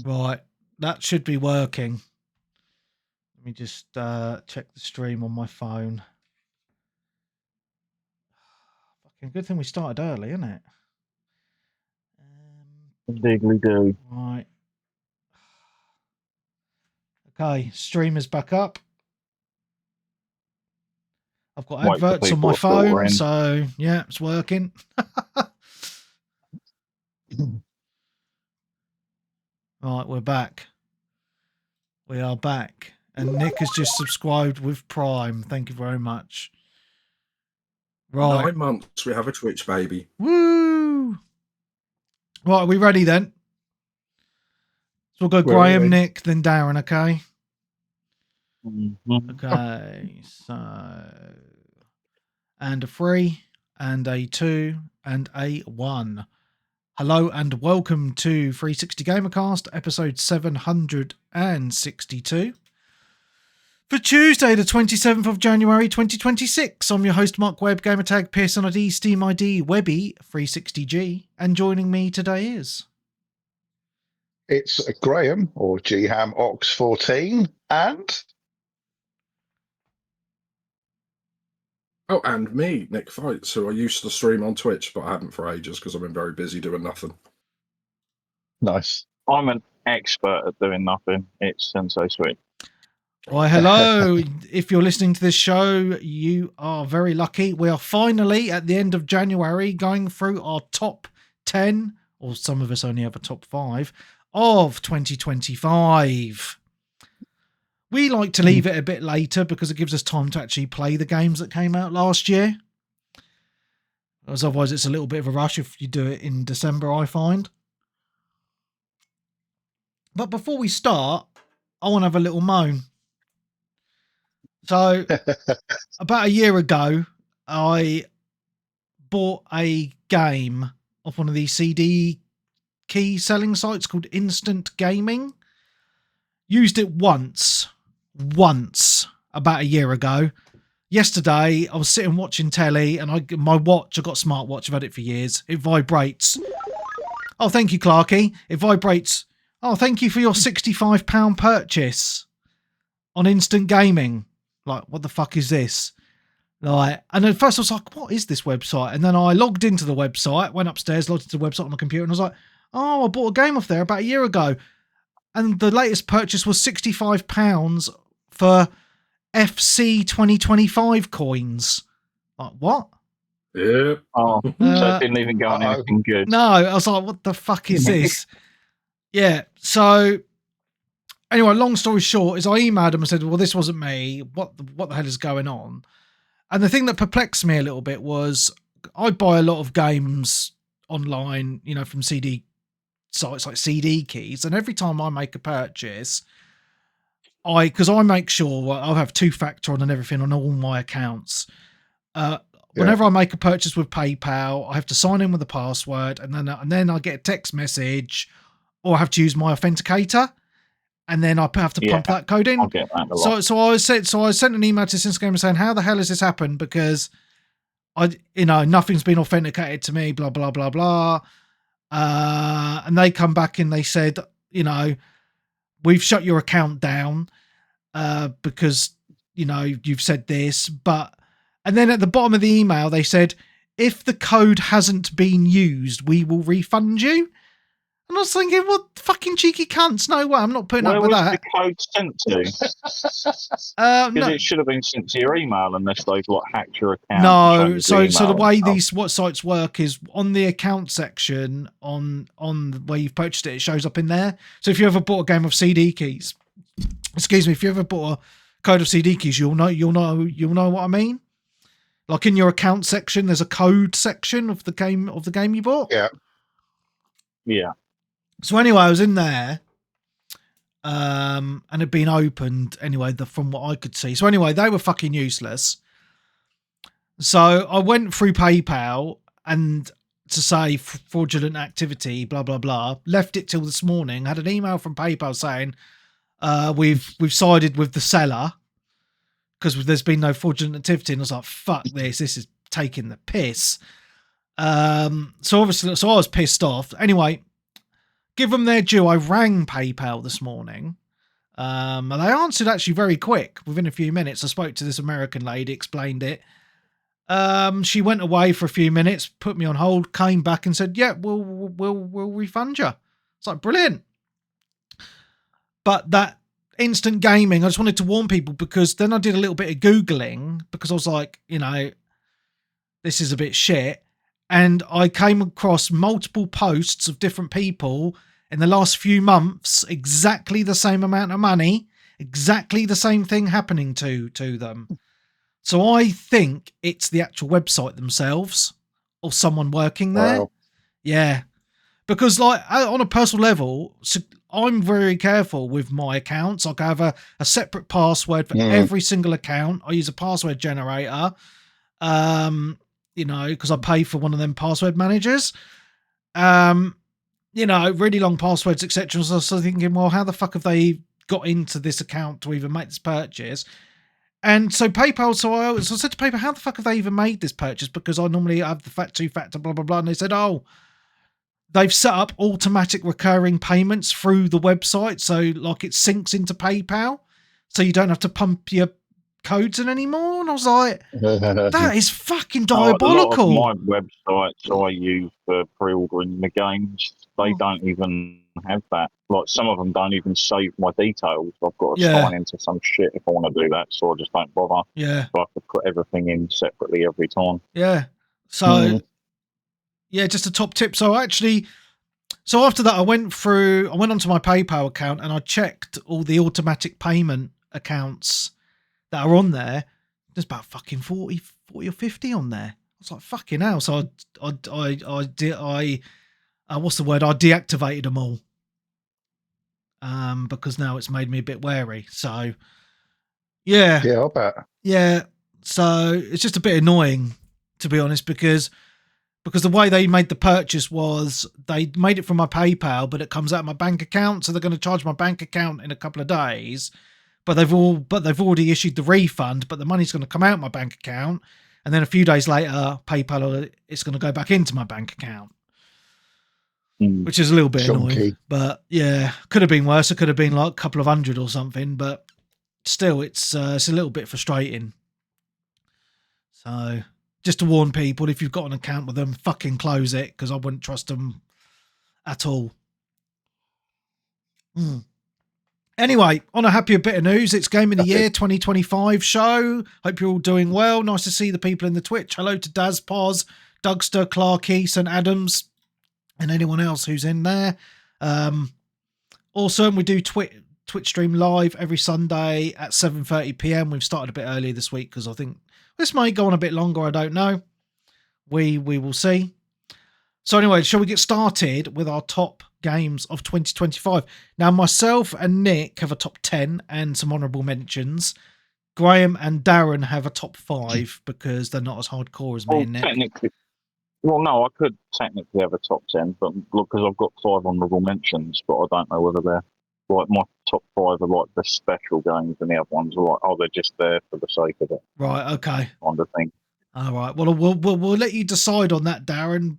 Right, that should be working. Let me just check the stream on my phone. Fucking good thing we started early, isn't it? Indeed we do. Right. Okay, stream is back up. I've got adverts on my phone, so yeah, it's working. Right, we're back. We are back. And Nick has just subscribed with Prime. Thank you very much. Right. 9 months, we have a Twitch baby. Woo! Right, are we ready then? So we'll go Graham, Nick, then Darren, okay? Okay, so... And a 3, and a 2, and a 1. Hello and welcome to 360 Gamercast, episode 762. For Tuesday, the 27th of January 2026, I'm your host Mark Webb, gamertag Pearson ID, Steam ID, Webby 360G, and joining me today is... It's Graham, or GHAM Ox 14, and... Oh, and me, Nick Fights, who I used to stream on Twitch, but I haven't for ages because I've been very busy doing nothing. Nice. I'm an expert at doing nothing. It's so sweet. Why, hello. If you're listening to this show, you are very lucky. We are finally, at the end of January, going through our top 10, or some of us only have a top 5, of 2025. We like to leave it a bit later because it gives us time to actually play the games that came out last year. As otherwise it's a little bit of a rush if you do it in December, I find. But before we start, I want to have a little moan. So, about a year ago, I bought a game off one of these CD key selling sites called Instant Gaming. Used it once, about a year ago. Yesterday, I was sitting watching telly, and my watch, I've got a smartwatch, I've had it for years, it vibrates. Oh, thank you, Clarky. It vibrates. Oh, thank you for your £65 purchase on Instant Gaming. Like, what the fuck is this? Like, and at first I was like, what is this website? And then I logged into the website, went upstairs, logged into the website on my computer, and I was like, oh, I bought a game off there about a year ago. And the latest purchase was £65 for FC 2025 coins. Like, what? Yeah. Oh, so it didn't even go on anything good. No, I was like, what the fuck is this? Yeah, so... Anyway, long story short is I emailed them and said, well, this wasn't me. What the hell is going on? And the thing that perplexed me a little bit was I buy a lot of games online, you know, from CD sites like CD Keys. And every time I make a purchase, because I make sure I'll have 2-factor on and everything on all my accounts. Whenever I make a purchase with PayPal, I have to sign in with a password and then I get a text message or I have to use my authenticator. And then I have to pump that code in. I'll get that a lot. So I sent an email to Instant saying, how the hell has this happened? Because nothing's been authenticated to me, blah, blah, blah, blah. And they come back and they said, we've shut your account down because, you've said this. And then at the bottom of the email, they said, if the code hasn't been used, we will refund you. And I was thinking, what fucking cheeky cunts? No way, I'm not putting up with that. Where was the code sent to? Because it should have been sent to your email unless they've hacked your account. No, so the way these sites work is on the account section on where you've purchased it, it shows up in there. So if you ever bought a game of CD Keys, if you ever bought a code of CD Keys, you'll know what I mean. Like in your account section, there's a code section of the game you bought. Yeah. So anyway, I was in there, and it'd been opened anyway, from what I could see. So anyway, they were fucking useless. So I went through PayPal and to say fraudulent activity, blah, blah, blah, left it till this morning, had an email from PayPal saying, we've sided with the seller because there's been no fraudulent activity. And I was like, fuck this is taking the piss. So I was pissed off. Anyway, give them their due. I rang PayPal this morning. And they answered actually very quick. Within a few minutes, I spoke to this American lady, explained it. She went away for a few minutes, put me on hold, came back and said, "Yeah, we'll refund you." It's like brilliant. But that instant gaming, I just wanted to warn people, because then I did a little bit of Googling, because I was like, this is a bit shit. And I came across multiple posts of different people in the last few months, exactly the same amount of money, exactly the same thing happening to them. So I think it's the actual website themselves or someone working there. Wow. Yeah. Because like on a personal level, I'm very careful with my accounts. I have a separate password for every single account. I use a password generator, because I pay for one of them password managers. Really long passwords, etc. So I was thinking, well, how the fuck have they got into this account to even make this purchase? And so PayPal, so I said to PayPal, how the fuck have they even made this purchase? Because I normally have the two-factor, blah, blah, blah. And they said, oh, they've set up automatic recurring payments through the website. So like it syncs into PayPal. So you don't have to pump your codes in anymore. And I was like, that is fucking diabolical. A lot of my websites I use for pre-ordering the games, they don't even have that. Like some of them don't even save my details. I've got to sign into some shit if I want to do that, so I just don't bother. Yeah. So I have to put everything in separately every time. Yeah. So yeah, just a top tip. So actually, after that, I went onto my PayPal account and I checked all the automatic payment accounts that are on there. There's about fucking 40 or 50 on there. I was like, fucking hell. So I what's the word? I deactivated them all. Because now it's made me a bit wary. So yeah. Yeah, I bet. Yeah. So it's just a bit annoying, to be honest, because the way they made the purchase was they made it from my PayPal, but it comes out of my bank account. So they're going to charge my bank account in a couple of days, but they've already issued the refund, but the money's going to come out of my bank account. And then a few days later, PayPal, it's going to go back into my bank account, which is a little bit annoying, but yeah, could have been worse. It could have been like a couple of hundred or something, but still it's a little bit frustrating. So just to warn people, if you've got an account with them, fucking close it, because I wouldn't trust them at all. Anyway, on a happier bit of news, it's Game of the Year 2025 show. Hope you're all doing well. Nice to see the people in the Twitch. Hello to Daz Poz, Dougster, Clarkey, St. Adams, and anyone else who's in there. Awesome. We do Twitch stream live every Sunday at 7:30 p.m. We've started a bit earlier this week because I think this might go on a bit longer. I don't know. We will see. So anyway, shall we get started with our top games of 2025? Now, myself and Nick have a top 10 and some honourable mentions. Graham and Darren have a top 5 because they're not as hardcore as me and Nick. Well, no, I could technically have a top 10, but because I've got 5 honourable mentions, but I don't know whether they're like my top 5 are like the special games, and the other ones are like, oh, they're just there for the sake of it. Right. Okay. Kind of thing. All right. Well, we'll let you decide on that, Darren.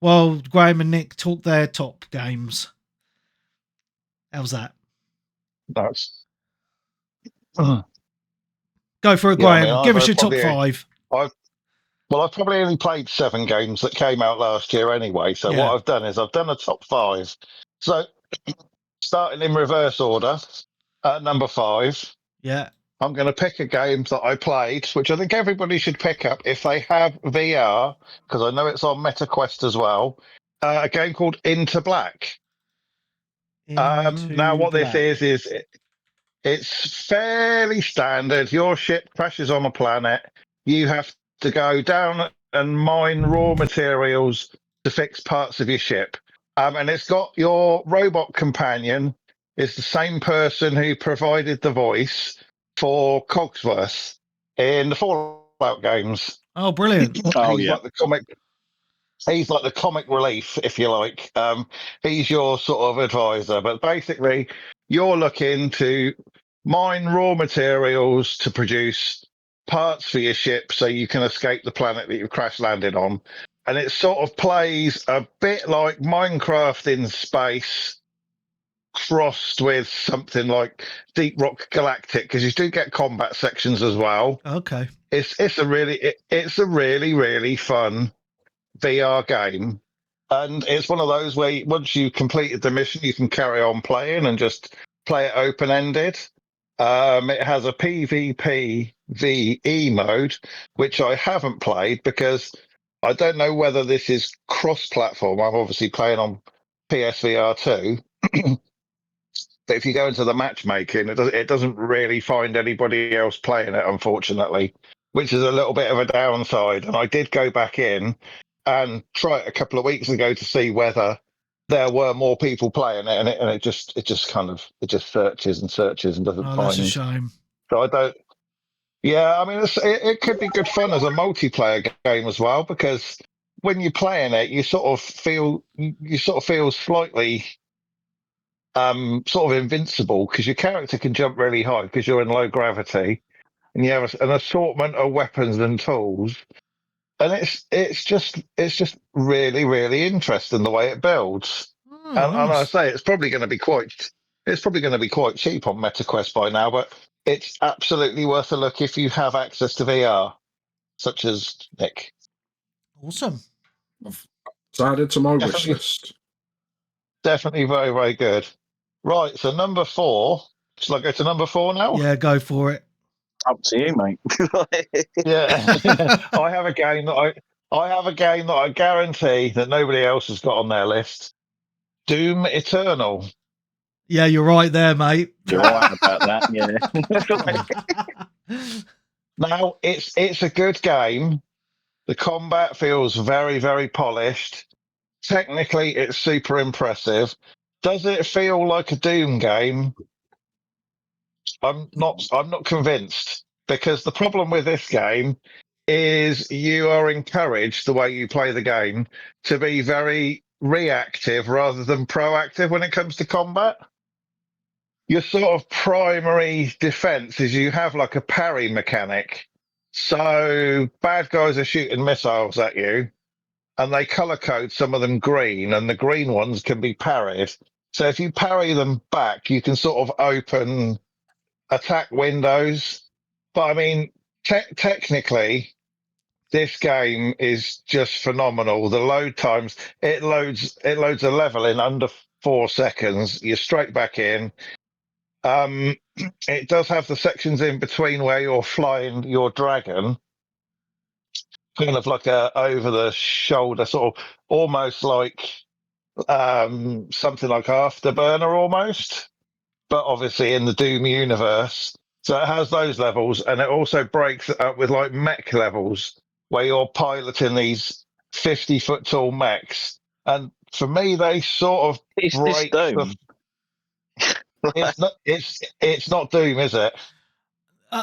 Well, Graham and Nick talk their top games. How's that? That's go for it, Graham. Give us your top 5. I've probably only played 7 games that came out last year anyway. So what I've done is I've done a top 5. So starting in reverse order, at number 5. Yeah. I'm going to pick a game that I played, which I think everybody should pick up if they have VR, because I know it's on MetaQuest as well. A game called Into Black. Now, what this is it's fairly standard. Your ship crashes on a planet. You have to go down and mine raw materials to fix parts of your ship. And it's got your robot companion is the same person who provided the voice for Cogsworth in the Fallout games. Oh, brilliant. He's like the comic relief, if you like. He's your sort of advisor. But basically, you're looking to mine raw materials to produce parts for your ship so you can escape the planet that you've crash landed on. and it sort of plays a bit like Minecraft in space, crossed with something like Deep Rock Galactic, because you do get combat sections as well. Okay. It's a really fun VR game, and it's one of those where once you completed the mission, you can carry on playing and just play it open ended. It has a PvP VE mode, which I haven't played because I don't know whether this is cross-platform. I'm obviously playing on PSVR 2. But if you go into the matchmaking, it doesn't really find anybody else playing it, unfortunately, which is a little bit of a downside. And I did go back in and try it a couple of weeks ago to see whether there were more people playing it, and it just searches and searches and doesn't Oh, find. that's a shame. So I don't. Yeah, I mean, it could be good fun as a multiplayer game as well, because when you're playing it, you sort of feel slightly sort of invincible, because your character can jump really high because you're in low gravity, and you have an assortment of weapons and tools, and it's just really interesting the way it builds. Oh, And I nice. say it's probably going to be quite cheap on MetaQuest by now, but it's absolutely worth a look if you have access to VR, such as Nick. Awesome. It's added to my wish Definitely. list. Definitely very, very good. Right, so number 4. Shall I go to number 4 now? Yeah, go for it. Up to you, mate. Yeah. I have a game that I guarantee that nobody else has got on their list. Doom Eternal. Yeah, you're right there, mate. You're right about that, yeah. Now, it's a good game. The combat feels very, very polished. Technically, it's super impressive. Does it feel like a Doom game? I'm not convinced, because the problem with this game is you are encouraged, the way you play the game, to be very reactive rather than proactive when it comes to combat. Your sort of primary defense is you have like a parry mechanic. So bad guys are shooting missiles at you, and they color code some of them green, and the green ones can be parried. So if you parry them back, you can sort of open attack windows. But I mean, technically, this game is just phenomenal. The load times, it loads a level in under 4 seconds. You're straight back in. It does have the sections in between where you're flying your dragon, kind of like a over the shoulder, sort of almost like something like Afterburner almost, but obviously in the Doom universe. So it has those levels, and it also breaks it up with like mech levels where you're piloting these 50-foot tall mechs. And for me, they sort of It's this break Doom. It's not Doom, is it?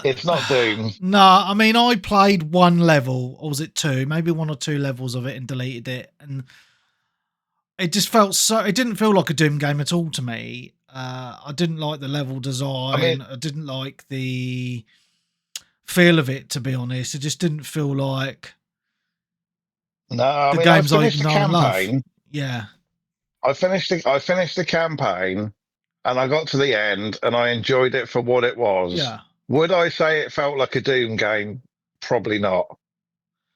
It's not Doom. No, I mean, I played one level, or was it 2? Maybe 1 or 2 levels of it and deleted it. And it just felt it didn't feel like a Doom game at all to me. I didn't like the level design. I didn't like the feel of it, to be honest. It just didn't feel like the games I finished the campaign. Love. Yeah. I finished the campaign, and I got to the end, and I enjoyed it for what it was. Yeah. Would I say it felt like a Doom game? Probably not.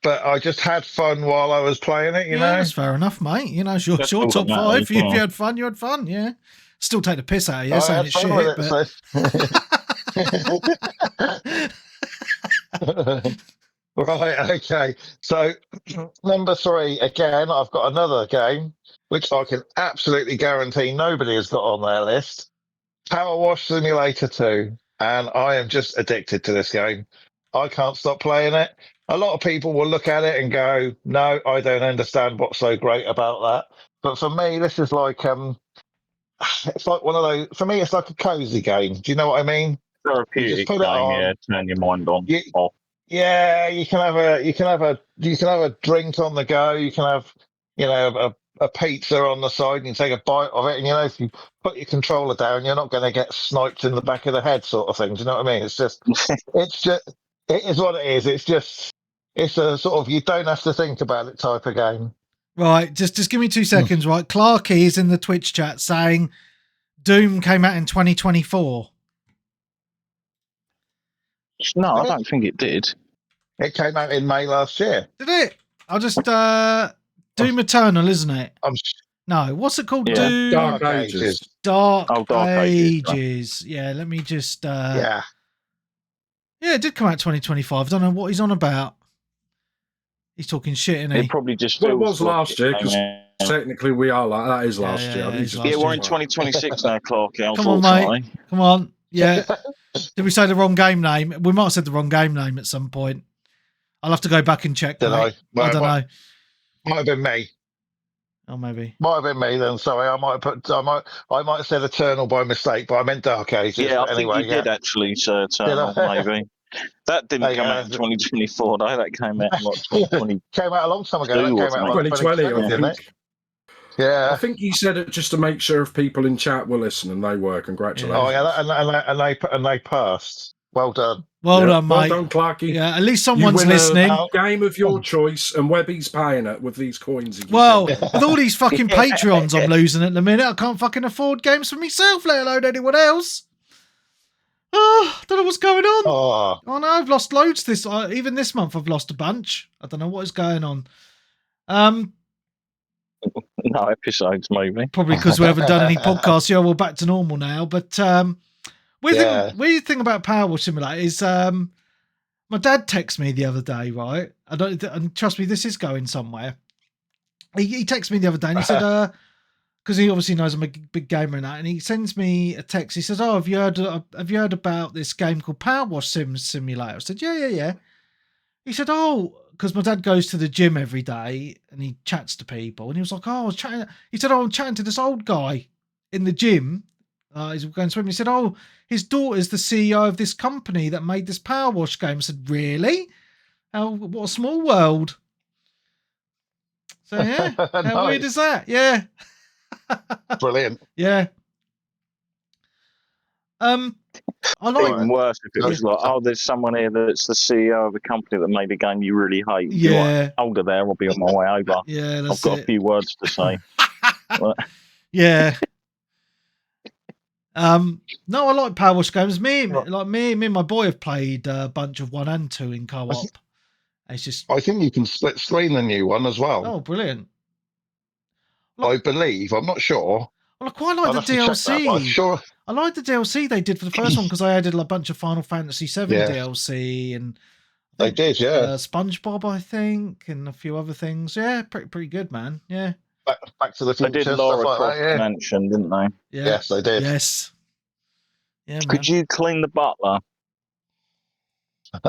But I just had fun while I was playing it, you know? That's fair enough, mate. You know, it's your top 5. If you had fun, you had fun, yeah. Still take the piss out of you, saying it's shit, but... Right, okay. So, number 3, again, I've got another game, which I can absolutely guarantee nobody has got on their list. Power Wash Simulator 2. And I am just addicted to this game. I can't stop playing it. A lot of people will look at it and go, no, I don't understand what's so great about that. But for me, this is like, it's like one of those, for me, it's like a cozy game. Do you know what I mean? Therapeutic you just put it on. Yeah, turn your mind on. Off. Yeah, you can have a drink on the go. You can have, a pizza on the side, and you take a bite of it, and if you put your controller down, you're not going to get sniped in the back of the head, sort of thing. Do you know what I mean? It is what it is. It's just It's a sort of you don't have to think about it type of game. Right, just give me 2 seconds, right? Clarky is in the Twitch chat saying Doom came out in 2024. No, I don't think it did. It came out in May last year. Did it? I'll just Doom Eternal, isn't it? No, what's it called? Yeah. Doom Dark Ages. Dark Dark Ages, Ages. Yeah, let me just Yeah. Yeah, it did come out 2025. I don't know what he's on about. He's talking shit, isn't he? It probably just Well, it feels was like last it year, came because out. technically we are like that is last year. I think it's it's last Yeah, we're in just- 2026 now, Clarky. Come on, Unfortunately, mate. Come on. Yeah. Did we say the wrong game name? We might have said the wrong game name at some point. I'll have to go back and check. Did I? Mate. Well, I don't know. Might have been me. Oh, maybe. Might have been me then. Sorry, I might have said Eternal by mistake, but I meant Dark Ages. yeah, I But anyway, think you did actually, Sir Eternal, Did I? maybe. That didn't Hey, come out in 2024, though. That came out in like 2020. Came out a long time ago. That came out in like 2020, I 2020, didn't it? think. Yeah. I think he said it just to make sure if people in chat were listening, they were. Congratulations. Oh yeah, and they passed. Well done. Well Yeah, done, mate. Well done, Clarky. Yeah, at least You someone's win a listening. game of your choice, and Webby's paying it with these coins. he Well, sent me. with all these fucking Patreons I'm losing at the minute, I can't fucking afford games for myself, let alone anyone else. Oh, don't know what's going on. Oh, no, I've lost loads this. Even this month, I've lost a bunch. I don't know what is going on. No episodes, maybe. Probably because we haven't done any podcasts. Yeah, we're back to normal now. But weird thing about Power Wash Simulator is my dad texted me the other day, right? And trust me, this is going somewhere. He texted me the other day and he said, because he obviously knows I'm a big gamer and that, and he sends me a text. He says, "Oh, have you heard about this game called Power Wash Simulator?" I said, "Yeah." He said, "Oh," because my dad goes to the gym every day and he chats to people, and he was like, "Oh, I was chatting." He said, "Oh, I'm chatting to this old guy in the gym. He's going swimming." He said, "Oh, his daughter's the CEO of this company that made this Power Wash game." I said, "Really? What a small world." So yeah, how Nice. weird is that? Yeah. Brilliant. Yeah. I like. Even worse if it was like, oh, there's someone here that's the CEO of a company that made a game you really hate. You'd be like, hold her there, I'll be on my way over. Yeah, I've got a few words to say. Yeah. No, I like Power Wash games. Me and my boy have played a bunch of 1 and 2 in co-op. It's just. I think you can split screen the new one as well. Oh, brilliant! I believe. I'm not sure. Well, I quite like the DLC. I'm sure. I like the DLC they did for the first one because I added a bunch of Final Fantasy VII DLC and They did, yeah. SpongeBob, I think, and a few other things. Yeah, pretty good, man. Yeah. Back to the Future. They did Lara stuff like Croft that, yeah. Mansion, didn't they? Yeah. Yes, they did. Yes. Yeah, man. Could you clean the butler?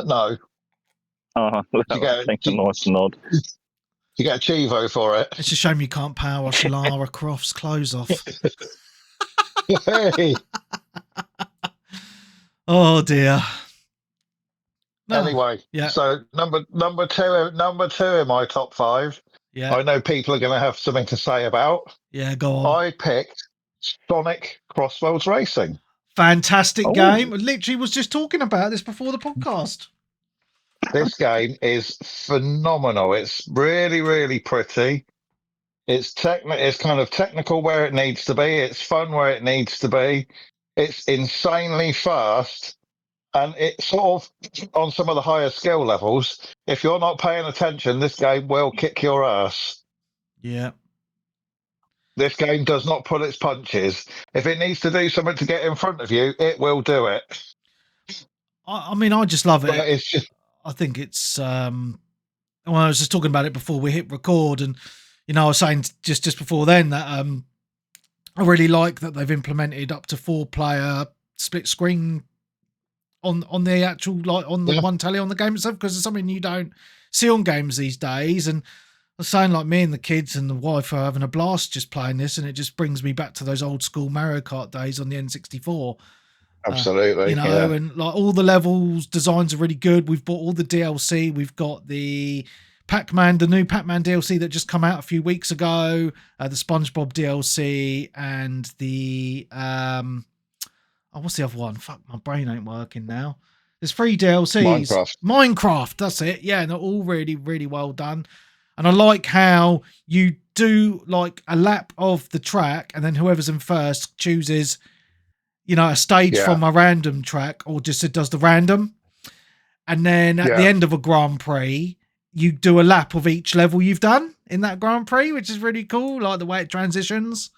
No. Oh, I think a nice nod. You get a Chivo for it. It's a shame you can't power wash Lara Croft's clothes off. Hey. Oh dear. No. Anyway, Yeah. So number two in my top 5. Yeah. I know people are going to have something to say about. Yeah, go on. I picked Sonic Crossworlds Racing. Fantastic game. I literally was just talking about this before the podcast. This game is phenomenal. It's really, really pretty. It's kind of technical where it needs to be. It's fun where it needs to be. It's insanely fast. And it's sort of on some of the higher skill levels. If you're not paying attention, this game will kick your ass. Yeah. This game does not pull its punches. If it needs to do something to get in front of you, it will do it. I mean, I just love it. But it's just. I think it's. Well, I was just talking about it before we hit record, and I was saying just before then that I really like that they've implemented up to 4-player split screen on the actual on the one telly on the game itself, because it's something you don't see on games these days. And I was saying, like, me and the kids and the wife are having a blast just playing this, and it just brings me back to those old school Mario Kart days on the N64. Absolutely. And like all the levels designs are really good. We've bought all the DLC. We've got the new Pac-Man DLC that just come out a few weeks ago, the SpongeBob DLC, and the what's the other one? Fuck, my brain ain't working now. There's 3 DLCs. Minecraft. Minecraft, that's it. Yeah, and they're all really, really well done. And I like how you do like a lap of the track, and then whoever's in first chooses, a stage from a random track, or just it does the random. And then at the end of a Grand Prix, you do a lap of each level you've done in that Grand Prix, which is really cool. Like the way it transitions.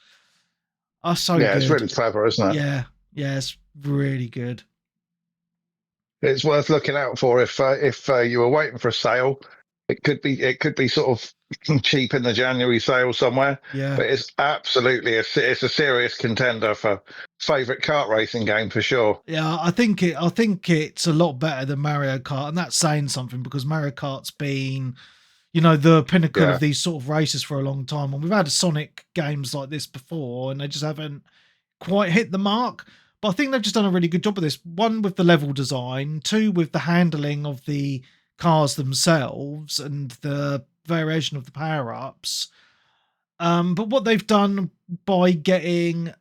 Oh, so good. It's really clever, isn't it? Yeah, it's really good. It's worth looking out for if you were waiting for a sale. It could be sort of cheap in the January sale somewhere. Yeah, but it's absolutely it's a serious contender for favourite kart racing game for sure. Yeah, I think it's a lot better than Mario Kart, and that's saying something because Mario Kart's been, the pinnacle of these sort of races for a long time, and we've had Sonic games like this before, and they just haven't quite hit the mark. But I think they've just done a really good job of this. 1, with the level design, 2, with the handling of the cars themselves and the variation of the power-ups. But what they've done by getting,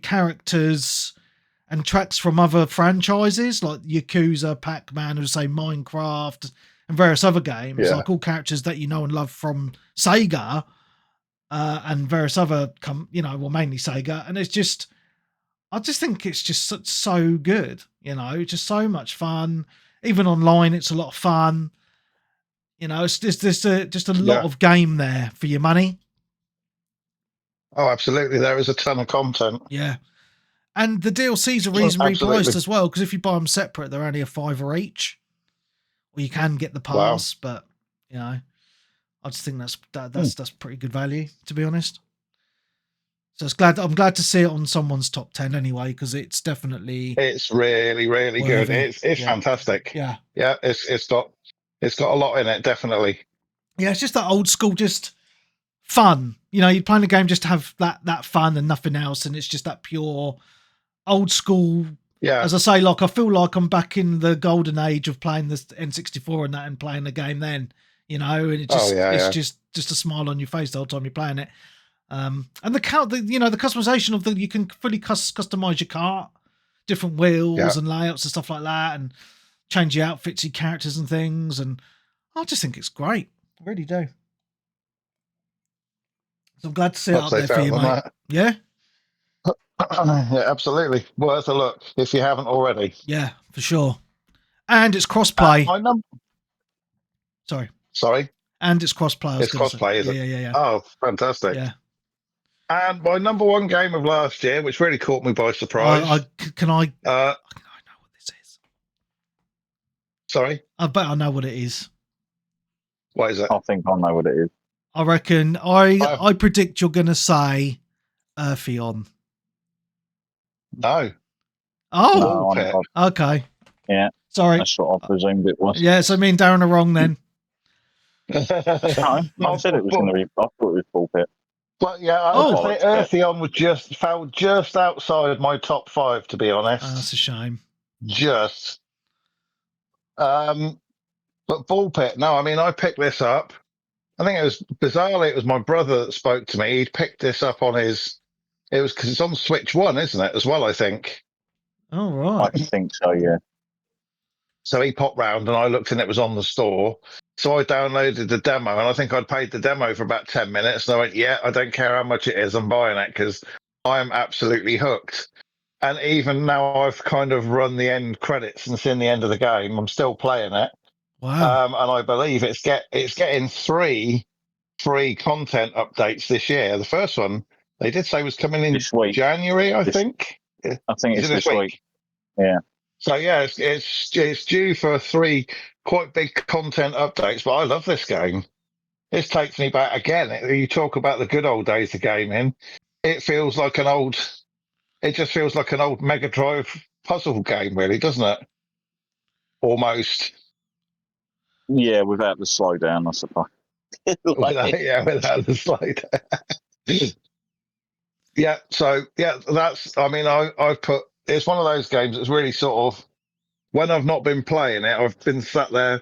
characters and tracks from other franchises like Yakuza, Pac-Man, or say Minecraft, and various other games, like all characters that you know and love from Sega, and various other, mainly Sega, and I just think it's just so good, just so much fun. Even online, it's a lot of fun. It's just a lot of game there for your money. Oh, absolutely. There is a ton of content. Yeah. And the DLCs are reasonably priced as well, because if you buy them separate, they're only a $5 each. Or you can get the pass, but, I just think that's pretty good value, to be honest. So I'm glad to see it on someone's top 10 anyway, because it's really, really good. It's fantastic. Yeah. Yeah, it's got a lot in it, definitely. Yeah, it's just that old school, just fun. You're playing the game just to have that fun and nothing else, and it's just that pure old school. Yeah. As I say, I feel like I'm back in the golden age of playing the N64 and that, and playing the game then. And it's just a smile on your face the whole time you're playing it. And the customization of you can fully customize your kart, different wheels and layouts and stuff like that, and change your outfits, your characters and things. And I just think it's great. I really do. So I'm glad to see it up there for you, mate. Yeah? Yeah, absolutely. Worth a look if you haven't already. Yeah, for sure. And it's crossplay. Sorry? And it's crossplay. It's crossplay, is it? Yeah. Oh, fantastic. Yeah. And my number 1 game of last year, which really caught me by surprise. I know what this is. Sorry? I bet I know what it is. What is it? I think I know what it is. I reckon I predict you're going to say Eartheon. No. Oh, no, okay. Yeah. Sorry. That's what I presumed it was. Yeah, so me and Darren are wrong then. No, I said it was going to be. I thought it was Ball Pit. Well, yeah, I think Eartheon fell just outside my top 5, to be honest. Oh, that's a shame. Just. But Ball Pit, no, I mean, I picked this up. I think bizarrely, it was my brother that spoke to me. He'd picked this up on because it's on Switch 1, isn't it, as well, I think. Oh, right. I think so, yeah. So he popped round and I looked and it was on the store. So I downloaded the demo, and I think I'd paid the demo for about 10 minutes. And I went, I don't care how much it is, I'm buying it because I am absolutely hooked. And even now I've kind of run the end credits and seen the end of the game, I'm still playing it. Wow. And I believe it's getting 3 free content updates this year. The first one, they did say was coming in this week. January, I think. I think it's this week. Yeah. So yeah, it's due for 3 quite big content updates. But I love this game. This takes me back again. You talk about the good old days of gaming. It feels like it just feels like an old Mega Drive puzzle game, really, doesn't it? Almost. Yeah, without the slowdown, I suppose. Without the slowdown. Yeah. So that's. I mean, I've put. It's one of those games that's really sort of, when I've not been playing it, I've been sat there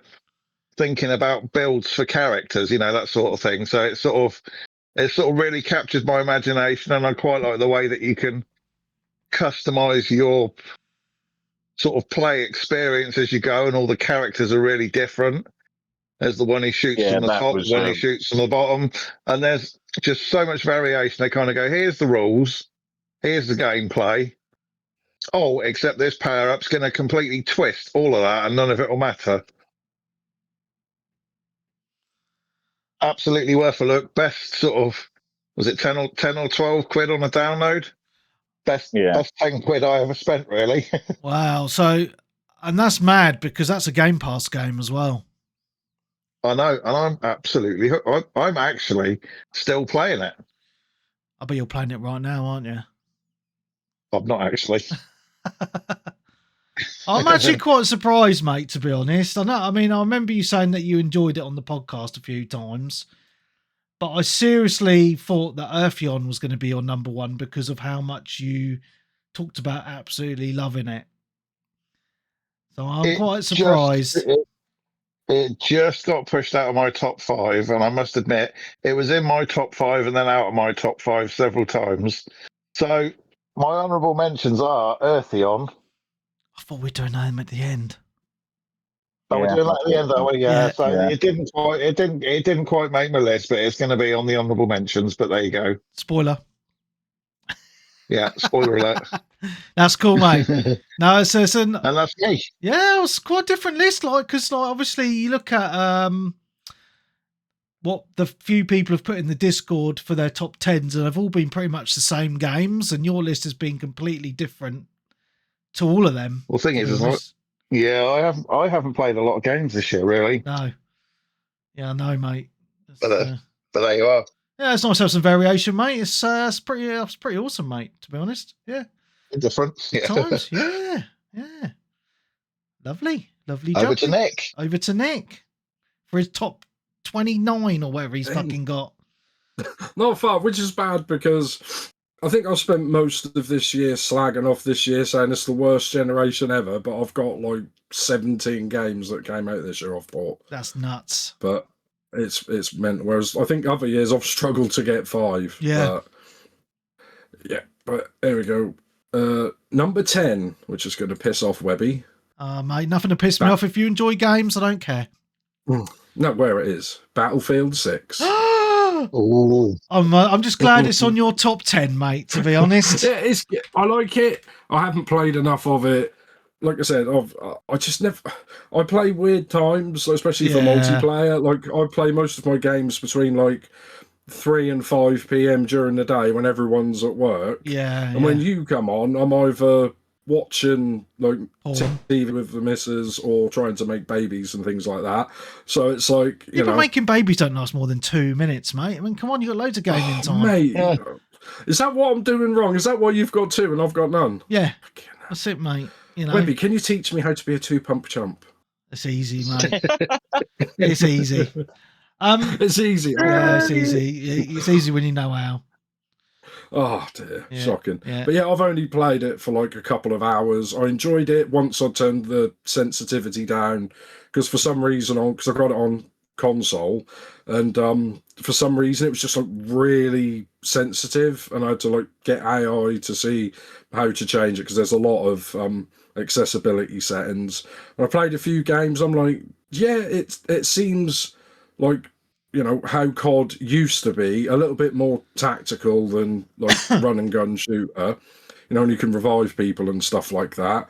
thinking about builds for characters, that sort of thing. So it sort of really captured my imagination, and I quite like the way that you can customize your sort of play experience as you go, and all the characters are really different. There's the one he shoots Yeah, from the that top, was, one he shoots from the bottom, and there's just so much variation. They kind of go, here's the rules, here's the gameplay. Oh, except this power up's going to completely twist all of that, and none of it will matter. Absolutely worth a look. Best sort of, was it 10 or 12 quid on a download? Best 10 quid I ever spent, really. Wow. So, and that's mad because that's a Game Pass game as well. I know, and I'm absolutely hooked. I'm actually still playing it. I bet you're playing it right now, aren't you? I'm not actually. I'm actually quite surprised, mate, to be honest. I mean, I remember you saying that you enjoyed it on the podcast a few times, but I seriously thought that Eartheon was going to be your number one because of how much you talked about absolutely loving it. So I'm quite surprised. It just got pushed out of my top 5, and I must admit, it was in my top 5 and then out of my top 5 several times. So my honourable mentions are Eartheon. I thought we were doing them at the end. Oh, we're doing that at the end, though. Yeah. So yeah. it didn't quite make my list, but it's going to be on the honourable mentions. But there you go. Spoiler. Yeah, spoiler alert. That's cool, mate. No, and that's me. Yeah, it was quite a different list, because obviously you look at what the few people have put in the Discord for their top 10s, and they've all been pretty much the same games, and your list has been completely different to all of them. Well, thing is, I haven't played a lot of games this year, really. No. Yeah, I know, mate. But there you are. Yeah, it's nice to have some variation, mate. It's pretty awesome, mate, to be honest. Yeah. Different. Yeah. Times. Yeah. Lovely. Over to Nick. Over to Nick for his top 29 or whatever he's fucking got. Not far, which is bad because I think I've spent most of this year slagging off this year, saying it's the worst generation ever, but I've got like 17 games that came out this year I've bought. That's nuts. But it's meant, whereas I think other years I've struggled to get 5. Yeah. But there we go. Number 10, which is going to piss off Webby. Mate, nothing to piss me off. If you enjoy games, I don't care. No, where it is. Battlefield 6. I'm just glad it's on your top 10, mate, to be honest. Yeah, I like it. I haven't played enough of it. Like I said, I just never. I play weird times, especially for multiplayer. Like I play most of my games between like 3 and 5 p.m. during the day when everyone's at work. Yeah. And when you come on, I'm either watching like TV with the missus or trying to make babies and things like that. So it's like but making babies don't last more than 2 minutes, mate. I mean, come on, you got loads of gaming time, mate. Yeah. Is that what I'm doing wrong? Is that why you've got 2 and I've got none? Yeah, that's it, mate. You know, Webby, can you teach me how to be a 2-pump chump? It's easy, mate. It's easy. It's easy. Yeah, it's easy. It's easy when you know how. Oh dear, shocking. Yeah. But yeah, I've only played it for like a couple of hours. I enjoyed it once I turned the sensitivity down because for some reason, because I got it on console, and for some reason it was just like really sensitive, and I had to like get AI to see how to change it because there's a lot of accessibility settings. And I played a few games. I'm like, yeah, it seems like, you know, how COD used to be, a little bit more tactical than like run and gun shooter, you know, and you can revive people and stuff like that.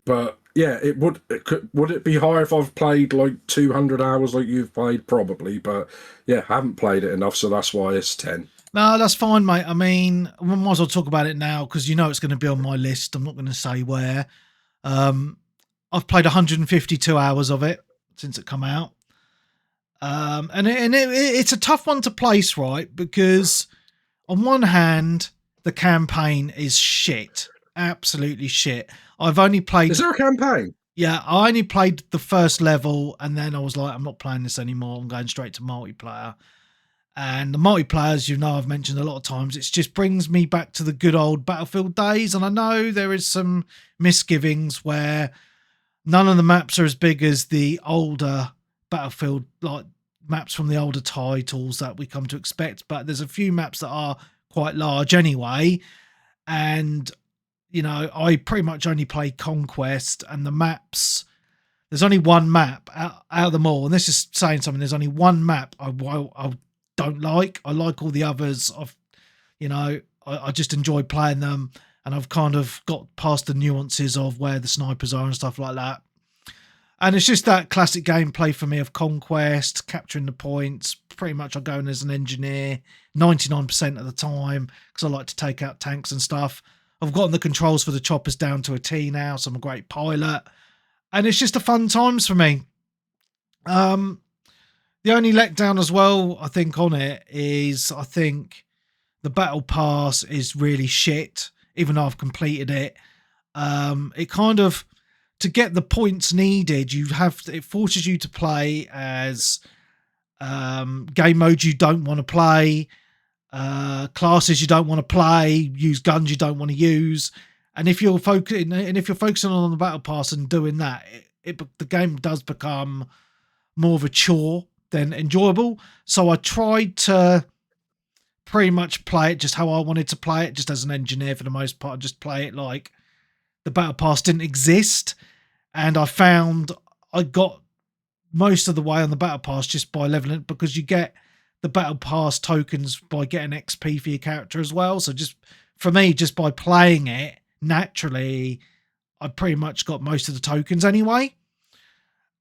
But yeah, would it be higher if I've played like 200 hours like you've played? Probably, but yeah, I haven't played it enough, so that's why it's 10. No, that's fine, mate. I mean, we might as well talk about it now because you know it's going to be on my list. I'm not going to say where. I've played 152 hours of it since it come out. It's a tough one to place, right? Because on one hand, the campaign is shit, absolutely shit. I've only played. Is there a campaign? Yeah, I only played the first level, and then I was like, I'm not playing this anymore. I'm going straight to multiplayer. And the multiplayer, as you know, I've mentioned a lot of times, it just brings me back to the good old Battlefield days. And I know there is some misgivings where none of the maps are as big as the older Battlefield, like maps from the older titles that we come to expect, but there's a few maps that are quite large anyway, and you know, I pretty much only play Conquest, and the maps. There's only one map out of them all, and this is saying something. There's only one map I don't like. I like all the others. I just enjoy playing them, and I've kind of got past the nuances of where the snipers are and stuff like that. And it's just that classic gameplay for me of Conquest, capturing the points. Pretty much I go in as an engineer 99% of the time because I like to take out tanks and stuff. I've gotten the controls for the choppers down to a T now, so I'm a great pilot. And it's just a fun times for me. The only letdown as well, I think, on it is I think the battle pass is really shit, even though I've completed it. It kind of, to get the points needed, it forces you to play as game modes you don't want to play, classes you don't want to play, use guns you don't want to use. And if you're focusing on the battle pass and doing that, the game does become more of a chore than enjoyable. So I tried to pretty much play it just how I wanted to play it, just as an engineer for the most part, just play it like the battle pass didn't exist. And I found I got most of the way on the battle pass just by leveling it, because you get the battle pass tokens by getting XP for your character as well. So just for me, just by playing it naturally, I pretty much got most of the tokens anyway.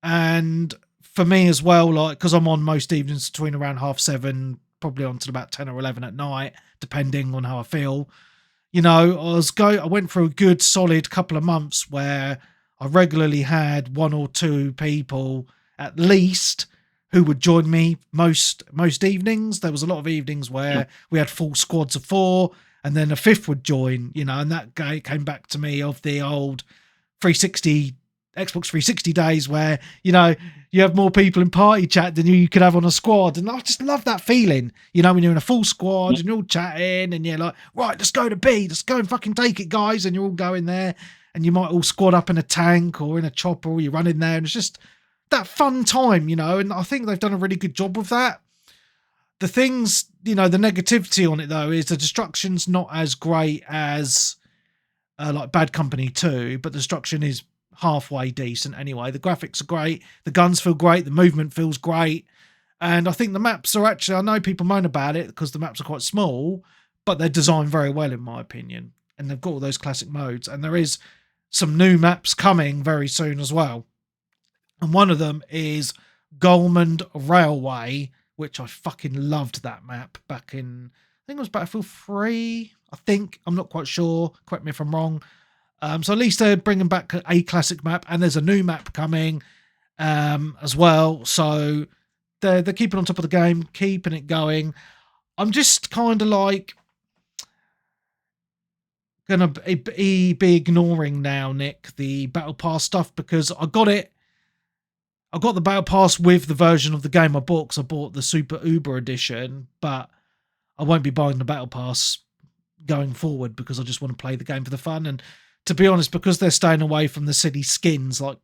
And for me as well, like, because I'm on most evenings between around 7:30, probably on to about 10 or 11 at night, depending on how I feel. You know, I went through a good solid couple of months where I regularly had one or two people at least who would join me most evenings. There was a lot of evenings where we had full squads of 4, and then a 5th would join, you know, and that guy came back to me of the old Xbox 360 days where, you know, you have more people in party chat than you could have on a squad. And I just love that feeling, you know, when you're in a full squad and you're all chatting and you're like, right, let's go to B, let's go and fucking take it, guys. And you're all going there, and you might all squad up in a tank or in a chopper, or you run in there, and it's just that fun time, you know. And I think they've done a really good job with that. The things, you know, the negativity on it though is the destruction's not as great as like Bad Company 2, but the destruction is halfway decent anyway. The graphics are great, the guns feel great, the movement feels great, and I think the maps are actually, I know people moan about it because the maps are quite small, but they're designed very well in my opinion, and they've got all those classic modes, and there is some new maps coming very soon as well. And one of them is Golmond Railway, which I fucking loved that map back in, I think it was Battlefield 3, I think. I'm not quite sure. Correct me if I'm wrong. So at least they're bringing back a classic map, and there's a new map coming as well. So they're keeping on top of the game, keeping it going. I'm just kind of like going to be ignoring now, Nick, the Battle Pass stuff, because I got the Battle Pass with the version of the game I bought, because I bought the Super Uber edition, but I won't be buying the Battle Pass going forward because I just want to play the game for the fun. And to be honest, because they're staying away from the silly skins like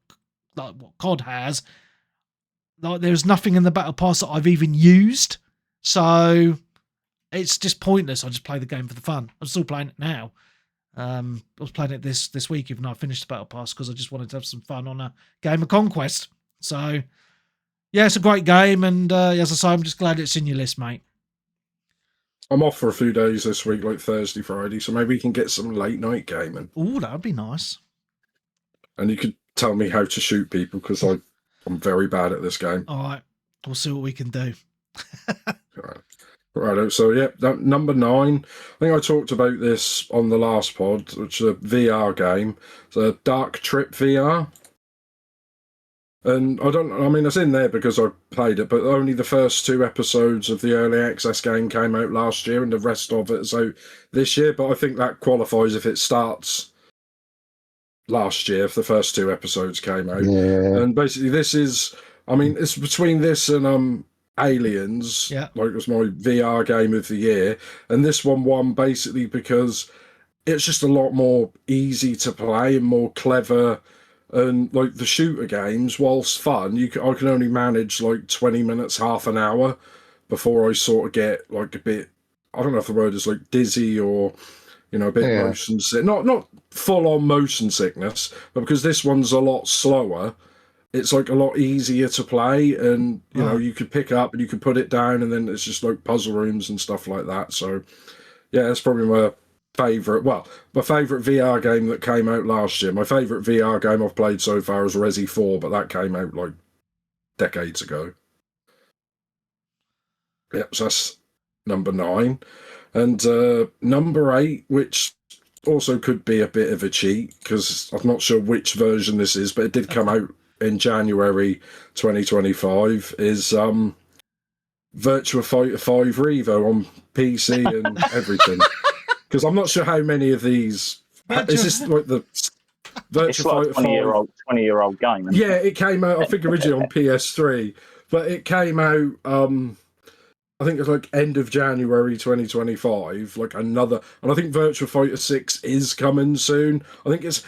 what COD has, like there's nothing in the Battle Pass that I've even used. So it's just pointless. I just play the game for the fun. I'm still playing it now. I was playing it this week, even though I finished the Battle Pass, because I just wanted to have some fun on a game of Conquest. So, yeah, it's a great game, and as I say, I'm just glad it's in your list, mate. I'm off for a few days this week, like Thursday, Friday, so maybe we can get some late night gaming. Oh, that would be nice. And you could tell me how to shoot people, because I'm very bad at this game. All right, we'll see what we can do. Right, so yeah, number 9. I think I talked about this on the last pod, which is a VR game. It's a Dark Trip VR. And I mean, it's in there because I played it, but only the first 2 episodes of the early access game came out last year, and the rest of it is out this year. But I think that qualifies if it starts last year, if the first 2 episodes came out. Yeah. And basically, this is, I mean, it's between this and Aliens. Yeah. Like, it was my VR game of the year. And this one won basically because it's just a lot more easy to play and more clever. And like the shooter games, whilst fun, I can only manage like 20 minutes, half an hour before I sort of get like a bit, I don't know if the word is like dizzy or You know, a bit of motion sick, not full on motion sickness, but because this one's a lot slower, it's like a lot easier to play, and you know, you could pick up and you could put it down, and then it's just like puzzle rooms and stuff like that. So yeah, that's probably my favourite VR game that came out last year. My favourite VR game I've played so far is Resi 4, but that came out like decades ago. Yep, so that's number 9. And number 8, which also could be a bit of a cheat, because I'm not sure which version this is, but it did come out in January 2025, is Virtua Fighter 5 Revo on PC and everything. Because I'm not sure how many of these... Is this like the Virtua Fighter 5... 20-year-old game. Yeah, it came out, I think, originally on PS3, but it came out... I think it's like end of January 2025, like another, and I think Virtua Fighter 6 is coming soon. I think it's,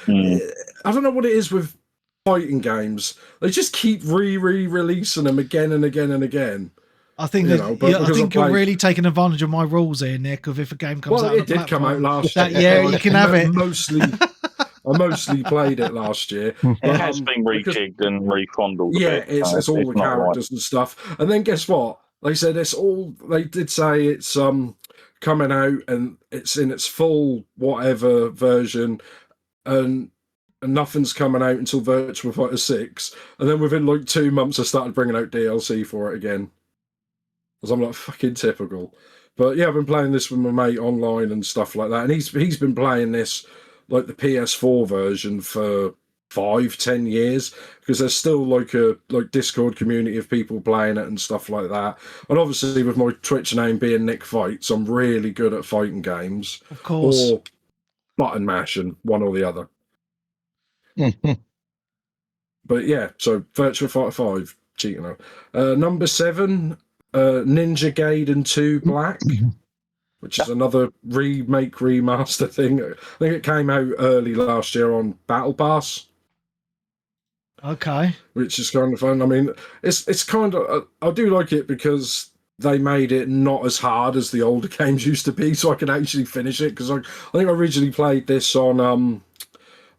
I don't know what it is with fighting games. They just keep re-releasing them again and again and again. I think I think you're really taking advantage of my rules here, Nick, of if a game comes out. Well, it did come out last year. Yeah, you can have it. I mostly played it last year. It has been rejigged and refondled. Yeah, it's all the characters and stuff. And then guess what? They said they did say it's coming out and it's in its full whatever version, and nothing's coming out until Virtua Fighter 6. And then within like 2 months, I started bringing out DLC for it again. Because I'm like, fucking typical. But yeah, I've been playing this with my mate online and stuff like that. And he's been playing this, like the PS4 version, for 5-10 years, because there's still like a Discord community of people playing it and stuff like that. And obviously with my Twitch name being Nick Fights, I'm really good at fighting games, of course, or button mashing, one or the other. But yeah, so Virtua Fighter 5, cheating out. Number 7, Ninja Gaiden 2 Black, which is another remake remaster thing. I think it came out early last year on Battle Pass. Okay. Which is kind of fun. I mean, it's kind of... I do like it because they made it not as hard as the older games used to be, so I can actually finish it. Because I think I originally played this on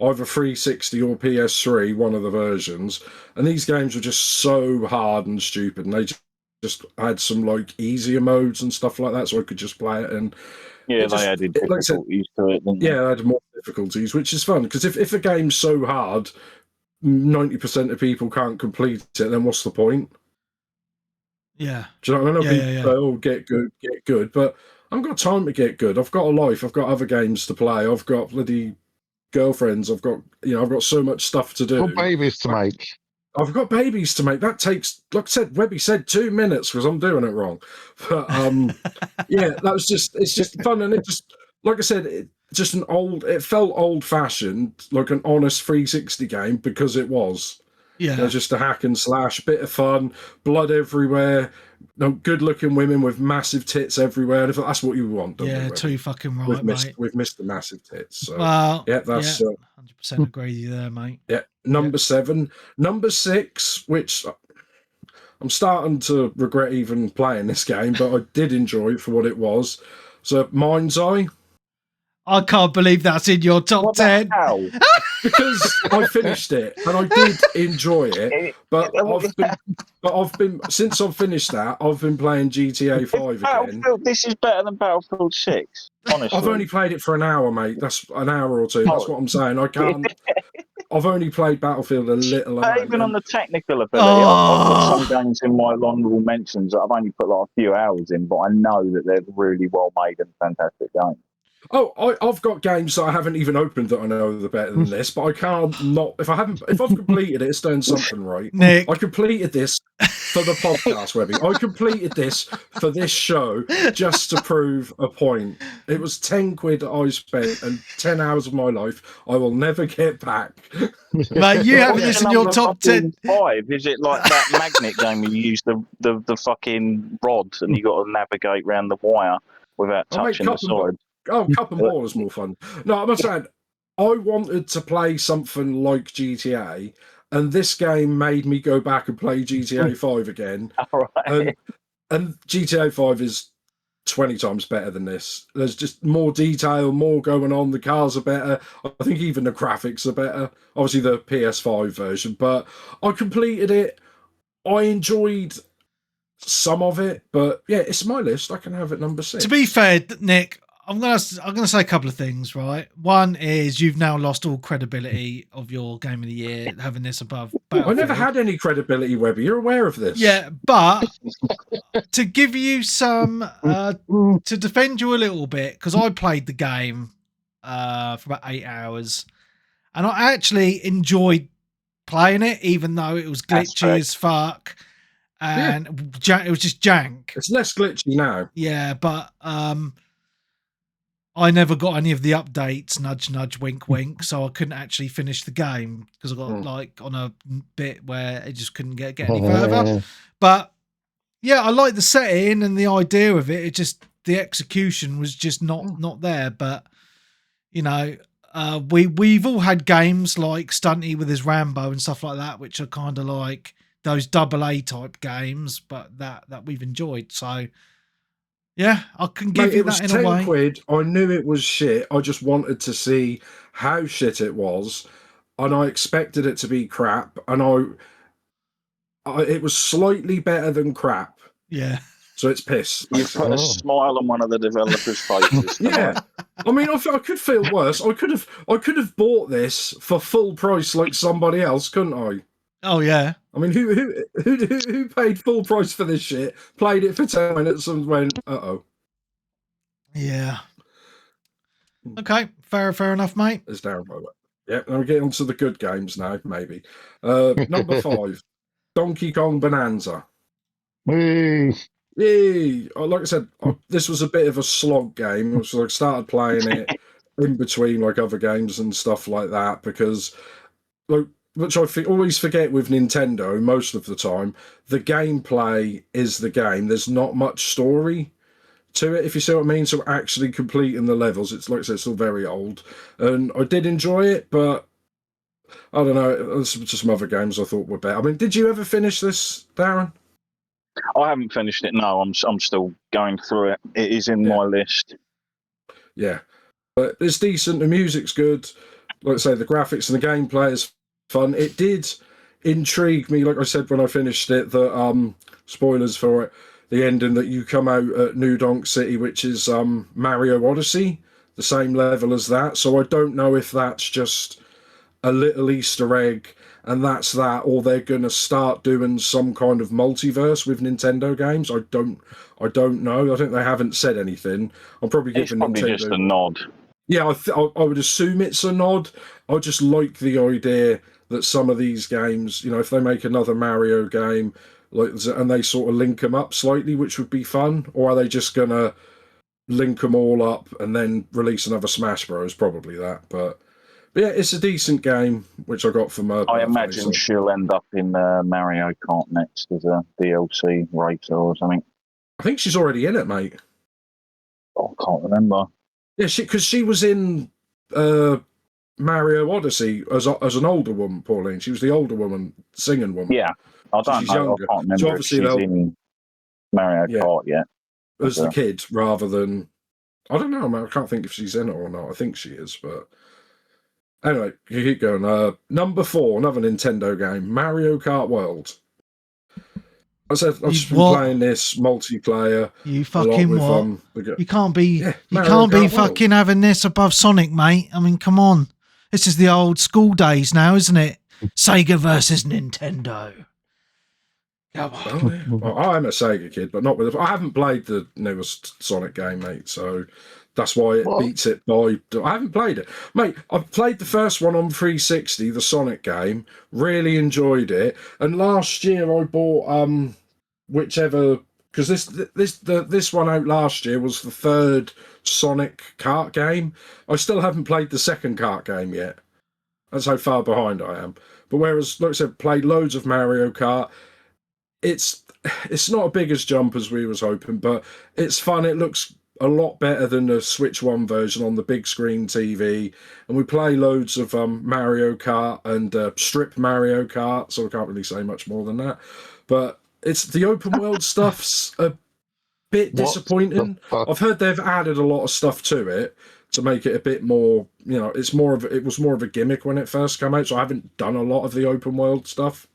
either 360 or PS3, one of the versions. And these games were just so hard and stupid. And they just had some, like, easier modes and stuff like that, so I could just play it. And yeah, they added difficulties to it, didn't they? Yeah, they added more difficulties, which is fun. Because if a game's so hard... 90% of people can't complete it, then what's the point? Yeah. Do you know what I mean? People say, oh, get good. But I haven't got time to get good. I've got a life. I've got other games to play. I've got bloody girlfriends. I've got so much stuff to do. Got babies to make. I've got babies to make. That takes, like I said, Webby said 2 minutes because I'm doing it wrong. But yeah, it's just fun. And it just, like I said, it felt old fashioned, like an honest 360 game, because it was. Yeah. Just a hack and slash, bit of fun, blood everywhere, good looking women with massive tits everywhere. And that's what you want, don't you? Too fucking right, mate. We've missed the massive tits. So yeah, that's 100% agree with you there, mate. Yeah. Number 7. Number 6, which I'm starting to regret even playing this game, but I did enjoy it for what it was. So Mind's Eye. I can't believe that's in your top 10. Because I finished it and I did enjoy it, but I've been since I've finished that, I've been playing GTA 5 again. This is better than Battlefield 6. Honestly, I've only played it for an hour, mate. That's an hour or two. That's what I'm saying. I can't. I've only played Battlefield a little. Even on the technical ability, I've got some games in my honourable mentions that I've only put like a few hours in, but I know that they're really well made and fantastic games. Oh, I've got games that I haven't even opened that I know are better than this, but I can't not. If I've completed it, it's done something right. Nick. I completed this for the podcast, Webby. I completed this for this show just to prove a point. It was 10 quid that I spent and 10 hours of my life I will never get back. Mate, you have this in your top 10. 5? Is it like that magnet game where you use the fucking rod and you got to navigate around the wire without touching the side? Cup and Ball is more fun. No, I'm saying I wanted to play something like GTA, and this game made me go back and play GTA 5 again. All right. And GTA 5 is 20 times better than this. There's just more detail, more going on. The cars are better. I think even the graphics are better. Obviously the PS5 version, but I completed it. I enjoyed some of it, but yeah, it's my list. I can have it number 6. To be fair, Nick, I'm gonna say a couple of things, right? One is you've now lost all credibility of your game of the year having this above I Battlefield. never had any credibility, Webby. You're aware of this. Yeah, but to give you some to defend you a little bit, because I played the game for about 8 hours, and I actually enjoyed playing it, even though it was glitchy as fuck, and it was just jank. It's less glitchy now. Yeah, but I never got any of the updates, nudge, nudge, wink, wink, so I couldn't actually finish the game because I got like on a bit where it just couldn't get any further. But yeah, I like the setting and the idea of it. It just, the execution was just not there. But you know, we've all had games like Stunty with his Rambo and stuff like that, which are kind of like those AA type games, but that we've enjoyed. So yeah, I can give you that in a way. £10. I knew it was shit. I just wanted to see how shit it was, and I expected it to be crap. And it was slightly better than crap. Yeah. So it's piss. You put a smile on one of the developers' faces. Yeah. I mean, I could feel worse. I could have bought this for full price like somebody else, couldn't I? Oh yeah. I mean, who paid full price for this shit? Played it for 10 minutes and went, uh-oh. Yeah. Okay, fair enough, mate. It's down by that. Yeah, now we get on to the good games now, maybe. Number 5, Donkey Kong Bonanza. Whee. Yay! Like I said, this was a bit of a slog game. So I started playing it in between like other games and stuff like that because, like, which I always forget with Nintendo most of the time, the gameplay is the game. There's not much story to it, if you see what I mean. So actually completing the levels, it's like I said, still very old. And I did enjoy it, but I don't know. There's just some other games I thought were better. I mean, did you ever finish this, Darren? I haven't finished it. No, I'm still going through it. It is in my list. Yeah, but it's decent. The music's good. Like I say, the graphics and the gameplay is fun. It did intrigue me, like I said when I finished it, that spoilers for it, the ending that you come out at New Donk City, which is Mario Odyssey, the same level as that. So I don't know if that's just a little Easter egg and that's that, or they're gonna start doing some kind of multiverse with Nintendo games. I don't know. I think they haven't said anything. I'm probably giving It's probably Nintendo just a nod. Yeah, I would assume it's a nod. I just like the idea that some of these games, you know, if they make another Mario game, like, and they sort of link them up slightly, which would be fun, or are they just gonna link them all up and then release another Smash Bros? Probably that, but yeah, it's a decent game, which I got from. I imagine she'll end up in Mario Kart next as a DLC racer or something. I think she's already in it, mate. Oh, I can't remember. Yeah, because she was in Mario Odyssey as an older woman, Pauline. She was the older woman, singing woman. Yeah, I don't she's know. Younger. I can't remember if she's in Mario Kart yet. As the kid, rather than... I don't know, man. I can't think if she's in it or not. I think she is, but... Anyway, you keep going. Number 4, another Nintendo game, Mario Kart World. I said I've just been playing this multiplayer. You fucking with, what? You can't be Kart fucking having this above Sonic, mate. I mean, come on. This is the old school days now, isn't it? Sega versus Nintendo. Come on. Well, I'm a Sega kid, but not with. I haven't played the newest Sonic game, mate. So that's why it beats it by. I haven't played it, mate. I've played the first one on 360, the Sonic game. Really enjoyed it. And last year I bought whichever, because this one out last year was the third Sonic kart game. I still haven't played the second kart game yet. That's how far behind I am. But whereas, like I said, played loads of Mario Kart. It's not a big as jump as we was hoping, but it's fun. It looks a lot better than the Switch 1 version on the big screen TV. And we play loads of Mario Kart and strip Mario Kart, so I can't really say much more than that. But it's the open world stuff's a bit What disappointing. the fuck? I've heard they've added a lot of stuff to it to make it a bit more, you know, it was more of a gimmick when it first came out, so I haven't done a lot of the open world stuff.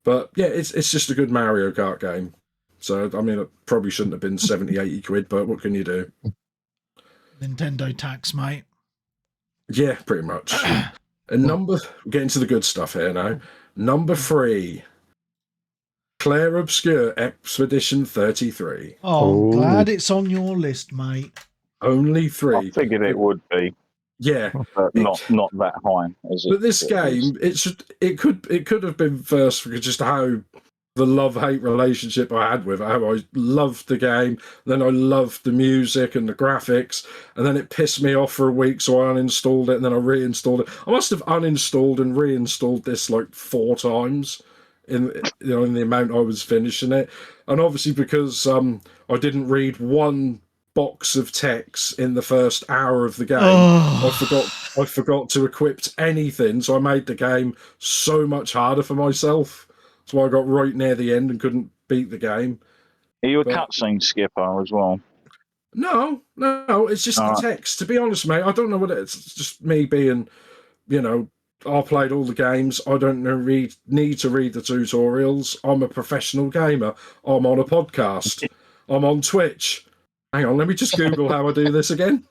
But yeah, it's just a good Mario Kart game. So I mean, it probably shouldn't have been 70, 80 quid, but what can you do? Nintendo tax, mate. Yeah, pretty much. And we're getting to the good stuff here now. Number 3, Claire Obscure Expedition 33. Oh, I'm Ooh. glad it's on your list, mate. Only I 3. figured it would be, Yeah, but not that high. but this game, it could have been first for just how the love-hate relationship I had with it, how I loved the game, then I loved the music and the graphics, and then it pissed me off for a week, so I uninstalled it, and then I reinstalled it. I must have uninstalled and reinstalled this like 4 times in the amount I was finishing it. And obviously because I didn't read one box of text in the first hour of the game, I forgot to equip anything, so I made the game so much harder for myself. So I got right near the end and couldn't beat the game. Are you a cutscene skipper as well? No, it's just the text. To be honest, mate, I don't know what it's just me being, I played all the games. I don't need to read the tutorials. I'm a professional gamer. I'm on a podcast. I'm on Twitch. Hang on, let me just Google how I do this again.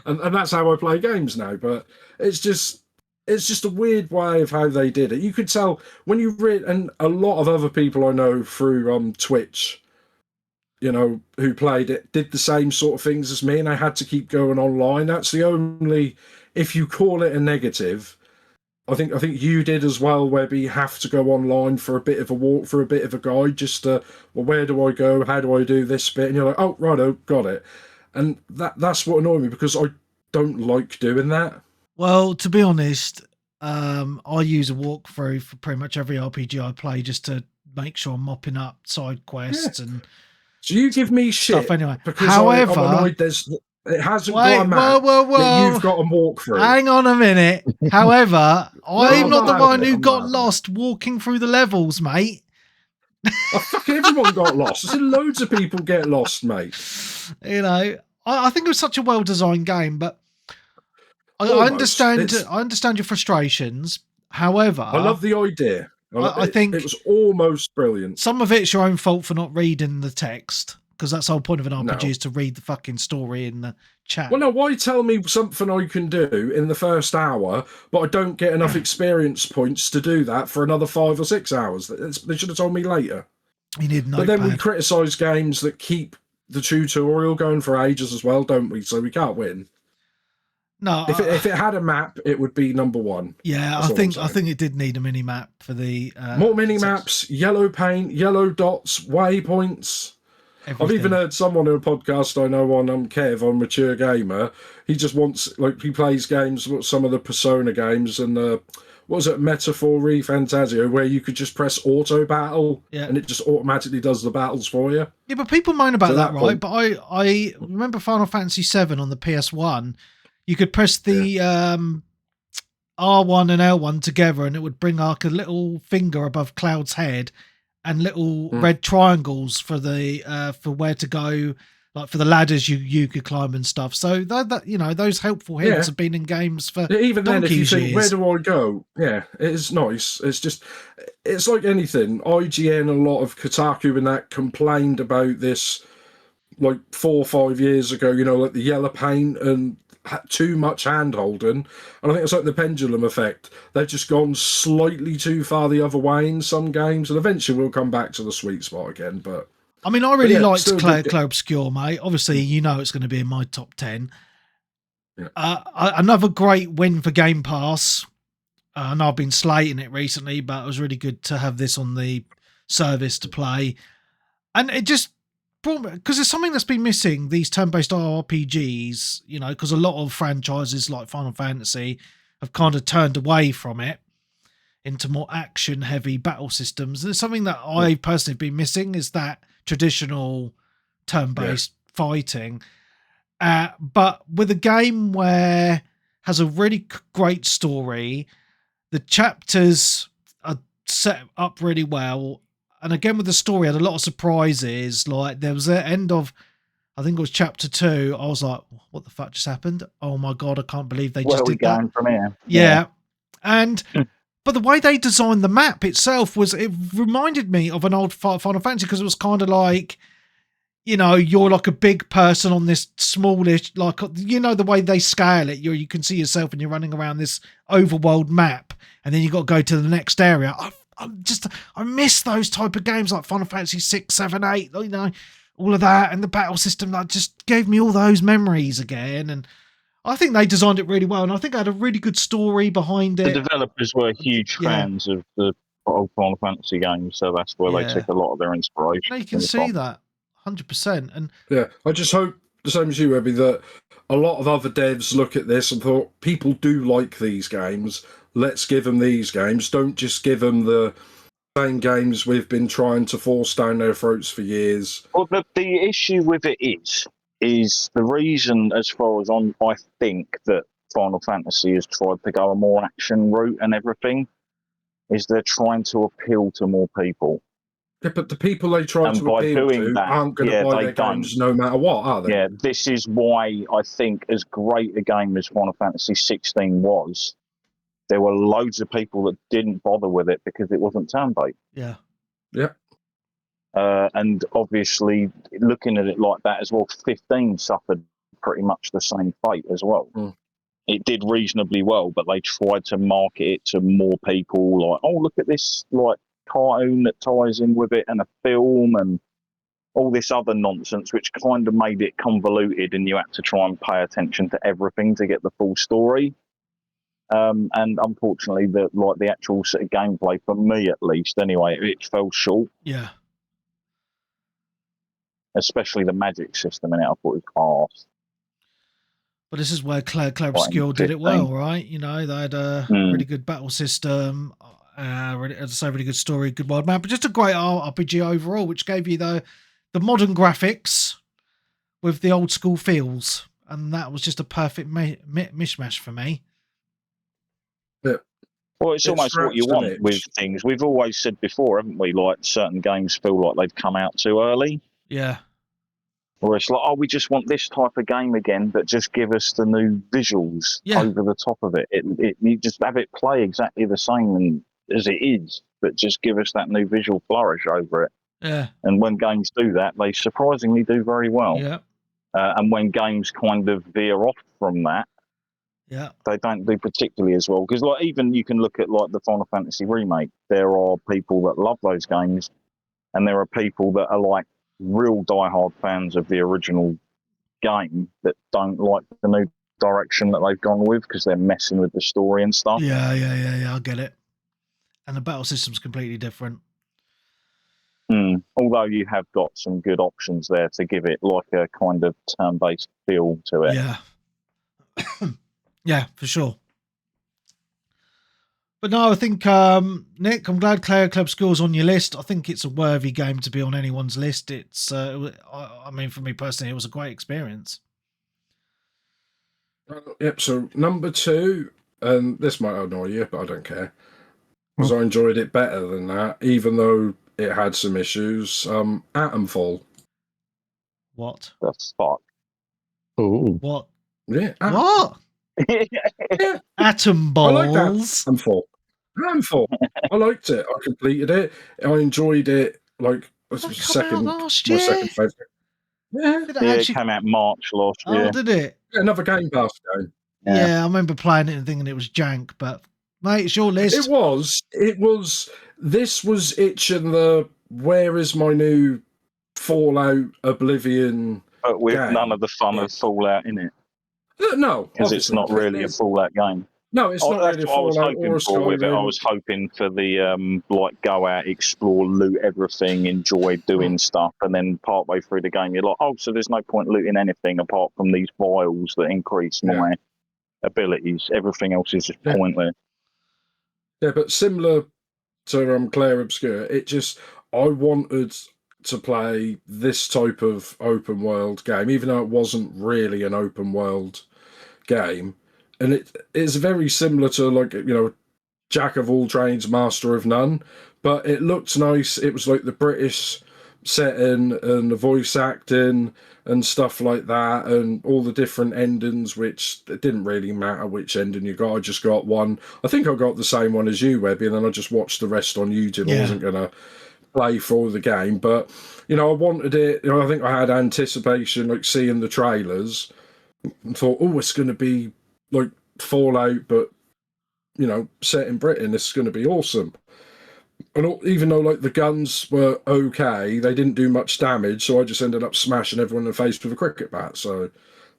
And that's how I play games now. But it's just a weird way of how they did it. You could tell when you read, and a lot of other people I know through Twitch, who played it, did the same sort of things as me, and I had to keep going online. That's the only, if you call it a negative, I think you did as well, Webby, have to go online for a bit of a walk, for a bit of a guide, just to, well, where do I go? How do I do this bit? And you're like, oh, righto, got it. And that's what annoyed me, because I don't like doing that. Well, to be honest, I use a walkthrough for pretty much every RPG I play just to make sure I'm mopping up side quests and so you give me shit stuff anyway. because However, I'm annoyed it hasn't got a map that you've got to walk through. Hang on a minute. However, I'm not the one who I'm got lost walking through the levels, mate. Oh, fucking everyone got lost. I've seen loads of people get lost, mate. I think it was such a well-designed game, but I understand your frustrations. However, I love the idea. I think it was almost brilliant. Some of it's your own fault for not reading the text, because that's the whole point of an RPG is to read the fucking story in the chat. Well, no, why tell me something I can do in the first hour, but I don't get enough experience points to do that for another 5 or 6 hours? They should have told me later. You need a notepad. But then we criticise games that keep the tutorial going for ages as well, don't we? So we can't win. No, if it had a map, it would be number 1. Yeah, I think it did need a mini map for the more mini maps, yellow paint, yellow dots, waypoints. Everything. I've even heard someone in a podcast I know on Kev on Mature Gamer. He just wants, he plays games, some of the Persona games, and what was it, Metaphor Fantasio, where you could just press auto battle and it just automatically does the battles for you. Yeah, but people moan about that, right? But I remember Final Fantasy VII on the PS1. You could press the R1 and L1 together, and it would bring like a little finger above Cloud's head and little red triangles for the for where to go, like for the ladders you could climb and stuff. So that those helpful hints have been in games for even then. If you think, years. where do I go? Yeah, it is nice. It's like anything. IGN, a lot of Kotaku and that complained about this like 4 or 5 years ago. Like the yellow paint and too much hand holding, and I think it's like the pendulum effect. They've just gone slightly too far the other way in some games, and eventually we'll come back to the sweet spot again. But I mean, I really liked Claire Obscure, mate. Obviously, it's going to be in my top 10. Yeah. Another great win for Game Pass. I know I've been slating it recently, but it was really good to have this on the service to play, and it just because there's something that's been missing, these turn-based RPGs, because a lot of franchises like Final Fantasy have kind of turned away from it into more action-heavy battle systems. And it's something that I personally have been missing, is that traditional turn-based fighting. But with a game where has a really great story, the chapters are set up really well, and again with the story, had a lot of surprises. Like there was the end of, I think it was chapter 2. I was like, what the fuck just happened? Oh my God, I can't believe they Where just are we did that. going from here? Yeah. And but the way they designed the map itself it reminded me of an old Final Fantasy, because it was kind of like, you know, you're like a big person on this smallish, like, you know, the way they scale it, you can see yourself and you're running around this overworld map, and then you got to go to the next area. I miss those type of games like Final Fantasy 6, 7, 8, you know, all of that, and the battle system that just gave me all those memories again. And I think they designed it really well, and I think it had a really good story behind it. The developers were huge fans of the old Final Fantasy games, so that's where they took a lot of their inspiration. No, you can see that 100%. And yeah, I just hope the same as you, Webby, that a lot of other devs look at this and thought, people do like these games. Let's give them these games. Don't just give them the same games we've been trying to force down their throats for years. Well, the issue with it is the reason, as far as I think that Final Fantasy has tried to go a more action route and everything, is they're trying to appeal to more people. Yeah, but the people they try to appeal to aren't going to buy their games no matter what, are they? Yeah, this is why I think, as great a game as Final Fantasy 16 was, there were loads of people that didn't bother with it because it wasn't turn-based. Yeah. Yeah. And obviously, looking at it like that as well, 15 suffered pretty much the same fate as well. Mm. It did reasonably well, but they tried to market it to more people, like, oh, look at this, like, cartoon that ties in with it, and a film, and all this other nonsense, which kind of made it convoluted, and you had to try and pay attention to everything to get the full story. And unfortunately, the actual sort of gameplay, for me at least, anyway, it fell short. Yeah. Especially the magic system in it, I thought it was arse. But this is where Claire Obscure did it well, right? You know, they had a really good battle system, as I say, really good story, good world map, but just a great RPG overall, which gave you the modern graphics with the old school feels, and that was just a perfect mishmash for me. Yeah. Well, it's almost what you want with things. We've always said before, haven't we? Like, certain games feel like they've come out too early. Yeah. Or it's like, oh, we just want this type of game again, but just give us the new visuals over the top of it. You just have it play exactly the same as it is, but just give us that new visual flourish over it. Yeah. And when games do that, they surprisingly do very well. Yeah. And when games kind of veer off from that, they don't do particularly as well. Because like, even you can look at like the Final Fantasy remake. There are people that love those games, and there are people that are like real diehard fans of the original game that don't like the new direction that they've gone with because they're messing with the story and stuff. Yeah, I get it. And the battle system's completely different. Although you have got some good options there to give it like a kind of turn-based feel to it. Yeah. Yeah, for sure. But no, I think, Nick, I'm glad Claire Obscure's on your list. I think it's a worthy game to be on anyone's list. It's, I mean, for me personally, it was a great experience. Yep, so number 2, and this might annoy you, but I don't care, because I enjoyed it better than that, even though it had some issues. Atomfall. What? The fuck? Ooh. What? Yeah. What? Yeah. Atom balls. I like that. Atomfall. I liked it. I completed it. I enjoyed it. Like, my second favourite. Yeah. It came out March last year. Oh, did it? Yeah, another Game Pass game. Yeah, I remember playing it and thinking it was jank, but mate, it's your list. It was. This was itching the where is my new Fallout Oblivion but with game. None of the fun of Fallout in it. No, because it's not really a Fallout game. No, it's not really a Fallout or a Skyrim. I was hoping for the like go out, explore, loot everything, enjoy doing stuff, and then partway through the game you're like, oh, so there's no point looting anything apart from these vials that increase my abilities. Everything else is just pointless. Yeah, but similar to Claire Obscure, I wanted to play this type of open world game, even though it wasn't really an open world game. And it is very similar to, like, you know, jack of all trades, master of none. But it looked nice. It was like the British setting and the voice acting and stuff like that, and all the different endings, which it didn't really matter which ending you got. I just got one. I think I got the same one as you, Webby, and then I just watched the rest on YouTube. Yeah. I wasn't going to play through the game, but I wanted it. I think I had anticipation, like seeing the trailers, and thought, oh, it's going to be like Fallout, but set in Britain. This is going to be awesome. And even though like the guns were okay, they didn't do much damage, so I just ended up smashing everyone in the face with a cricket bat. So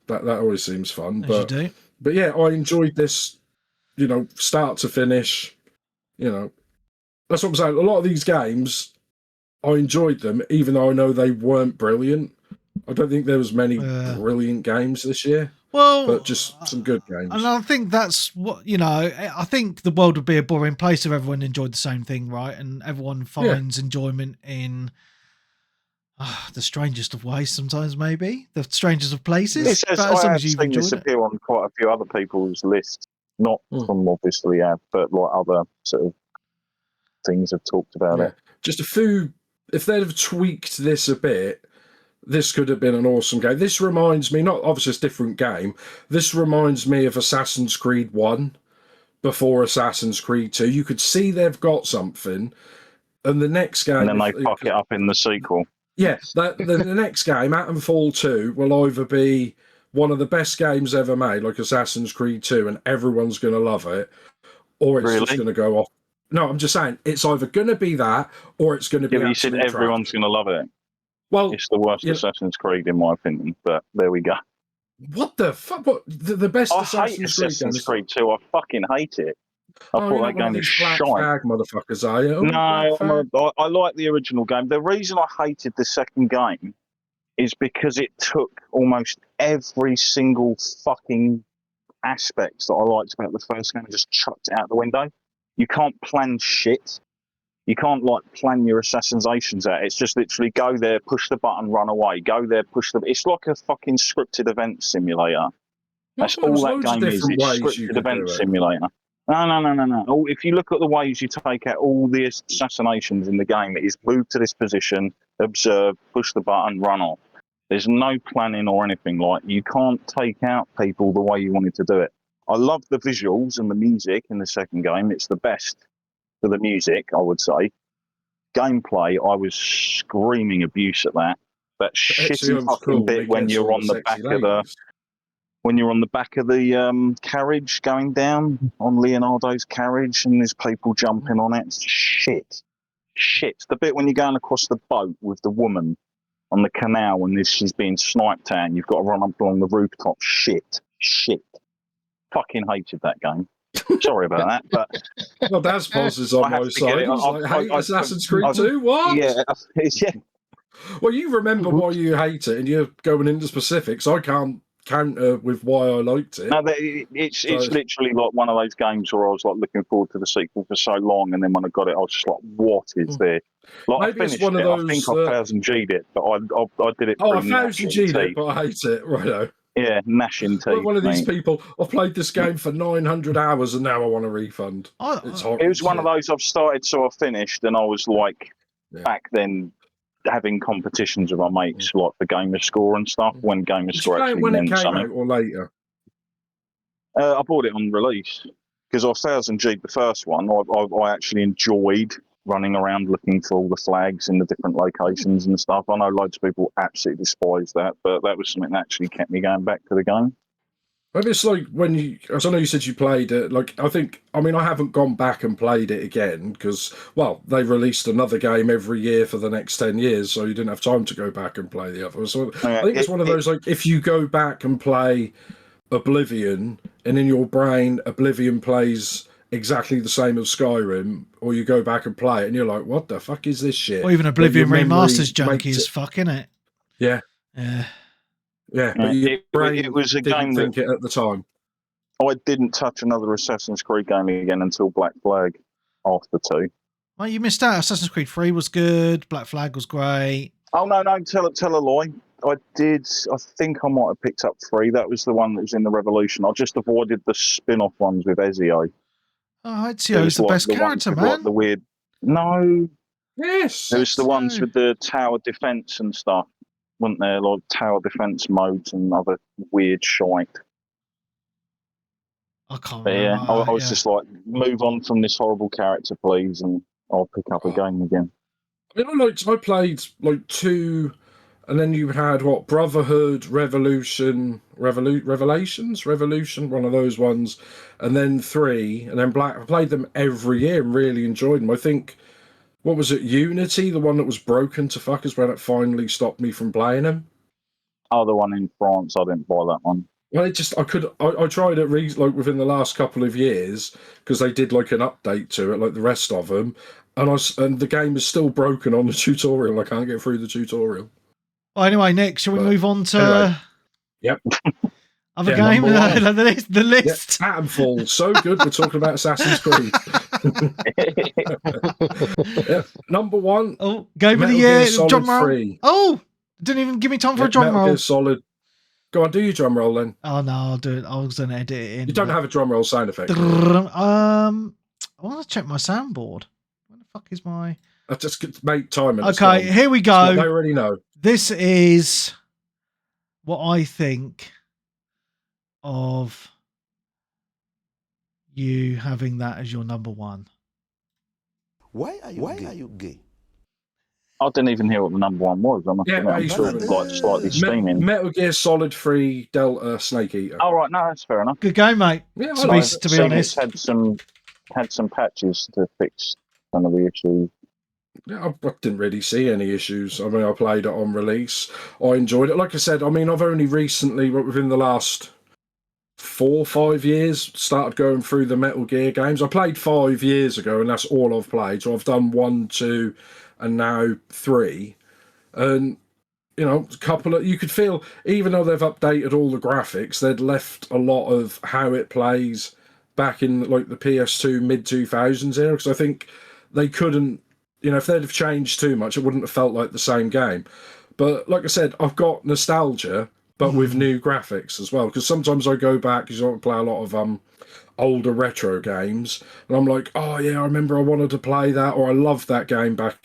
that always seems fun. As you do. But yeah, I enjoyed this. Start to finish. That's what I'm saying. A lot of these games, I enjoyed them, even though I know they weren't brilliant. I don't think there was many brilliant games this year. Well, but just some good games. And I think that's what, I think the world would be a boring place if everyone enjoyed the same thing, right? And everyone finds enjoyment in the strangest of ways sometimes, maybe. The strangest of places. But as long as you've enjoyed it. Appear on quite a few other people's lists. Not from obviously but like other sort of things have talked about it. Just a few, if they'd have tweaked this a bit, this could have been an awesome game. This reminds me, not obviously it's a different game, this reminds me of Assassin's Creed 1 before Assassin's Creed 2. You could see they've got something, and the next game... And then they fuck it up in the sequel. Yeah, the next game, Atomfall 2, will either be one of the best games ever made, like Assassin's Creed 2, and everyone's going to love it, or it's just going to go off. No, I'm just saying, it's either going to be that, or it's going to be... Yeah, you said everyone's going to love it. Well, it's the worst Assassin's Creed in my opinion, but there we go. What the fuck? What the best Assassin's Creed? Assassin's Creed 2. I fucking hate it. I thought that game was shite. Motherfuckers, are you? No, I like the original game. The reason I hated the second game is because it took almost every single fucking aspect that I liked about the first game and just chucked it out the window. You can't plan shit. You can't plan your assassinations out. It's just literally go there, push the button, run away. Go there, push the. It's like a fucking scripted event simulator. That's all that game is. It's scripted event simulator. No. If you look at the ways you take out all the assassinations in the game, it is move to this position, observe, push the button, run off. There's no planning or anything. You can't take out people the way you wanted to do it. I love the visuals and the music in the second game. It's the best for the music, I would say. Gameplay, I was screaming abuse at that. That shitty fucking bit when you're on the back of the carriage going down on Leonardo's carriage and there's people jumping on it. Shit. The bit when you're going across the boat with the woman on the canal and she's being sniped at and you've got to run up along the rooftop. Shit. Fucking hated that game. Sorry about that, but well, that's Poz's on my side. I hate Assassin's Creed 2. What? Yeah. Well, you remember why you hate it, and you're going into specifics. I can't counter with why I liked it. No, it's literally like one of those games where I was looking forward to the sequel for so long, and then when I got it, I was just like, "What is there?" Maybe it's one of those. I think I 1000G'd it, but I did it. Oh, I 1000G'd it, but I hate it. Righto. Yeah, gnashing teeth. One of these people. I've played this game for 900 hours and now I want a refund. It's horrible. It was one of those I've started, so I finished, and I was back then having competitions with my mates, for Gamer Score and stuff. When Gamer Score actually when meant it came something. out or later? I bought it on release because I 1000G'd the first one. I actually enjoyed running around looking for all the flags in the different locations and stuff. I know loads of people absolutely despise that, but that was something that actually kept me going back to the game. Maybe it's when you, as I know you said you played it, I haven't gone back and played it again because, they released another game every year for the next 10 years, so you didn't have time to go back and play the other. So I think it's one of those, if you go back and play Oblivion, and in your brain, Oblivion plays exactly the same as Skyrim, or you go back and play it and you're like, what the fuck is this shit? Or even Oblivion Remasters junkie is fucking it. Yeah. But it was a game think it at the time. I didn't touch another Assassin's Creed game again until Black Flag after 2. Well, you missed out. Assassin's Creed 3 was good. Black Flag was great. Oh, no, tell a lie. I think I might have picked up 3. That was the one that was in the Revolution. I just avoided the spin-off ones with Ezio. Oh, There was Ezio's the like best the ones character, with like man. the weird. No, Yes. it was the ones Ezio. with the tower defense and stuff, weren't there? Like tower defense modes and other weird shite. I can't But yeah, remember. I was just like, move on from this horrible character, please, and I'll pick up a game again. I mean, I played like 2, and then you had what, Brotherhood, Revolution, Revolution, one of those ones, and then 3, and then Black. I played them every year and really enjoyed them. I think, what was it, Unity, the one that was broken to fuckers when it finally stopped me from playing them. Oh, the one in France, I didn't buy that one. Well, I tried it like within the last couple of years because they did like an update to it, like the rest of them, and the game is still broken on the tutorial. I can't get through the tutorial. Well, anyway, Nick, shall we But move on to anyway, yep. other Yeah, game? number one. The list. Yeah, Atomfall, so good. We're talking about Assassin's Creed. Yeah, number 1. Oh, game of Metal the Gear year, Solid drum roll. 3. Oh, didn't even give me time for a drum Metal roll. Gear Solid. Go on, do your drum roll then. Oh no, I'll do it. I was going to edit it in. You don't have a drum roll sound effect. I want to check my soundboard. Where the fuck is my? I just make time. Okay, here we go. They already know. This is what I think of you having that as your number 1. Why are you gay? I didn't even hear what the number 1 was. I must Yeah, admit, I'm he's still not- like slightly steaming. Metal Gear Solid 3 Delta Snake Eater. Oh right, no, that's fair enough. Good game, mate. Yeah, To I be, like to be Seen honest, it's had some patches to fix some of the issues. Yeah, I didn't really see any issues. I mean, I played it on release. I enjoyed it. Like I said, I mean, I've only recently, within the last 4 or 5 years, started going through the Metal Gear games. I played 5 years ago, and that's all I've played. So I've done 1, 2, and now 3. And you know, a couple of, you could feel, even though they've updated all the graphics, they'd left a lot of how it plays back in like the PS2 mid 2000s era, because I think they couldn't, you know, if they'd have changed too much, it wouldn't have felt like the same game. But like I said, I've got nostalgia, but with new graphics as well, because sometimes I go back, because I play a lot of older retro games, and I'm like, oh yeah, I remember I wanted to play that, or I loved that game back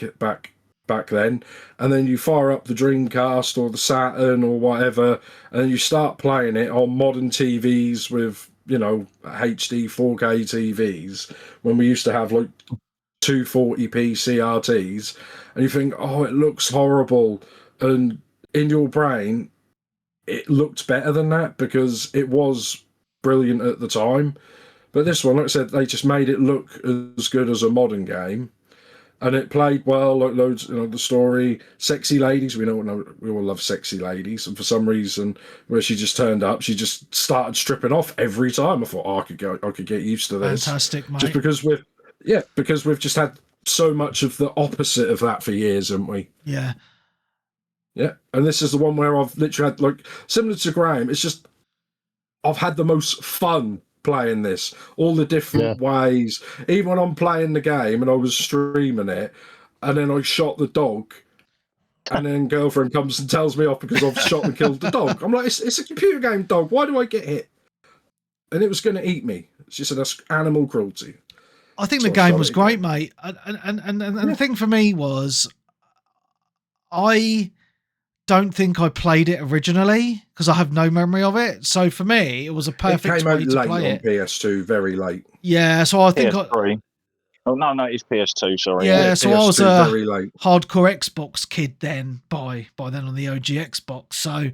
then. And then you fire up the Dreamcast or the Saturn or whatever, and then you start playing it on modern TVs with, you know, HD 4K TVs, when we used to have like 240p CRTs, and you think, oh, it looks horrible, and in your brain it looked better than that because it was brilliant at the time. But this one, like I said, they just made it look as good as a modern game, and it played well, like loads, you know, the story, sexy ladies, we all love sexy ladies, and for some reason, where she just turned up, she just started stripping off every time. I thought, oh, I could get used to this. fantastic, mate. Just because we've just had so much of the opposite of that for years, haven't we? Yeah. Yeah, and this is the one where I've literally had, like, similar to Graham, it's just, I've had the most fun playing this, all the different ways. Even when I'm playing the game and I was streaming it, and then I shot the dog, and then girlfriend comes and tells me off because I've shot and killed the dog. I'm like, it's a computer game dog, why do I get hit? And it was going to eat me. She said, that's animal cruelty. I think So the I game was started great, mate. And the thing for me was, I don't think I played it originally because I have no memory of it. So for me, it was a perfect It came way out to late play on it. PS2, very late. Yeah, so I think PS3. Oh no, it's PS2. Sorry. Yeah, so I was PS2, a very late. hardcore Xbox kid then. By then on the OG Xbox, so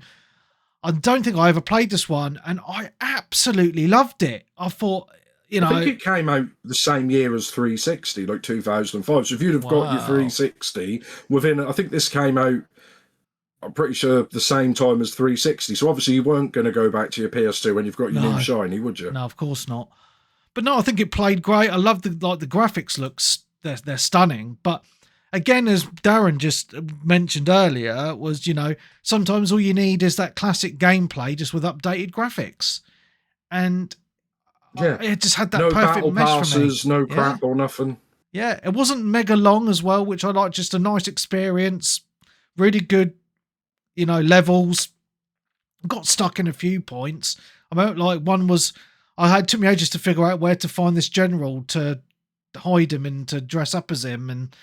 I don't think I ever played this one, and I absolutely loved it. I thought, you know, I think it came out the same year as 360, like 2005. So if you'd have got your Wow. 360 within, I think this came out, I'm pretty sure, the same time as 360. So obviously you weren't going to go back to your PS2 when you've got your No. new shiny, would you? no, of course not. But no, I think it played great. I love the graphics looks, they're stunning. But again, as Darren just mentioned earlier, was, you know, sometimes all you need is that classic gameplay just with updated graphics, and Yeah. it just had that No perfect battle mesh passes, for me. no crap or nothing. Yeah, it wasn't mega long as well, which I like. Just a nice experience, really good, you know, levels. Got stuck in a few points. I mean, like one was, It took me ages to figure out where to find this general to hide him and to dress up as him. And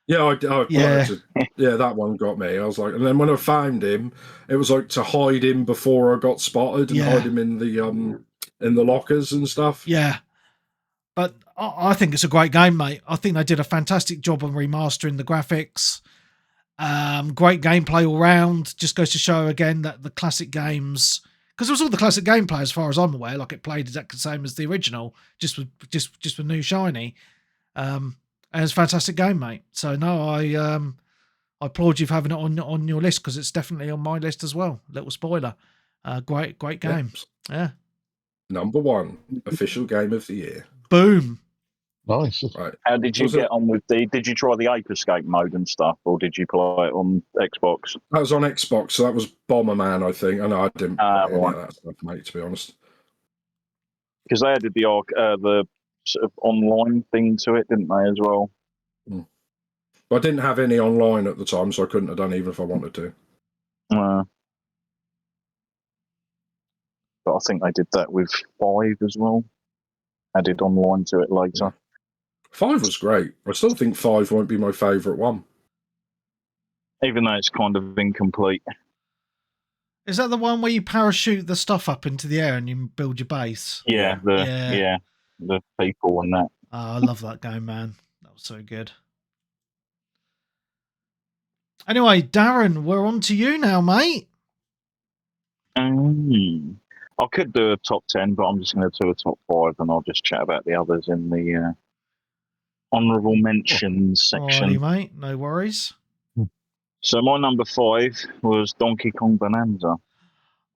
Yeah, Yeah. that one got me. I was like, and then when I found him, it was like to hide him before I got spotted and Yeah. hide him in the lockers and stuff. yeah. But I think it's a great game, mate. I think they did a fantastic job on remastering the graphics. Great gameplay all round. Just goes to show again that the classic games, because it was all the classic gameplay as far as I'm aware. Like it played exactly the same as the original, just with new shiny. And it's a fantastic game, mate. So no, I applaud you for having it on your list, because it's definitely on my list as well. Little spoiler. Great game. Yeah. Number 1 official game of the year. Boom. Nice. Right. How did you Was get it- on with did you try the Ape Escape mode and stuff, or did you play it on Xbox? That was on Xbox, so that was Bomberman, I think. I know I didn't play any right. of that stuff, mate, to be honest. Because they added the sort of online thing to it, didn't they, as well? But I didn't have any online at the time, so I couldn't have done even if I wanted to. But I think they did that with 5 as well. Added online to it later. Yeah. 5 was great. I still think 5 won't be my favourite one. Even though it's kind of incomplete. Is that the one where you parachute the stuff up into the air and you build your base? Yeah, the people and that. Oh, I love that game, man. That was so good. Anyway, Darren, we're on to you now, mate. I could do a top 10, but I'm just going to do a top 5, and I'll just chat about the others in the honourable mentions section. Alrighty, mate. No worries. So my number 5 was Donkey Kong Bonanza.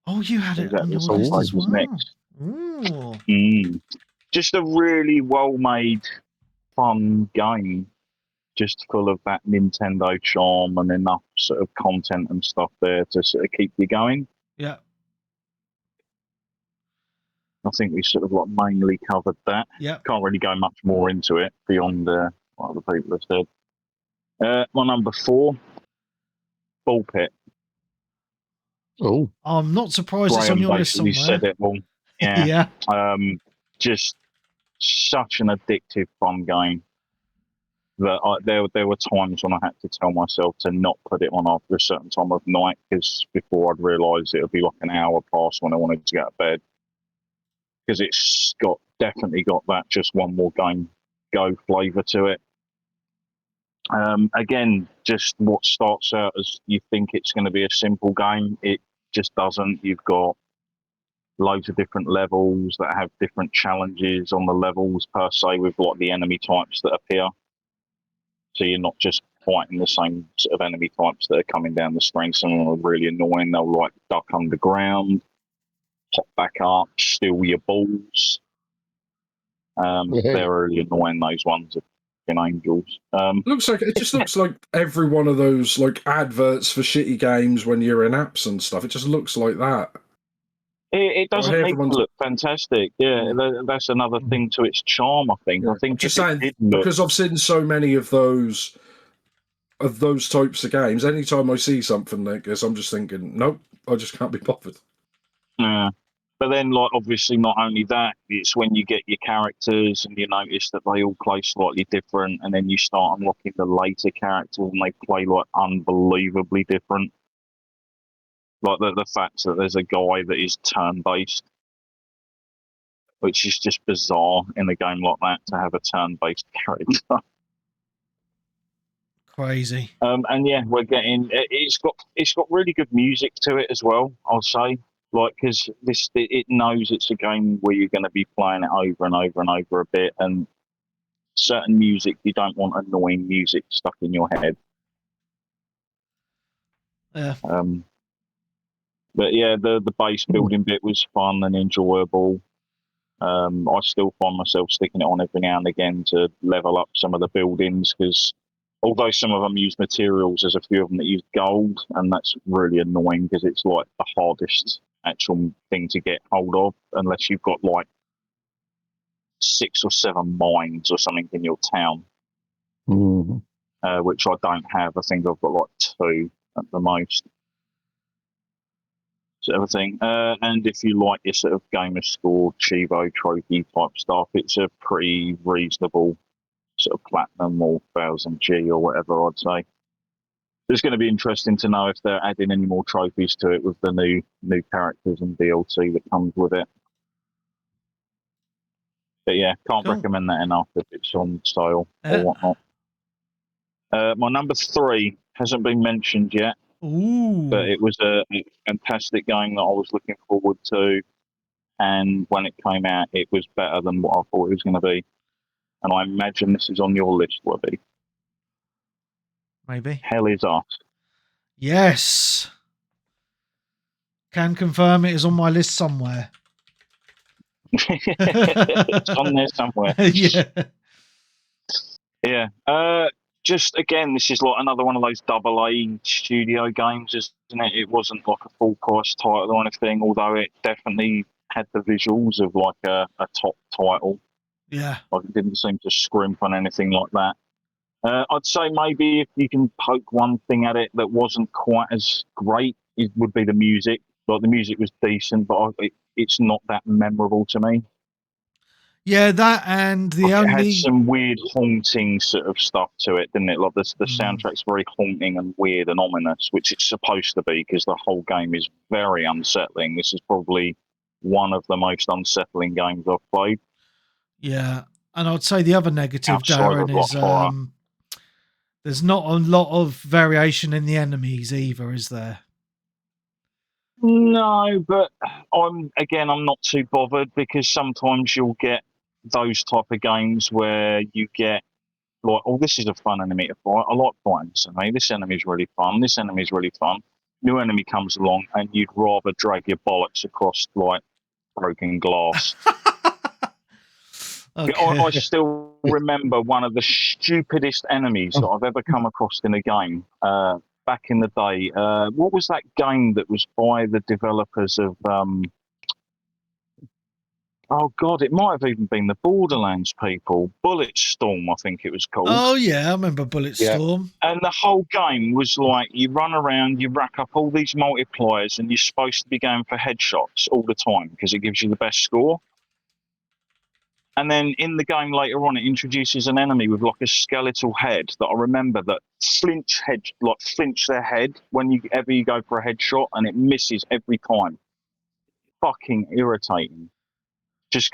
Oh, you had it on your Exactly, list as was well. next. Ooh. Just a really well-made, fun game. Just full of that Nintendo charm and enough sort of content and stuff there to sort of keep you going. Yeah. I think we sort of like mainly covered that. Yeah. Can't really go much more into it beyond what other people have said. My number 4, Ball Pit. Oh, I'm not surprised it's Graham on your list basically somewhere. said it all. Yeah. Yeah. Just such an addictive, fun game that there were times when I had to tell myself to not put it on after a certain time of night, because before I'd realise it would be like an hour past when I wanted to go to bed. Because it's definitely got that just one more game go flavour to it. Again, just what starts out as you think it's going to be a simple game, it just doesn't. You've got loads of different levels that have different challenges on the levels per se, with like the enemy types that appear. So you're not just fighting the same sort of enemy types that are coming down the screen. Some of them are really annoying. They'll like duck underground, pop back up, steal your balls. They're really annoying, those ones. Angels. It just looks like every one of those like adverts for shitty games when you're in apps and stuff. It just looks like that. It doesn't need to look fantastic. Yeah, that's another thing to its charm, I think. Yeah. I think I'm just saying, because I've seen so many of those types of games. Anytime I see something like this, I'm just thinking, nope, I just can't be bothered. Yeah. But then, like, obviously, not only that, it's when you get your characters and you notice that they all play slightly different, and then you start unlocking the later characters and they play, like, unbelievably different. Like, the fact that there's a guy that is turn-based, which is just bizarre in a game like that to have a turn-based character. Crazy. And yeah, we're getting it's got really good music to it as well, I'll say. Like, because it knows it's a game where you're going to be playing it over and over and over a bit, and certain music, you don't want annoying music stuck in your head. Yeah. But yeah, the base building bit was fun and enjoyable. I still find myself sticking it on every now and again to level up some of the buildings, because although some of them use materials, there's a few of them that use gold, and that's really annoying because it's like the hardest actual thing to get hold of, unless you've got like 6 or 7 mines or something in your town, which I don't have. I think I've got like 2 at the most. sort of thing. And if you like your sort of gamer score, Chivo trophy type stuff, it's a pretty reasonable sort of platinum or 1000G or whatever, I'd say. It's going to be interesting to know if they're adding any more trophies to it with the new characters and DLC that comes with it. But yeah, can't Cool. recommend that enough if it's on sale or whatnot. My number 3 hasn't been mentioned yet, Ooh. but it was a fantastic game that I was looking forward to. And when it came out, it was better than what I thought it was going to be. And I imagine this is on your list, Webby. Maybe. Hell is Us. Yes. Can confirm it is on my list somewhere. It's on there somewhere. Yeah. Yeah. Just again, this is like another one of those AA studio games, isn't it? It wasn't like a full price title or anything, although it definitely had the visuals of like a top title. Yeah. Like it didn't seem to scrimp on anything like that. I'd say maybe if you can poke one thing at it that wasn't quite as great, it would be the music. Like the music was decent, but it's not that memorable to me. Yeah, that and the It only had some weird haunting sort of stuff to it, didn't it? Like the soundtrack's very haunting and weird and ominous, which it's supposed to be because the whole game is very unsettling. This is probably one of the most unsettling games I've played. Yeah, and I'd say the other negative, Outside Darren, of, like, is horror. there's not a lot of variation in the enemies either, is there? No, but I'm not too bothered because sometimes you'll get those type of games where you get like, oh, this is a fun enemy to fight. I like fighting this enemy. This enemy's really fun. This enemy's really fun. New enemy comes along and you'd rather drag your bollocks across like broken glass. Okay. I still remember one of the stupidest enemies that I've ever come across in a game. Back in the day, what was that game that was by the developers of? Oh God, it might have even been the Borderlands people. Bulletstorm, I think it was called. Oh yeah, I remember Bulletstorm. And the whole game was like you run around, you rack up all these multipliers, and you're supposed to be going for headshots all the time because it gives you the best score. And then in the game later on, it introduces an enemy with like a skeletal head that I remember that flinch their head whenever you go for a headshot, and it misses every time. Fucking irritating.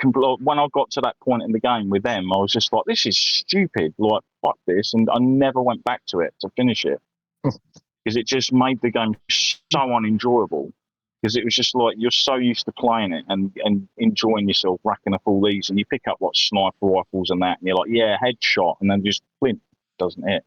When I got to that point in the game with them, I was just like, this is stupid. Like, fuck this. And I never went back to it to finish it because it just made the game so unenjoyable. Because it was just like you're so used to playing it and enjoying yourself, racking up all these, and you pick up like sniper rifles and that, and you're like, yeah, headshot, and then just flint doesn't hit.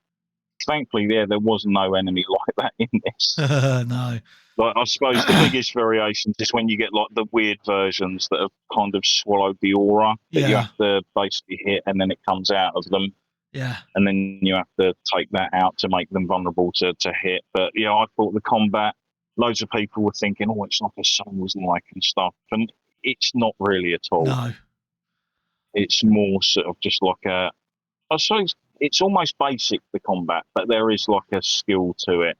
Thankfully, there was no enemy like that in this. No. Like, I suppose the biggest variations is when you get like the weird versions that have kind of swallowed the aura that you have to basically hit, and then it comes out of them. Yeah. And then you have to take that out to make them vulnerable to hit. But yeah, I thought the combat, loads of people were thinking, oh, it's like a Souls-like and stuff. And it's not really at all. No. It's more sort of just like I suppose it's almost basic, the combat, but there is like a skill to it.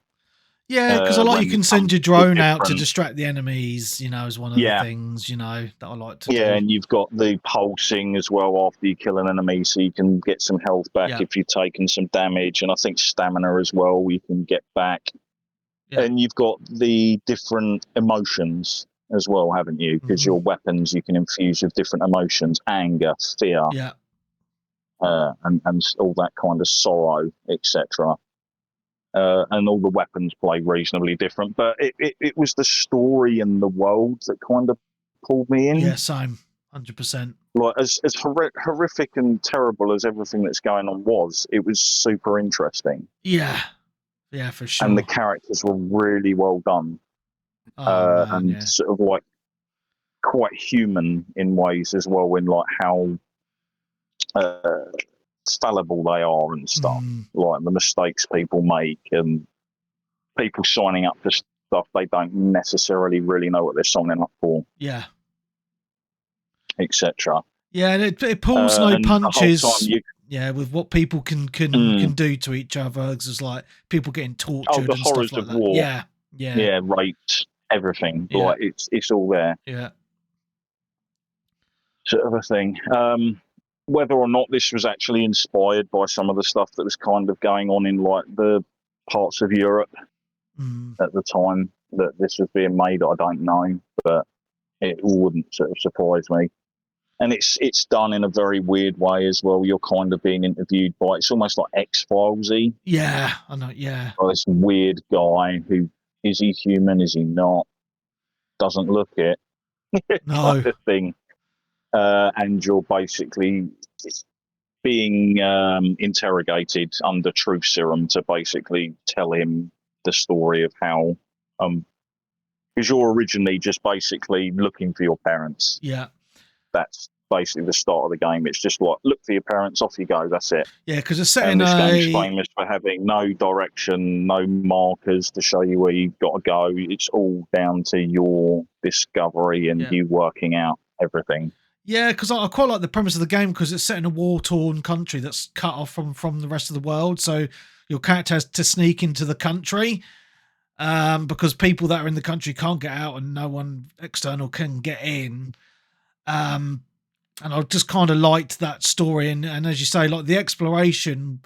Yeah, because you can send your drone out to distract the enemies, is one of the things, that I like to do. Yeah, and you've got the pulsing as well after you kill an enemy, so you can get some health back if you've taken some damage, and I think stamina as well you can get back. Yeah. And you've got the different emotions as well, haven't you? Because your weapons you can infuse with different emotions, anger, fear, and all that kind of sorrow, etc. And all the weapons play reasonably different, but it was the story and the world that kind of pulled me in. Yeah, same, 100%. Like as horrific and terrible as everything that's going on was, it was super interesting. Yeah, for sure. And the characters were really well done, sort of like quite human in ways as well, in like how fallible they are and stuff, like the mistakes people make and people signing up for stuff they don't necessarily really know what they're signing up for, etc. Yeah, and it pulls no punches. With what people can do to each other. It's like people getting tortured. The and horrors stuff like of war. Yeah. Raped, everything. Yeah. Like it's all there, Yeah. sort of a thing. Whether or not this was actually inspired by some of the stuff that was kind of going on in like the parts of Europe at the time that this was being made, I don't know, but it wouldn't sort of surprise me. And it's done in a very weird way as well. You're kind of being interviewed by, it's almost like X-Files-y. Yeah, I know. Yeah. By this weird guy who, is he human? Is he not? Doesn't look it. No. Kind of thing. And you're basically being interrogated under truth serum to basically tell him the story of how, because you're originally just basically looking for your parents. Yeah. That's basically the start of the game. It's just like, look for your parents, off you go. That's it. Yeah, because it's set And in this game's famous for having no direction, no markers to show you where you've got to go. It's all down to your discovery and you working out everything. Yeah, because I quite like the premise of the game because it's set in a war-torn country that's cut off from the rest of the world. So your character has to sneak into the country because people that are in the country can't get out and no one external can get in. And I just kind of liked that story. And as you say, like the exploration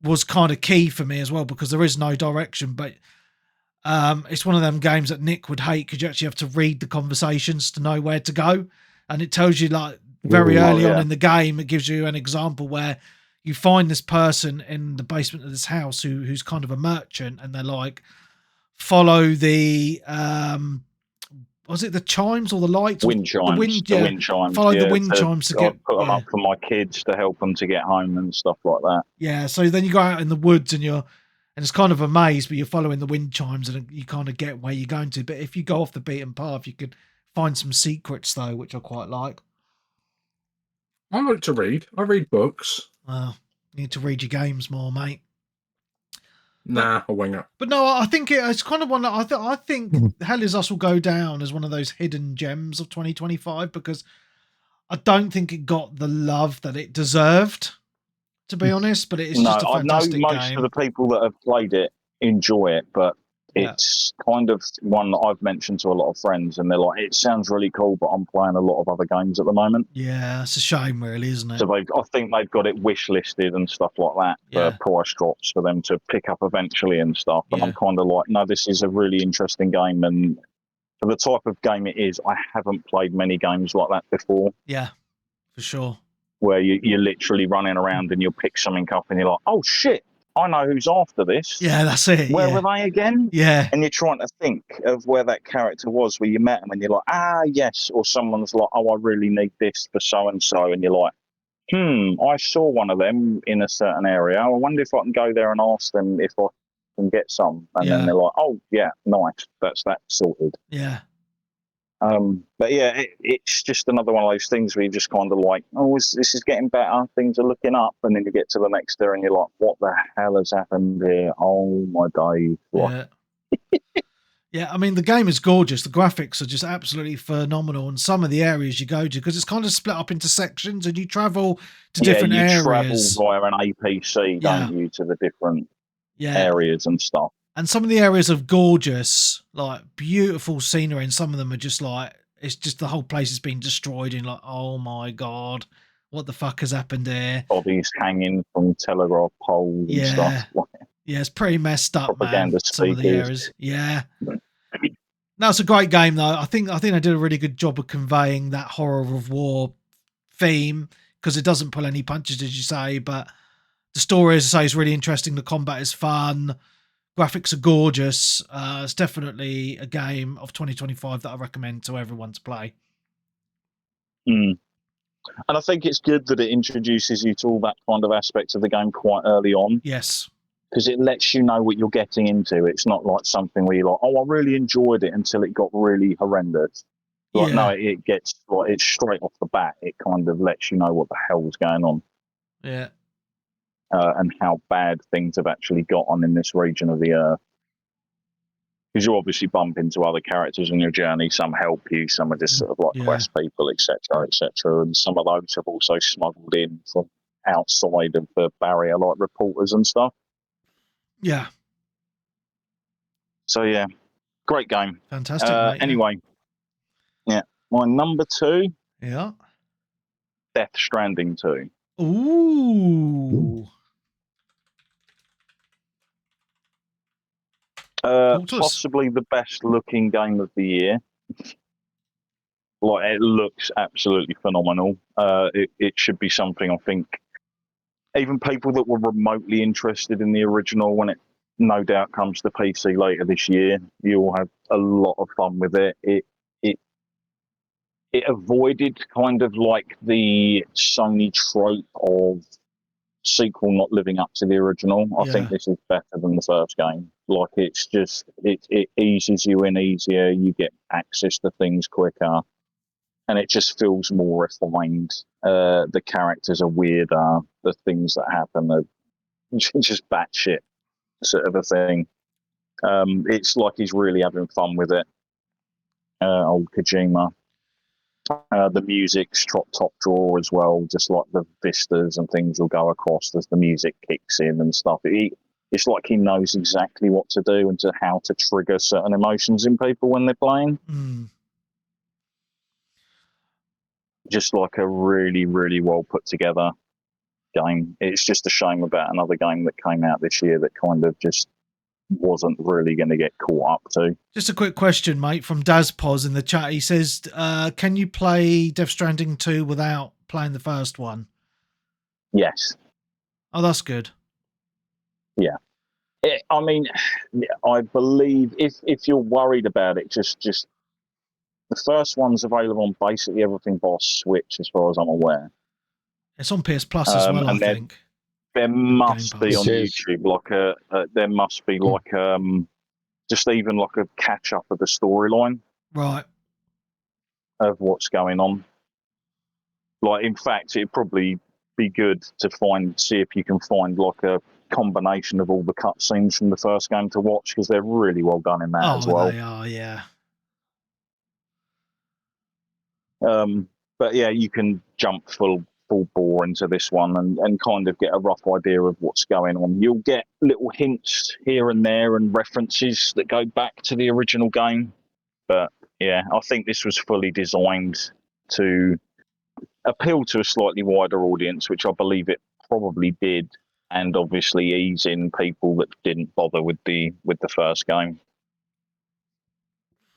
was kind of key for me as well because there is no direction. But it's one of them games that Nick would hate because you actually have to read the conversations to know where to go. And it tells you like very early on in the game, it gives you an example where you find this person in the basement of this house who's kind of a merchant and they're like, follow the, was it the chimes or the lights? Wind chimes. The wind chimes. Follow the wind chimes to get. Put them up for my kids to help them to get home and stuff like that. Yeah, so then you go out in the woods and it's kind of a maze, but you're following the wind chimes and you kind of get where you're going to. But if you go off the beaten path, you could find some secrets though, which I quite like. I like to read. I read books. You need to read your games more, mate. Nah, I'll wing it. But no, I think it's kind of one that I think Hell Is Us will go down as one of those hidden gems of 2025 because I don't think it got the love that it deserved, to be honest. But it is just a fantastic game. I know most of the people that have played it enjoy it, but it's kind of one that I've mentioned to a lot of friends, and they're like, "It sounds really cool, but I'm playing a lot of other games at the moment." Yeah, it's a shame, really, isn't it? So I think they've got it wish listed and stuff like that for price drops for them to pick up eventually and stuff. And I'm kind of like, no, this is a really interesting game, and for the type of game it is, I haven't played many games like that before. Yeah, for sure. Where you're literally running around and you'll pick something up and you're like, oh shit, I know who's after this. Yeah, that's it. Where were they again? Yeah. And you're trying to think of where that character was where you met them and you're like, yes. Or someone's like, oh, I really need this for so-and-so. And you're like, I saw one of them in a certain area. I wonder if I can go there and ask them if I can get some. And then they're like, oh, yeah, nice. That's that sorted. Yeah. But yeah, it's just another one of those things where you're just kind of like, oh, this is getting better. Things are looking up. And then you get to the next day and you're like, what the hell has happened here? Oh, my days. Yeah. Yeah, I mean, the game is gorgeous. The graphics are just absolutely phenomenal. And some of the areas you go to, because it's kind of split up into sections and you travel to different areas. You travel via an APC, don't you, to the different areas and stuff. And some of the areas are gorgeous, like beautiful scenery, and some of them are just like, it's just the whole place has been destroyed and like, oh my God, what the fuck has happened here? Bodies hanging from telegraph poles and stuff. Yeah, it's pretty messed up, propaganda man. Some of the areas. Yeah. No, it's a great game though. I think they did a really good job of conveying that horror of war theme because it doesn't pull any punches, as you say, but the story, as I say, is really interesting. The combat is fun. Graphics are gorgeous. It's definitely a game of 2025 that I recommend to everyone to play. And I think it's good that it introduces you to all that kind of aspects of the game quite early on. Yes. Because it lets you know what you're getting into. It's not like something where you're like, oh, I really enjoyed it until it got really horrendous. Like, no, it gets like it's straight off the bat. It kind of lets you know what the hell's going on. Yeah. And how bad things have actually got on in this region of the earth. Because you obviously bump into other characters on your journey. Some help you, some are just sort of like quest people, etc., etc. And some of those have also smuggled in from outside of the barrier, like reporters and stuff. Yeah. So yeah, Great game. Fantastic, mate. Anyway, yeah, my number 2, Yeah. Death Stranding 2. Ooh. Talk to us. Possibly the best looking game of the year. Like, it looks absolutely phenomenal. It should be something, I think, even people that were remotely interested in the original, when it no doubt comes to PC later this year, you'll have a lot of fun with it. It avoided kind of like the Sony trope of sequel not living up to the original. I think this is better than the first game. Like, it's just it eases you in easier. You get access to things quicker, and it just feels more refined. The characters are weirder. The things that happen are just batshit sort of a thing. It's like he's really having fun with it. Old Kojima. The music's top drawer as well, just like the vistas and things will go across as the music kicks in and stuff. It's like he knows exactly what to do and how to trigger certain emotions in people when they're playing. Just like a really, really well put together game. It's just a shame about another game that came out this year that kind of just wasn't really going to get caught up to. Just a quick question, mate, from Dazpoz in the chat. He says, can you play Death Stranding 2 without playing the first one? Yes. Oh, that's good. Yeah. I mean, I believe if you're worried about it, just the first one's available on basically everything but Switch, as far as I'm aware. It's on PS Plus as well, I think. There must be on YouTube there must be like just even like a catch up of the storyline, right, of what's going on. Like, in fact, it'd probably be good to see if you can find like a combination of all the cutscenes from the first game to watch, because they're really well done in that as well. They are, yeah. But yeah, you can jump full bore into this one and kind of get a rough idea of what's going on. You'll get little hints here and there and references that go back to the original game. But yeah, I think this was fully designed to appeal to a slightly wider audience, which I believe it probably did, and obviously ease in people that didn't bother with the first game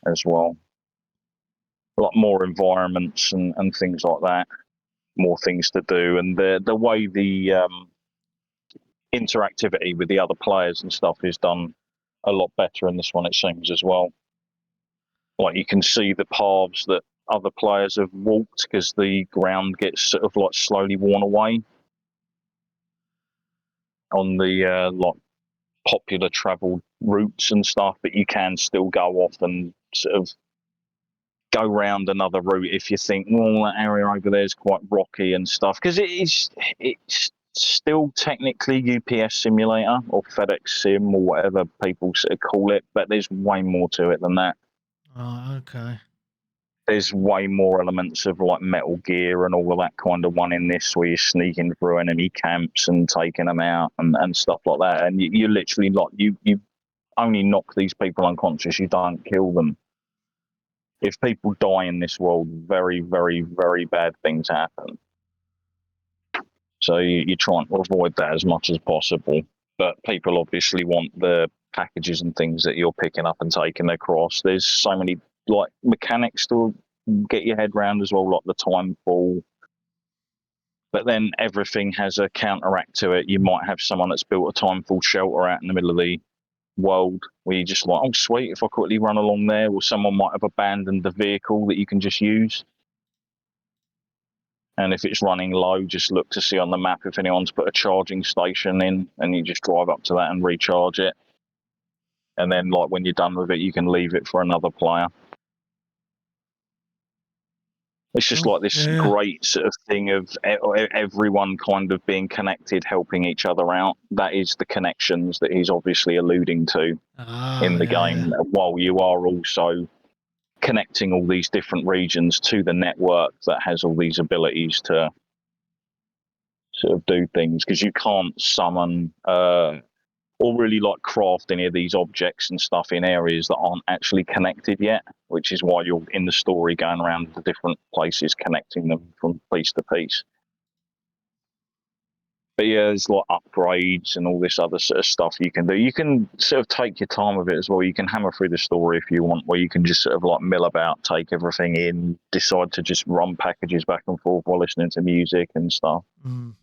as well. A lot more environments and things like that, more things to do, and the way the interactivity with the other players and stuff is done a lot better in this one, it seems, as well. Like, you can see the paths that other players have walked because the ground gets sort of like slowly worn away on the like popular travel routes and stuff, but you can still go off and sort of go round another route if you think, well, that area over there is quite rocky and stuff, because it's still technically UPS simulator or FedEx sim or whatever people sort of call it, but there's way more to it than that. Oh, okay. There's way more elements of like Metal Gear and all of that kind of one in this, where you're sneaking through enemy camps and taking them out and stuff like that. And you literally, like, you only knock these people unconscious, you don't kill them. If people die in this world, very, very, very bad things happen. So you're trying to avoid that as much as possible. But people obviously want the packages and things that you're picking up and taking across. There's so many like mechanics to get your head around as well, like the time fall. But then everything has a counteract to it. You might have someone that's built a timefall shelter out in the middle of the world, where you're just like, oh sweet, if I quickly run along there, or someone might have abandoned the vehicle that you can just use. And if it's running low, just look to see on the map if anyone's put a charging station in, and you just drive up to that and recharge it. And then, like, when you're done with it, you can leave it for another player. It's just like this great sort of thing of everyone kind of being connected, helping each other out. That is the connections that he's obviously alluding to in the game, while you are also connecting all these different regions to the network that has all these abilities to sort of do things, because you can't summon or really like craft any of these objects and stuff in areas that aren't actually connected yet, which is why you're in the story going around the different places, connecting them from piece to piece. But yeah, there's like upgrades and all this other sort of stuff you can do. You can sort of take your time with it as well. You can hammer through the story if you want, where you can just sort of like mill about, take everything in, decide to just run packages back and forth while listening to music and stuff. Mm.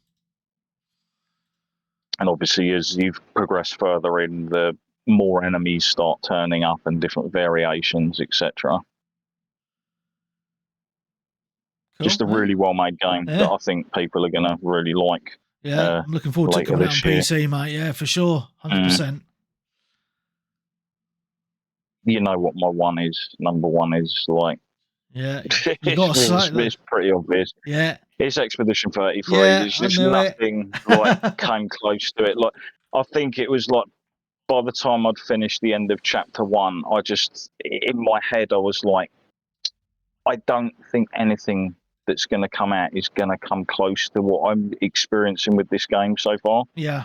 And obviously, as you've progressed further in, the more enemies start turning up and different variations, etc. Cool. Just a really well-made game that I think people are going to really like. Yeah, I'm looking forward to it later coming out on this year. PC, mate. Yeah, for sure. 100%. You know what my one is? Number one is like. Yeah, you got to say that. It's pretty obvious. Yeah, it's Expedition 33. Yeah, There's I just knew nothing like came close to it. Like I think it was like by the time I'd finished the end of chapter 1, I just in my head I was like, I don't think anything that's going to come out is going to come close to what I'm experiencing with this game so far. Yeah.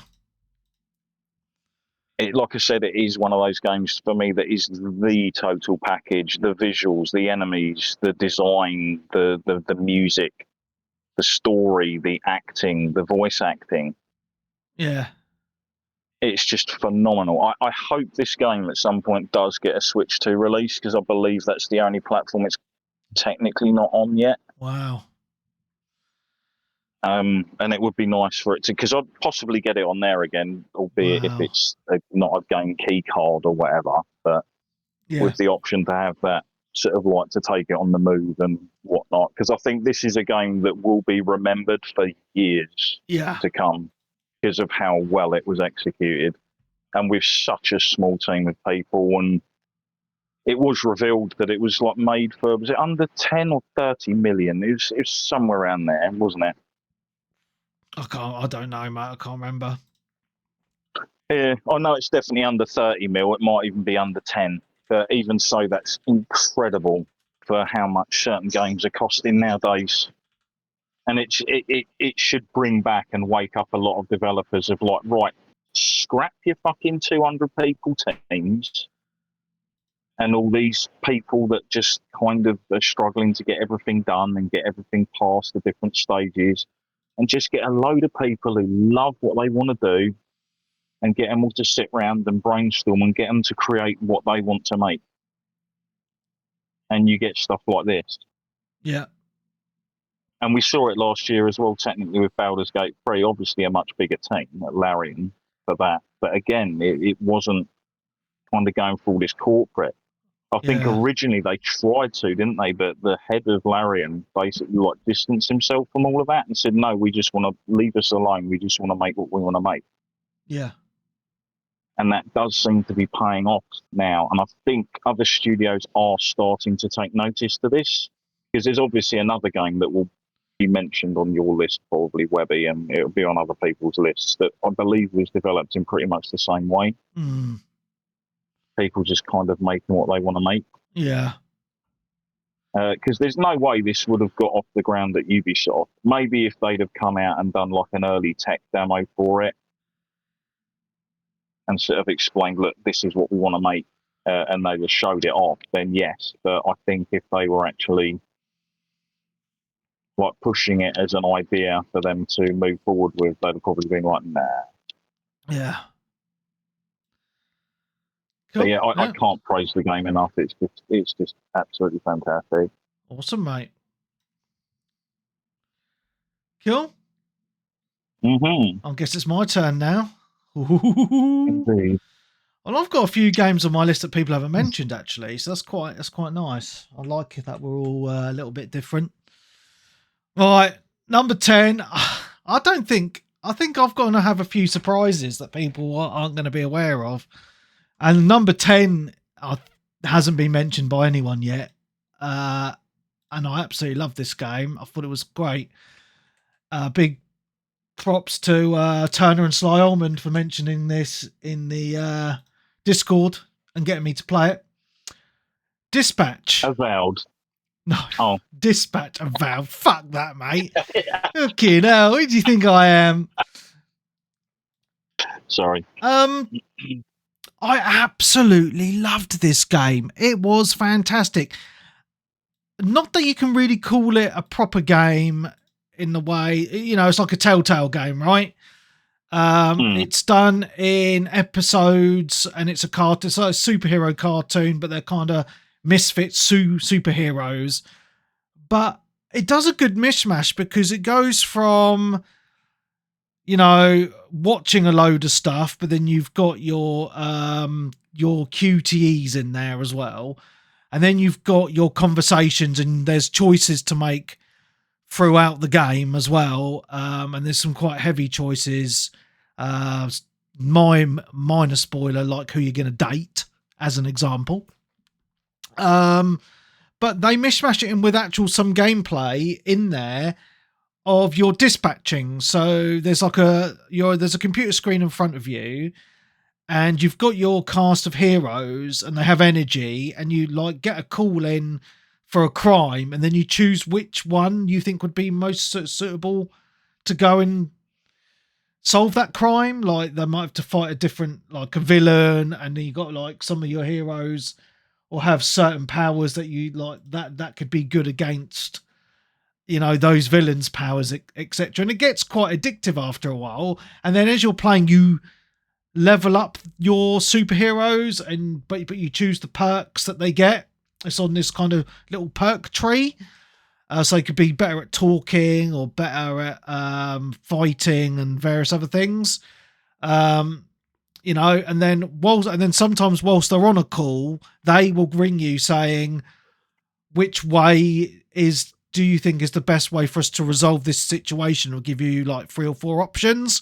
Like I said, it is one of those games for me that is the total package: the visuals, the enemies, the design, the music, the story, the acting, the voice acting. Yeah. It's just phenomenal. I hope this game at some point does get a Switch 2 release, because I believe that's the only platform it's technically not on yet. Wow. And it would be nice for it to, because I'd possibly get it on there again, albeit if it's not a game key card or whatever, but with the option to have that sort of like to take it on the move and whatnot. Because I think this is a game that will be remembered for years to come because of how well it was executed, and with such a small team of people. And it was revealed that it was like made for, was it under 10 or 30 million? It was somewhere around there, wasn't it? I don't know, mate. I can't remember. Yeah, I know it's definitely under 30 mil. It might even be under 10. But even so, that's incredible for how much certain games are costing nowadays. And it should bring back and wake up a lot of developers of like, right, scrap your fucking 200 people teams and all these people that just kind of are struggling to get everything done and get everything past the different stages, and just get a load of people who love what they want to do and get them all to sit around and brainstorm and get them to create what they want to make. And you get stuff like this. Yeah. And we saw it last year as well, technically, with Baldur's Gate 3, obviously a much bigger team at Larian for that. But again, it wasn't kind of going for all this corporate. I think originally they tried to, didn't they? But the head of Larian basically like distanced himself from all of that and said, no, we just want to leave us alone. We just want to make what we want to make. Yeah. And that does seem to be paying off now. And I think other studios are starting to take notice to this, because there's obviously another game that will be mentioned on your list, probably Webby, and it'll be on other people's lists, that I believe was developed in pretty much the same way. Mm. People just kind of making what they want to make. Yeah. Because there's no way this would have got off the ground at Ubisoft. Maybe if they'd have come out and done like an early tech demo for it and sort of explained, look, this is what we want to make, and they just showed it off, then yes. But I think if they were actually like pushing it as an idea for them to move forward with, they'd have probably been like, nah. Yeah. Cool. But yeah, I can't praise the game enough. It's just absolutely fantastic. Awesome, mate. Cool. Mm-hmm. I guess it's my turn now. Indeed. Well, I've got a few games on my list that people haven't mentioned, actually, so that's quite nice. I like it that we're all a little bit different. Right, number 10. I think I've got to have a few surprises that people aren't going to be aware of. And number 10 hasn't been mentioned by anyone yet. And I absolutely love this game. I thought it was great. Big props to Turner and Sly Almond for mentioning this in the Discord and getting me to play it. Dispatch. Avowed. No. Oh. Dispatch. Avowed. Fuck that, mate. Okay, now who do you think I am? Sorry. I absolutely loved this game. It was fantastic. Not that you can really call it a proper game in the way, you know, it's like a Telltale game, right? It's done in episodes, and it's a cartoon. It's like a superhero cartoon, but they're kind of misfit superheroes. But it does a good mishmash because it goes from, you know, watching a load of stuff, but then you've got your QTEs in there as well, and then you've got your conversations, and there's choices to make throughout the game as well. And there's some quite heavy choices. Minor spoiler, like who you're going to date, as an example. But they mishmash it in with actual some gameplay in there of your dispatching. So there's like there's a computer screen in front of you, and you've got your cast of heroes, and they have energy, and you like get a call in for a crime, and then you choose which one you think would be most suitable to go and solve that crime. Like they might have to fight a different, like a villain, and then you got like some of your heroes or have certain powers that you like that could be good against, you know, those villains' powers, etc. And it gets quite addictive after a while. And then as you're playing, you level up your superheroes, but you choose the perks that they get. It's on this kind of little perk tree. So they could be better at talking or better at fighting and various other things. You know, and then sometimes whilst they're on a call, they will ring you saying, which way do you think is the best way for us to resolve this situation? Or give you like 3 or 4 options.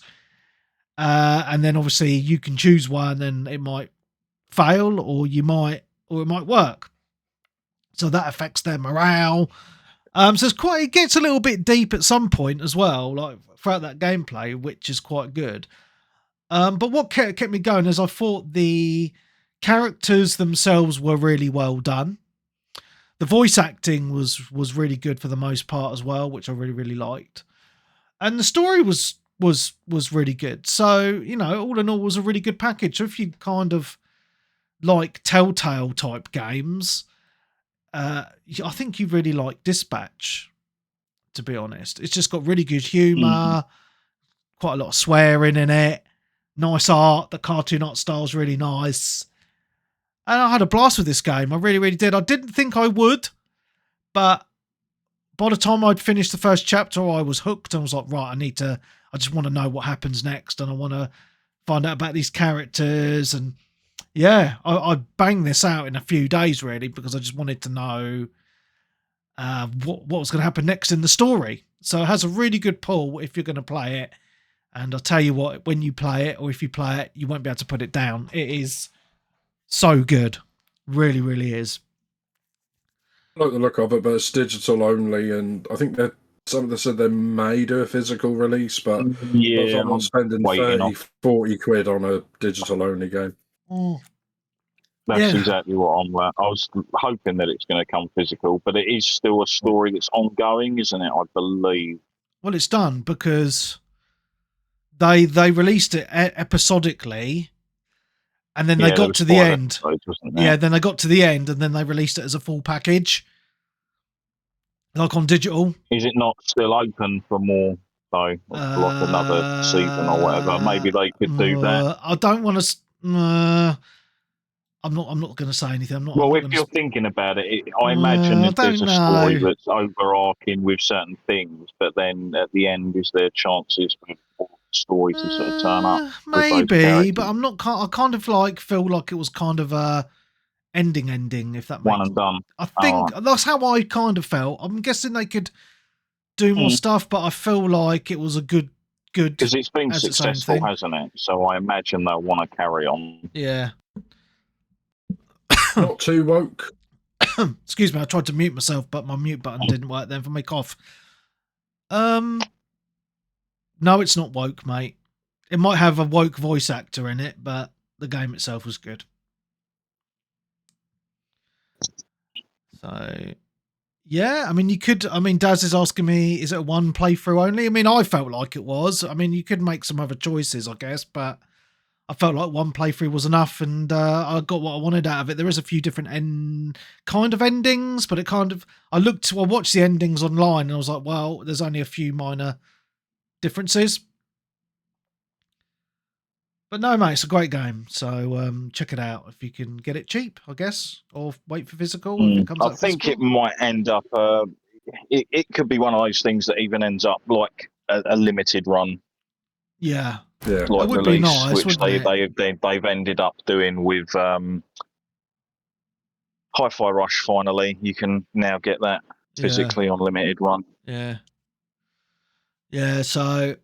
And then obviously you can choose one, and it might fail, or it might work. So that affects their morale. So it gets a little bit deep at some point as well, like throughout that gameplay, which is quite good. But what kept me going is I thought the characters themselves were really well done. The voice acting was really good for the most part as well, which I really, really liked. And the story was really good. So, you know, all in all, was a really good package. So if you kind of like Telltale type games, I think you really like Dispatch, to be honest. It's just got really good humour, quite a lot of swearing in it, nice art. The cartoon art style is really nice. And I had a blast with this game. I really, really did. I didn't think I would, but by the time I'd finished the first chapter, I was hooked. I was like, right, I just want to know what happens next, and I want to find out about these characters. And yeah, I banged this out in a few days, really, because I just wanted to know what was going to happen next in the story. So it has a really good pull if you're going to play it. And I'll tell you what, when you play it, or if you play it, you won't be able to put it down. It is so good. Really, really is. I like the look of it, but it's digital only, and I think some of them said they may do a physical release, but yeah, I'm not spending 40 quid on a digital only game. That's exactly what I was hoping that it's going to come physical, but it is still a story that's ongoing, isn't it? I believe. Well, it's done because they released it episodically, and then they got to the end. Yeah, then they got to the end, and then they released it as a full package, like on digital. Is it not still open for more, though, like another season or whatever? Maybe they could do that. I don't want to. I'm not going to say anything. If you're thinking about it, I imagine if there's a story that's overarching with certain things, but then at the end, is there chances for more stories to sort of turn up? Maybe, but I'm not. I kind of like feel like it was kind of a ending, if that makes one and done. I think that's how I kind of felt. I'm guessing they could do more stuff, but I feel like it was a good because it's been successful, hasn't it? So I imagine they'll want to carry on. Yeah. Not too woke. Excuse me, I tried to mute myself, but my mute button didn't work then for my cough. No, it's not woke, mate. It might have a woke voice actor in it, but the game itself was good. So, yeah, I mean, Daz is asking me, is it a one playthrough only? I mean, I felt like it was. I mean, you could make some other choices, I guess, but I felt like one playthrough was enough, and I got what I wanted out of it. There is a few different kind of endings, but I watched the endings online, and I was like, well, there's only a few minor differences. But no, mate, it's a great game. So check it out if you can get it cheap, I guess, or wait for physical if it comes out. I think it might end up. It could be one of those things that even ends up like a limited run. Yeah. Yeah. Like It would release, be nice, which wouldn't it? they've ended up doing with Hi-Fi Rush. Finally, you can now get that physically on limited run. Yeah. So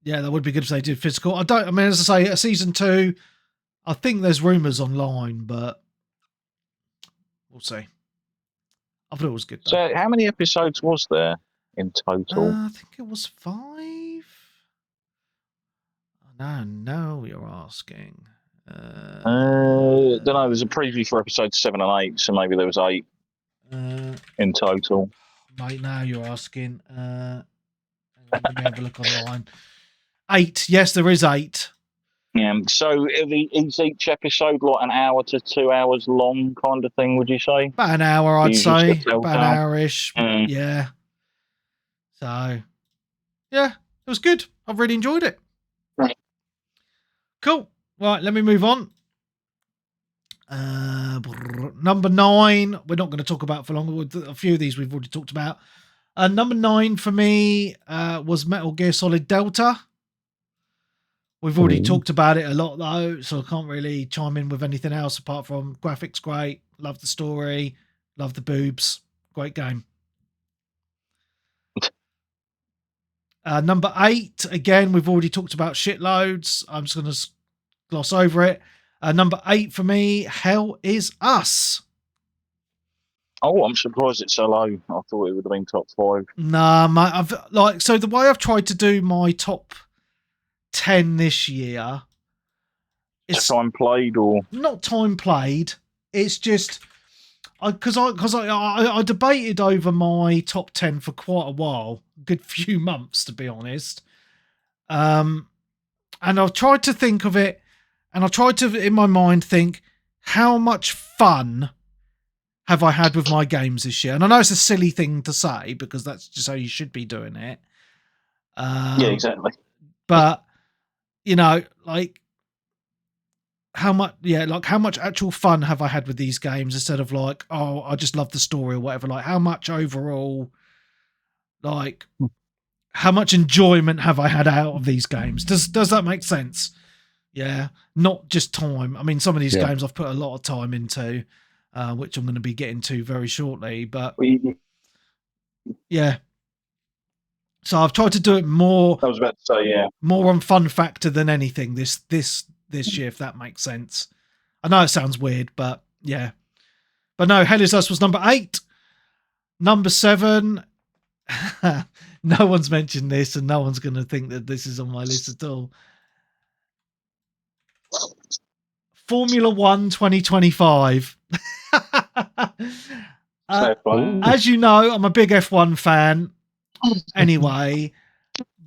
yeah, that would be good if they did physical. As I say, a season 2, I think there's rumours online, but we'll see. I thought it was good though. So, how many episodes was there in total? I think it was 5. No, you're asking. Don't know. There's a preview for episodes 7 and 8, so maybe there was 8 in total. Mate, now you're asking. Let me have a look online. 8. Yes, there is 8. Yeah. So is each episode like an hour to 2 hours long, kind of thing? Would you say? About an hour, I'd say. About an hour-ish. Mm. Yeah. So, yeah, it was good. I've really enjoyed it. Right. Cool. Right, let me move on. Number 9, we're not going to talk about for long. A few of these we've already talked about. Number 9 for me was Metal Gear Solid Delta. We've already talked about it a lot though, so I can't really chime in with anything else apart from graphics great, love the story, love the boobs, great game. Number 8, again, we've already talked about shitloads. I'm just going to gloss over it. Number 8 for me, Hell Is Us. Oh, I'm surprised it's so low. I thought it would have been top 5. Nah, mate, so the way I've tried to do my top 10 this year, it's time played or not time played. It's just because I debated over my top 10 for quite a while, a good few months to be honest. And I've tried to think of it, and I tried to in my mind think how much fun have I had with my games this year. And I know it's a silly thing to say because that's just how you should be doing it. yeah, exactly. But like how much actual fun have I had with these games instead of like, oh, I just love the story or whatever. Like how much overall, like how much enjoyment have I had out of these games? Does that make sense? Yeah, not just time. I mean, some of these games I've put a lot of time into, which I'm going to be getting to very shortly. But yeah, so I've tried to do it more. I was about to say, yeah, more on fun factor than anything this year, if that makes sense. I know it sounds weird, but yeah. But no, Hell Is Us was number 8. Number 7. No one's mentioned this, and no one's going to think that this is on my list at all. Formula 1 2025. As you know, I'm a big F1 fan anyway,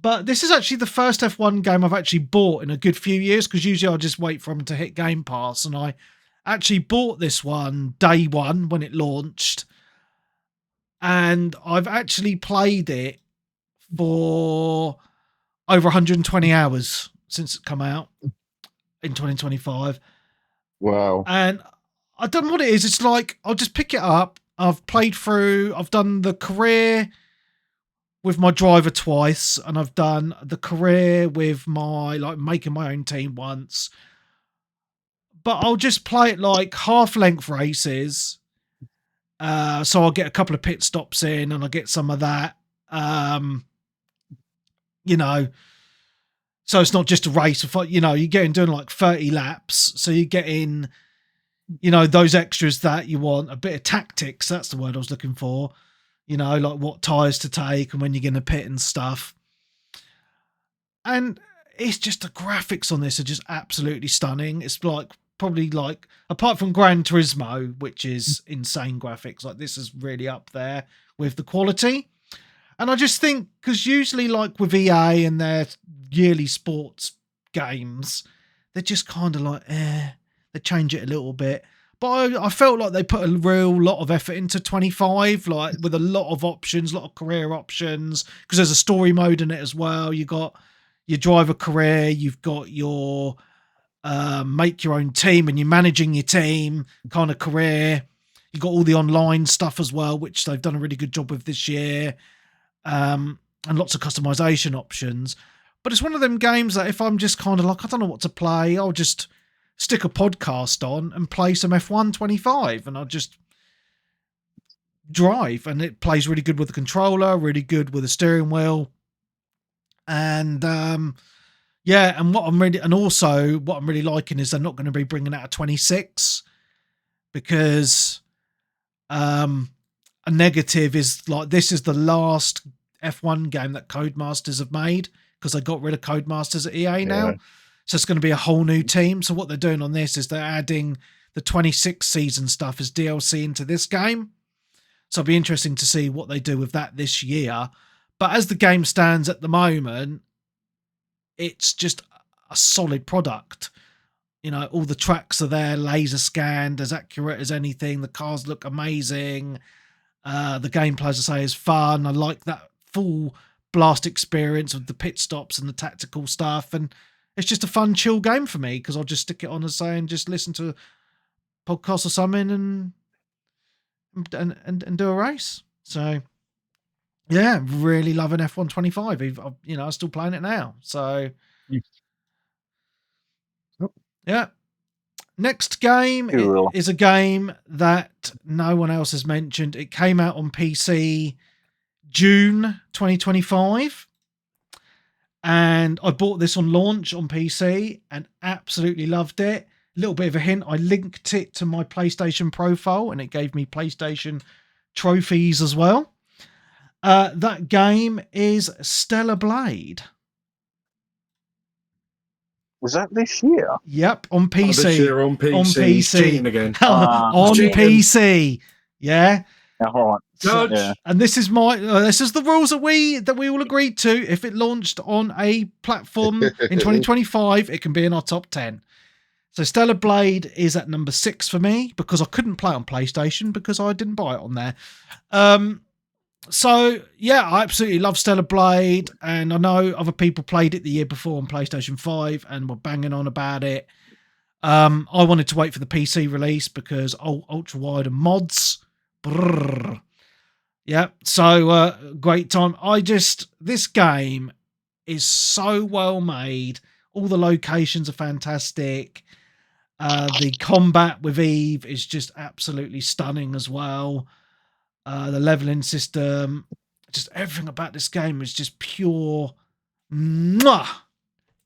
but this is actually the first F1 game I've actually bought in a good few years, because usually I'll just wait for them to hit Game Pass, and I actually bought this one day one when it launched, and I've actually played it for over 120 hours since it come out in 2025. Wow. And I don't know what it is. It's like, I'll just pick it up. I've played through, I've done the career with my driver twice, and I've done the career with my, like, making my own team once. But I'll just play it like half-length races. So I'll get a couple of pit stops in, and I'll get some of that. So it's not just a race. You're getting doing like 30 laps. So you get in, those extras that you want, a bit of tactics. That's the word I was looking for. Like what tyres to take and when you're going to pit and stuff. And it's just the graphics on this are just absolutely stunning. It's like probably like, apart from Gran Turismo, which is insane graphics, like this is really up there with the quality. And I just think, because usually like with EA and their yearly sports games, they're just kind of like, they change it a little bit. But I felt like they put a real lot of effort into 25, like with a lot of options, a lot of career options, because there's a story mode in it as well. You got your driver career, you've got your make your own team, and you're managing your team kind of career. You got all the online stuff as well, which they've done a really good job with this year, and lots of customization options. But it's one of them games that if I'm just kind of like, I don't know what to play, I'll just stick a podcast on and play some F1 25, and I'll just drive, and it plays really good with the controller, really good with the steering wheel. And yeah, and what I'm really liking is they're not going to be bringing out a 26, because a negative is like, this is the last F1 game that Codemasters have made, because they got rid of Codemasters at EA now. Yeah. So it's going to be a whole new team. So what they're doing on this is they're adding the 26 season stuff as DLC into this game. So it'll be interesting to see what they do with that this year. But as the game stands at the moment, it's just a solid product. You know, all the tracks are there, laser scanned, as accurate as anything. The cars look amazing. The gameplay, as I say, is fun. I like that full blast experience with the pit stops and the tactical stuff. And it's just a fun, chill game for me, because I'll just stick it on, as say, and just listen to a podcast or something and do a race. So yeah, really loving F1 25. You know, I'm still playing it now. So yeah. Next game is a game that no one else has mentioned. It came out on PC June 2025. And I bought this on launch on PC and absolutely loved it. A little bit of a hint, I linked it to my PlayStation profile and it gave me PlayStation trophies as well. That game is Stellar Blade. Was that this year? Yep, on PC. This year on PC. On PC. Cheating again. On cheating. PC. Yeah. All right. Judge. Yeah. And this is this is the rules that we all agreed to. If it launched on a platform in 2025, it can be in our top 10. So Stellar Blade is at number 6 for me, because I couldn't play it on PlayStation because I didn't buy it on there. So yeah, I absolutely love Stellar Blade, and I know other people played it the year before on PlayStation 5 and were banging on about it. I wanted to wait for the PC release because ultra wide and mods. Brrr. Yeah, so great time. This game is so well made. All the locations are fantastic. The combat with Eve is just absolutely stunning as well. The leveling system, just everything about this game is just pure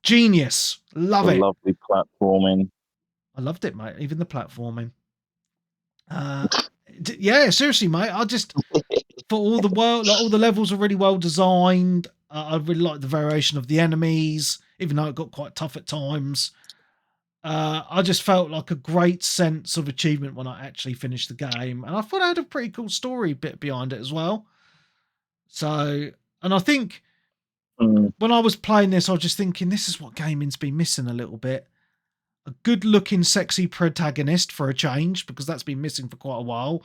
genius. Love it. Lovely platforming. I loved it, mate. Even the platforming. Yeah, seriously, mate. I just for all the levels are really well designed. I really like the variation of the enemies, even though it got quite tough at times. I just felt like a great sense of achievement when I actually finished the game, and I thought I had a pretty cool story bit behind it as well. So, and I think when I was playing this, I was just thinking, this is what gaming's been missing a little bit. A good-looking, sexy protagonist for a change, because that's been missing for quite a while.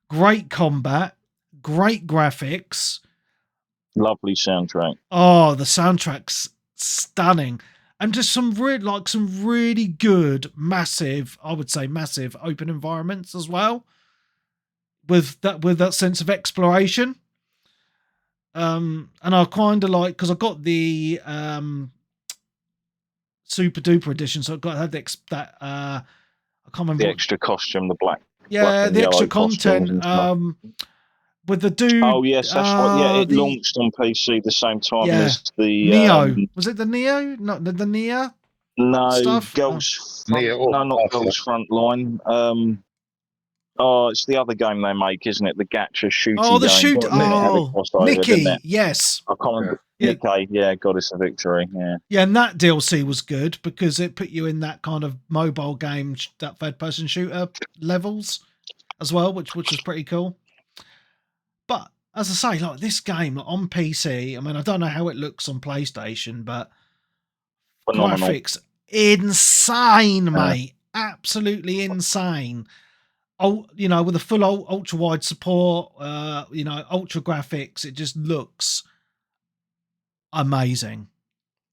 Great combat, great graphics, lovely soundtrack. Oh, the soundtrack's stunning. And just some really good, massive, I would say massive open environments as well. With that sense of exploration. And I kind of like, because I got the super duper edition, so I had that I can't remember The extra costume, the black. Yeah, and the extra yellow costumes and stuff. content. With the dude. Oh yes, that's right. Yeah, it the launched on PC the same time Yeah. as the Neo. Was it the Neo? Not the Neo? No, stuff? Girls. Neo, No, not that's Girls Frontline. It's the other game they make, isn't it? The gacha shooting Oh, the game. shoot. What, Nick? Oh, Crossover, Nikki. didn't it? Yes. I can't remember. Yeah. Nikkei, yeah, Goddess of Victory. Yeah. Yeah, and that DLC was good because it put you in that kind of mobile game, that third-person shooter levels as well, which was pretty cool. But as I say, like this game on PC, I mean, I don't know how it looks on PlayStation, but Phenomenal. graphics, insane, mate. Absolutely insane. Oh, you know, with a full ultra wide support, you know, ultra graphics, it just looks amazing.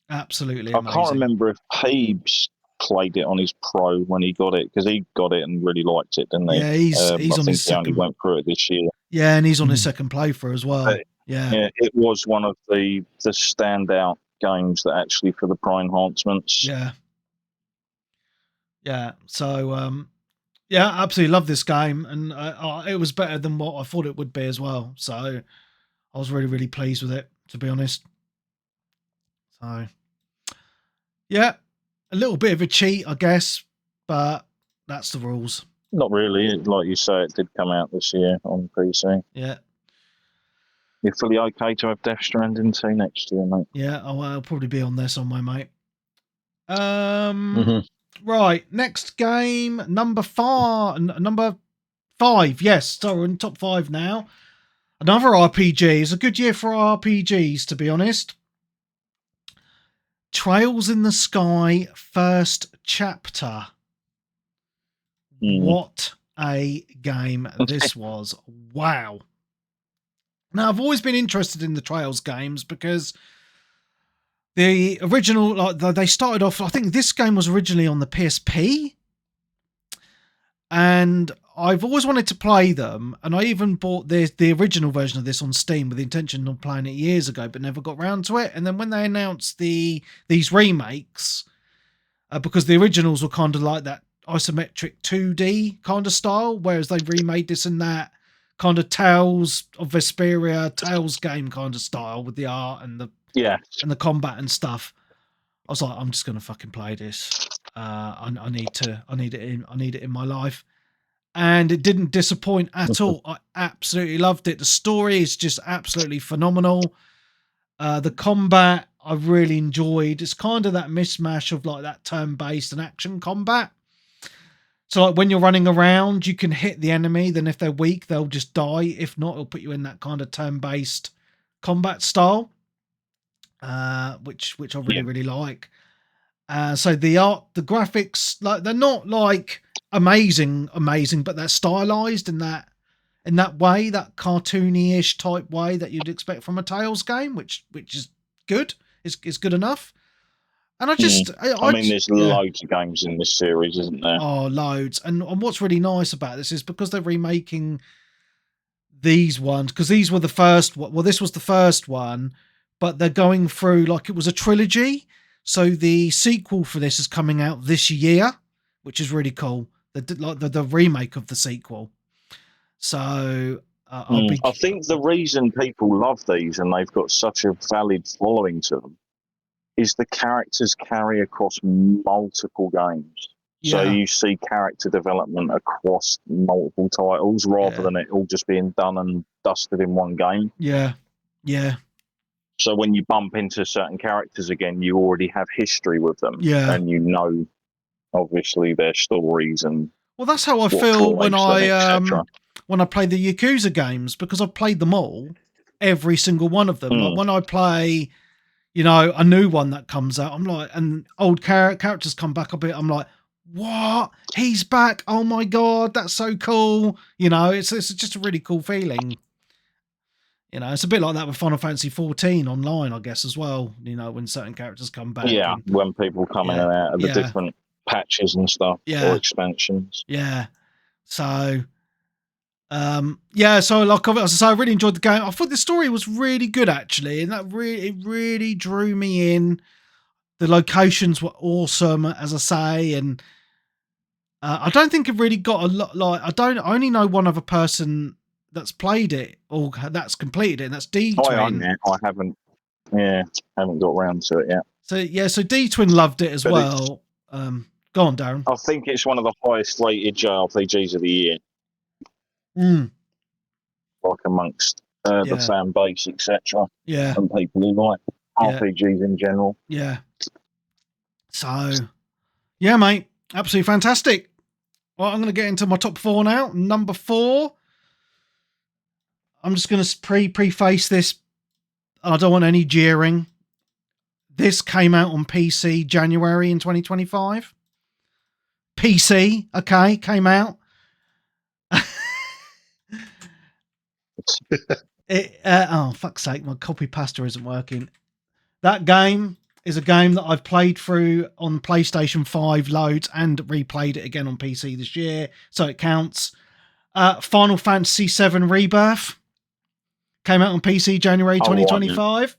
Absolutely I amazing. can't remember if Peebs played it on his pro when he got it, because he got it and really liked it, didn't he? Yeah, he's I on think his he only second. went through it this year. Yeah, and he's on his second playthrough as well. Yeah, it was one of the standout games that actually for the pro enhancements. Yeah. So, yeah, absolutely love this game, and it was better than what I thought it would be as well. So I was really, really pleased with it, to be honest. So, yeah, a little bit of a cheat, I guess, but that's the rules. Not really, like you say, it did come out this year on PC. Yeah. You're fully okay to have Death Stranding 2 next year, mate? Yeah, I'll probably be on there somewhere, mate. Right, next game, number 5. Yes, so we're in top 5 now. Another RPG. It's a good year for RPGs, to be honest. Trails in the Sky first chapter. What a game this was. Wow. Now, I've always been interested in the Trails games because the original, like they started off, I think this game was originally on the PSP. And I've always wanted to play them, and I even bought the original version of this on Steam with the intention of playing it years ago, but never got round to it. And then when they announced these remakes, because the originals were kind of like that isometric 2D kind of style, whereas they remade this in that kind of Tales of Vesperia, Tales game kind of style with the art and the combat and stuff. I was like, I'm just gonna fucking play this. I need it in my life, and it didn't disappoint at all. I absolutely loved it. The story is just absolutely phenomenal. The combat I really enjoyed. It's kind of that mismatch of like that turn-based and action combat. So like when you're running around, you can hit the enemy. Then if they're weak, they'll just die. If not, it'll put you in that kind of turn-based combat style, which I really like. So the art, the graphics, like they're not like amazing, but they're stylized in that way, that cartoony-ish type way that you'd expect from a Tales game, which is good. It's good enough. And I just, I mean, there's loads of games in this series, isn't there? Oh, loads. And what's really nice about this is because they're remaking these ones, because these were the first one. Well, this was the first one, but they're going through like it was a trilogy. So the sequel for this is coming out this year, which is really cool. The remake of the sequel. So I think the reason people love these and they've got such a valid following to them is the characters carry across multiple games. Yeah. So you see character development across multiple titles rather than it all just being done and dusted in one game. Yeah. So when you bump into certain characters again, you already have history with them. Yeah. And you know, obviously, their stories and... Well, that's how I feel when I play the Yakuza games, because I've played them all, every single one of them. Like when I play, you know, a new one that comes out, I'm like, and old characters come back a bit, I'm like, what? He's back! Oh my god, that's so cool! You know, it's just a really cool feeling. You know, it's a bit like that with Final Fantasy 14 online, I guess, as well. You know, when certain characters come back. Yeah, when people come in and out of the different patches and stuff or expansions. Yeah. So, so like I really enjoyed the game. I thought the story was really good actually, and it really drew me in. The locations were awesome, as I say, and I don't think it really got a lot. Like I only know one other person that's played it or that's completed it, and that's D-Twin. I haven't got around to it yet. So D-Twin loved it as well. Go on, Darren. I think it's one of the highest rated JRPGs of the year. Like amongst the fan base, etc. Yeah. And people who like RPGs in general. Yeah. So, yeah, mate. Absolutely fantastic. Well, I'm going to get into my top 4 now. Number 4. I'm just going to preface this. I don't want any jeering. this came out on PC January in 2025. PC, okay, came out. Oh, fuck's sake, my copy pasta isn't working. That game is a game that I've played through on PlayStation 5 loads and replayed it again on PC this year, so it counts. Final Fantasy VII Rebirth came out on PC January 2025.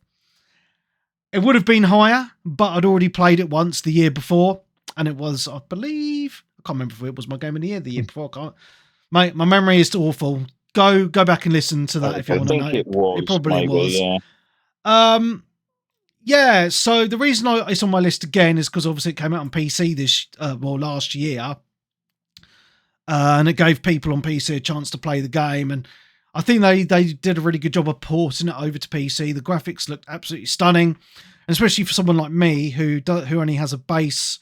It would have been higher, but I'd already played it once the year before, and it was, I believe, I can't remember if it was my game of the year before. I can't. Mate, my memory is awful. Go back and listen to that if you want to know. I think it was. It probably maybe, was. Yeah. Yeah, so the reason it's on my list again is because obviously it came out on PC last year. And it gave people on PC a chance to play the game. And I think they did a really good job of porting it over to PC. The graphics looked absolutely stunning. And especially for someone like me who only has a base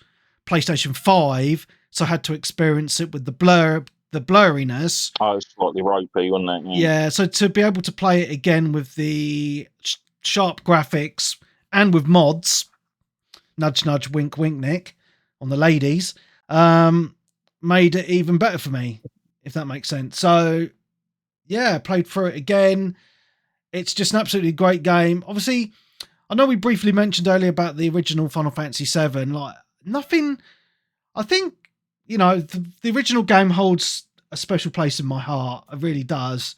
PlayStation 5, so I had to experience it with the blurriness. Oh, it's slightly ropey, wasn't it? Yeah, so to be able to play it again with the sharp graphics and with mods, nudge, nudge, wink, wink, Nick, on the ladies, made it even better for me, if that makes sense. So, yeah, played through it again. It's just an absolutely great game. Obviously, I know we briefly mentioned earlier about the original Final Fantasy VII. Like, nothing... I think, you know, the original game holds a special place in my heart. It really does.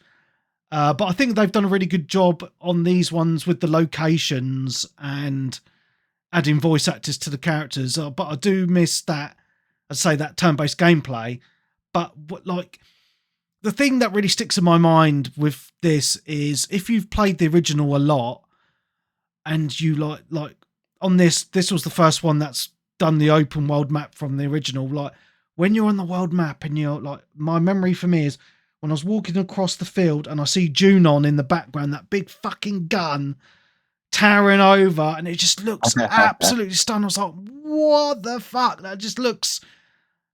But I think they've done a really good job on these ones with the locations and adding voice actors to the characters. But I do miss that, I'd say, that turn-based gameplay. But like, the thing that really sticks in my mind with this is if you've played the original a lot and you like on this was the first one that's done the open world map from the original. Like, when you're on the world map and you're like, my memory for me is when I was walking across the field and I see Junon in the background, that big fucking gun towering over, and it just looks absolutely stunning. I was like, what the fuck? That just looks...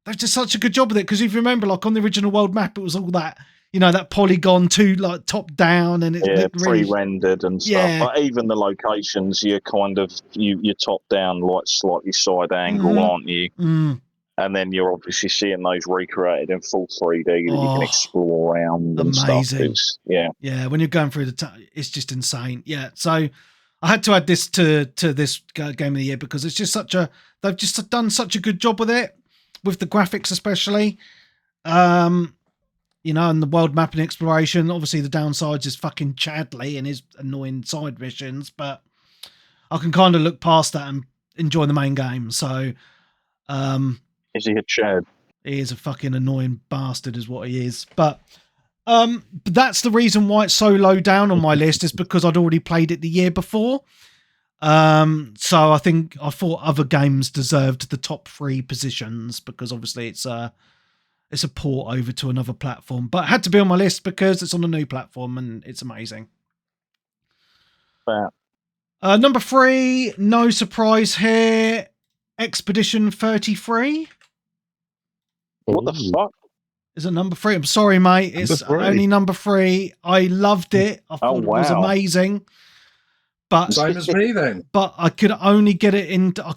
They've done such a good job with it, because if you remember, like on the original world map, it was all that, you know, that polygon like top down, and it's really pre-rendered and stuff. Yeah. But even the locations, you're kind of you're top down, like slightly side angle, aren't you? Mm. And then you're obviously seeing those recreated in full 3D that you can explore around and amazing stuff. It's, yeah, when you're going through it's just insane. Yeah, so I had to add this to this game of the year because it's just they've just done such a good job with it, with the graphics especially. You know, and the world mapping exploration. Obviously, the downsides is fucking Chadley and his annoying side missions, but I can kind of look past that and enjoy the main game. So, is he a Chad? He is a fucking annoying bastard, is what he is. But that's the reason why it's so low down on my list, is because I'd already played it the year before. So I thought other games deserved the top 3 positions, because obviously it's a port over to another platform, but it had to be on my list because it's on a new platform and it's amazing. Wow. Number 3, no surprise here, Expedition 33. What the fuck? Is it number 3? I'm sorry, mate. It's only number 3. I loved it. I thought it was amazing. But same as me then. But I could only get it in. I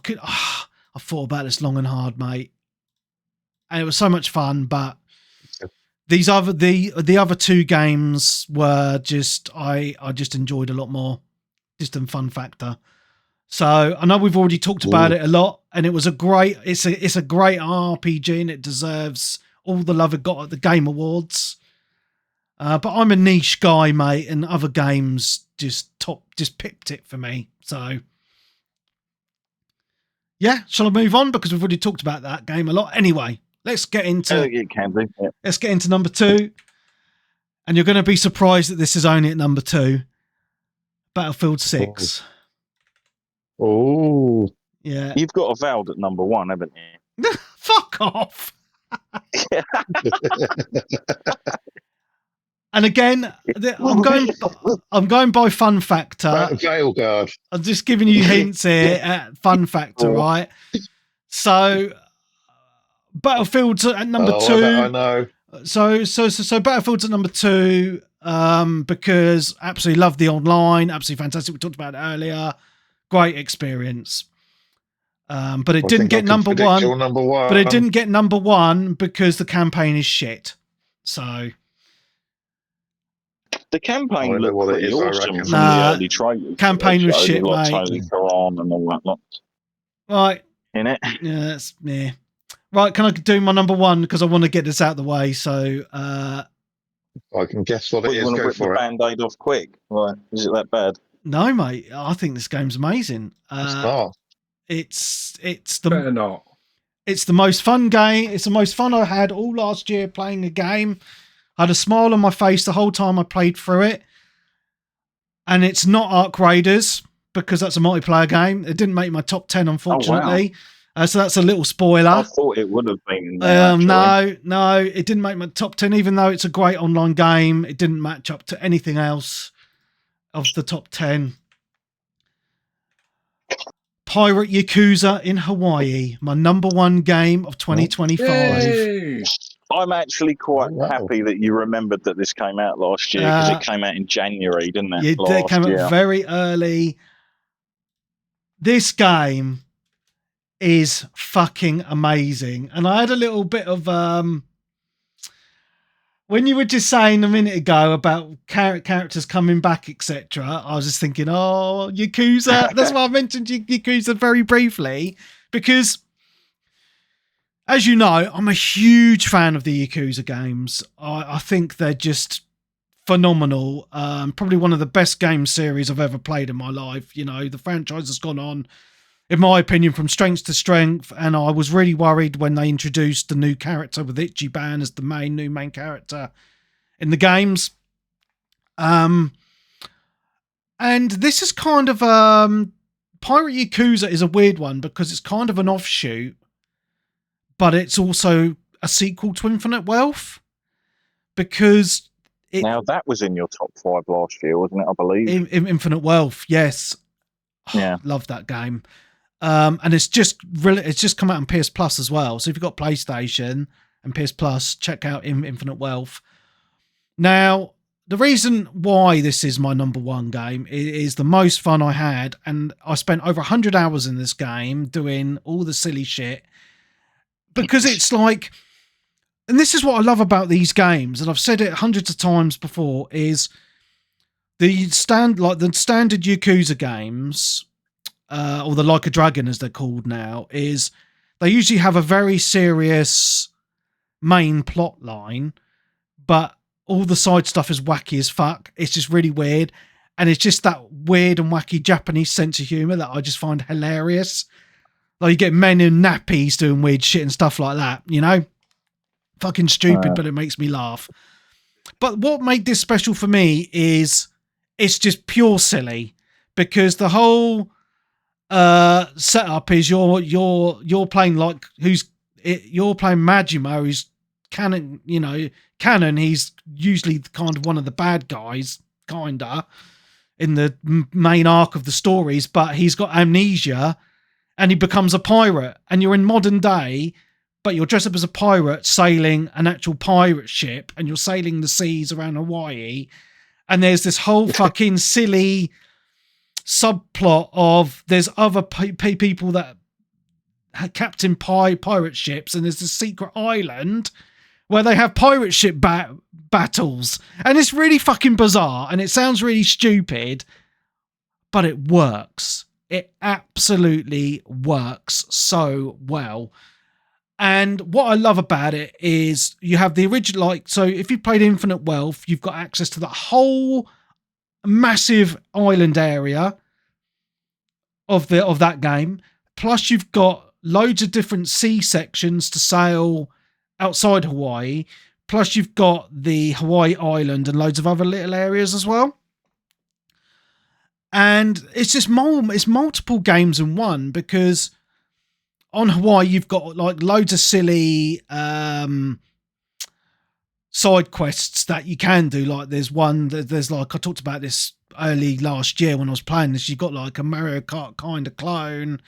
thought about this long and hard, mate. And it was so much fun, but the other 2 games were just I just enjoyed a lot more, just in fun factor. So I know we've already talked about it a lot, and it was a great RPG, and it deserves all the love it got at the Game Awards. But I'm a niche guy, mate, and other games just pipped it for me. So yeah, shall I move on, because we've already talked about that game a lot. Anyway, let's get into let's get into number 2, and you're going to be surprised that this is only at number 2. Battlefield 6. Oh, yeah. You've got Avowed at number 1, haven't you? Fuck off. And again, I'm going by fun factor. Veilguard. I'm just giving you hints here at fun factor, right? So Battlefield's at number 2. I know. So Battlefield's at number 2, because absolutely love the online, absolutely fantastic. We talked about it earlier. Great experience. But it I didn't think I get can number predict one. your number one. But it didn't get number one because the campaign is shit. So The campaign I know looked what it pretty is, I awesome reckon. from Nah, the early trailers. campaign was shit, like mate. Tony Karan and all that lot right, in it. yeah, that's yeah. Right, can I do my number one because I want to get this out of the way? So I can guess what But it you is. want to Go rip the for it. band-aid off quick? Right? Is it that bad? no, mate, I think this game's amazing. It's not. It's Better not. It's the most fun game. It's the most fun I had all last year playing a game. I had a smile on my face the whole time I played through it. And it's not Ark Raiders because that's a multiplayer game. It didn't make my top 10, unfortunately. So that's a little spoiler. I thought it would have been in there, No, it didn't make my top 10, even though it's a great online game. It didn't match up to anything else of the top 10. Pirate Yakuza in Hawaii, my number one game of 2025. Yay! I'm actually quite Wow. happy that you remembered that this came out last year because it came out in January, didn't it? Yeah, it came out very early. This game is fucking amazing. And I had a little bit of when you were just saying a minute ago about characters coming back, etc., I was just thinking, oh, Yakuza. That's why I mentioned Yakuza very briefly, because as you know, I'm a huge fan of the Yakuza games. I think they're just phenomenal. Probably one of the best game series I've ever played in my life. You know, the franchise has gone on, in my opinion, from strength to strength, and I was really worried when they introduced the new character with Ichiban as the new main character in the games. And this is kind of Pirate Yakuza is a weird one because it's kind of an offshoot, but it's also a sequel to Infinite Wealth because now that was in your top 5 last year, wasn't it? I believe. Infinite Wealth, yes. Yeah, love that game. And it's just come out on PS Plus as well. So if you've got PlayStation and PS Plus, check out Infinite Wealth. Now, the reason why this is my number one game is the most fun I had, and I spent over 100 hours in this game doing all the silly shit because it's like, and this is what I love about these games, and I've said it hundreds of times before, is the standard Yakuza games. Or the Like a Dragon as they're called now, is they usually have a very serious main plot line, but all the side stuff is wacky as fuck. It's just really weird, and it's just that weird and wacky Japanese sense of humor that I just find hilarious. Like you get men in nappies doing weird shit and stuff like that, you know? Fucking stupid, but it makes me laugh. But what made this special for me is it's just pure silly, because the whole setup is you're playing you're playing Majima, who's canon. He's usually kind of one of the bad guys, kinda in the main arc of the stories, but he's got amnesia and he becomes a pirate, and you're in modern day, but you're dressed up as a pirate sailing an actual pirate ship, and you're sailing the seas around Hawaii, and there's this whole fucking silly subplot of there's other people that captain pirate ships, and there's this secret island where they have pirate ship battles, and it's really fucking bizarre, and it sounds really stupid, but it works. It absolutely works so well. And what I love about it is you have the original, so if you played Infinite Wealth, you've got access to the whole massive island area of that game. Plus you've got loads of different sea sections to sail outside Hawaii. Plus you've got the Hawaii island and loads of other little areas as well. And it's just it's multiple games in one, because on Hawaii you've got like loads of silly side quests that you can do. Like there's like, I talked about this early last year when I was playing this, you've got like a Mario Kart kind of clone.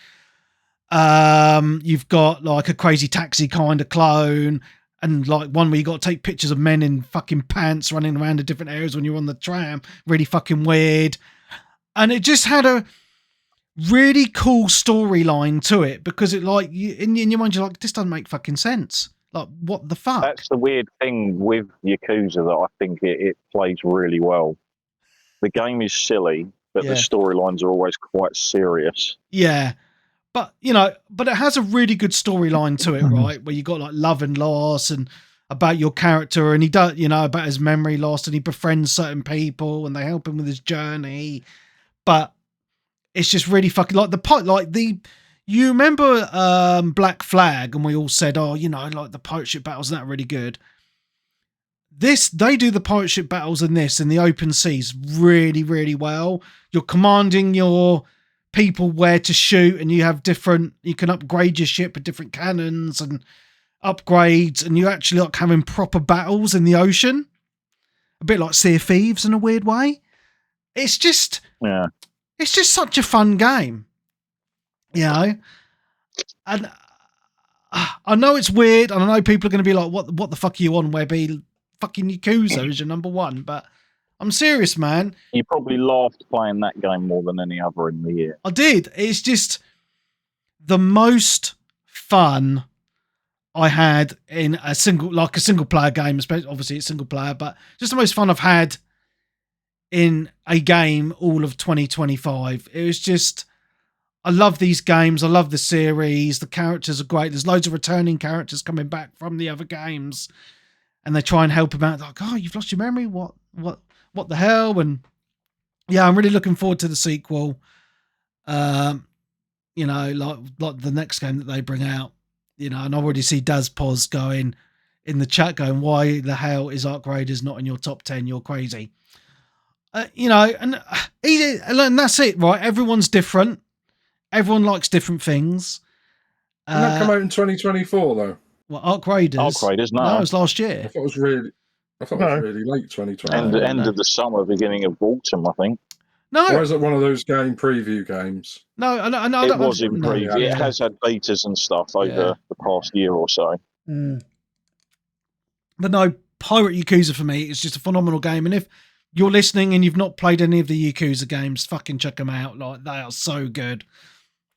You've got like a Crazy Taxi kind of clone, and like one where you got to take pictures of men in fucking pants running around the different areas when you're on the tram. Really fucking weird. And it just had a really cool storyline to it, because it like you, in your mind you're like, this doesn't make fucking sense. Like, what the fuck? That's the weird thing with Yakuza that I think it plays really well. The game is silly, but the Yeah. storylines are always quite serious. Yeah. But, you know, but it has a really good storyline to it, right? Where you got like love and loss and about your character, and he does, you know, about his memory loss, and he befriends certain people and they help him with his journey. But it's just really fucking you remember Black Flag, and we all said, oh, you know, like the pirate ship battles, not really good. They do the pirate ship battles in the open seas really, really well. You're commanding your people where to shoot, and you can upgrade your ship with different cannons and upgrades, and you actually like having proper battles in the ocean, a bit like Sea of Thieves in a weird way. It's just such a fun game, you know. And I know it's weird, and I know people are going to be like, what the fuck are you on, Webby? Fucking Yakuza is your number one, but I'm serious, man. You probably laughed playing that game more than any other in the year. I did. It's just the most fun I had in a single player game, especially obviously it's single player, but just the most fun I've had in a game all of 2025. It was just, I love these games. I love the series. The characters are great. There's loads of returning characters coming back from the other games, and they try and help him out. They're like, oh, you've lost your memory? What the hell? And yeah, I'm really looking forward to the sequel. You know, like the next game that they bring out, you know, and I already see Daz Poz going in the chat going, why the hell is Arc Raiders not in your top 10? You're crazy. You know, and that's it, right? Everyone's different. Everyone likes different things. Didn't that come out in 2024 though? Well, Arc Raiders. No, it was last year. I thought it was really late 2020. End of the summer, beginning of autumn, I think. No. Or is it one of those game preview games? No, it was in preview. It has had betas and stuff over the past year or so. But no, Pirate Yakuza for me is just a phenomenal game. And if you're listening and you've not played any of the Yakuza games, fucking check them out. Like, they are so good.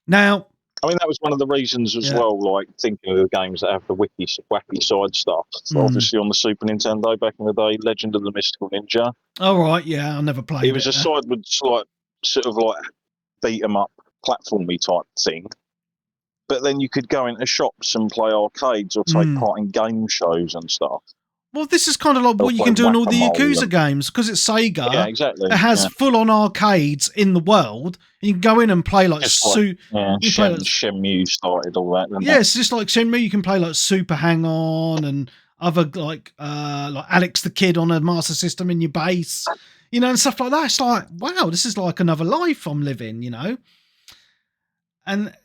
Now, I mean, that was one of the reasons as well, like thinking of the games that have the wacky side stuff. So obviously on the Super Nintendo back in the day, Legend of the Mystical Ninja. Oh, right, yeah, I never played it. It was a sideways, like, sort of like beat 'em up platformy type thing. But then you could go into shops and play arcades or take part in game shows and stuff. Well, this is kind of like what you can do in all the Yakuza games, because it's Sega. Yeah, exactly. It has full-on arcades in the world. And you can go in and play like Shenmue started all that. Yeah, it's just like Shenmue. You can play like Super Hang-On and other like Alex the Kid on a Master System in your base, you know, and stuff like that. It's like, wow, this is like another life I'm living, you know. And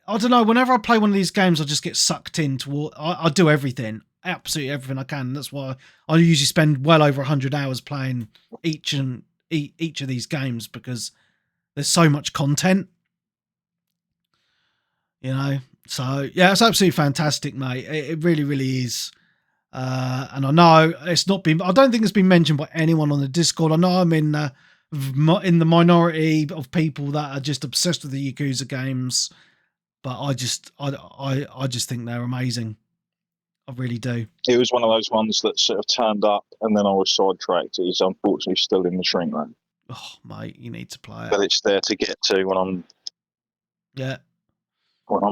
I don't know. Whenever I play one of these games, I just get sucked into. I do everything. Absolutely everything I can. That's why I usually spend well over 100 hours playing each of these games, because there's so much content, you know. So yeah, it's absolutely fantastic, mate. It really, really is. And I know it's not been. I don't think it's been mentioned by anyone on the Discord. I know I'm in the minority of people that are just obsessed with the Yakuza games, but I just think they're amazing. I really do. It was one of those ones that sort of turned up and then I was sidetracked. It is unfortunately still in the shrink wrap. Oh, mate, you need to play it. But it's there to get to when I'm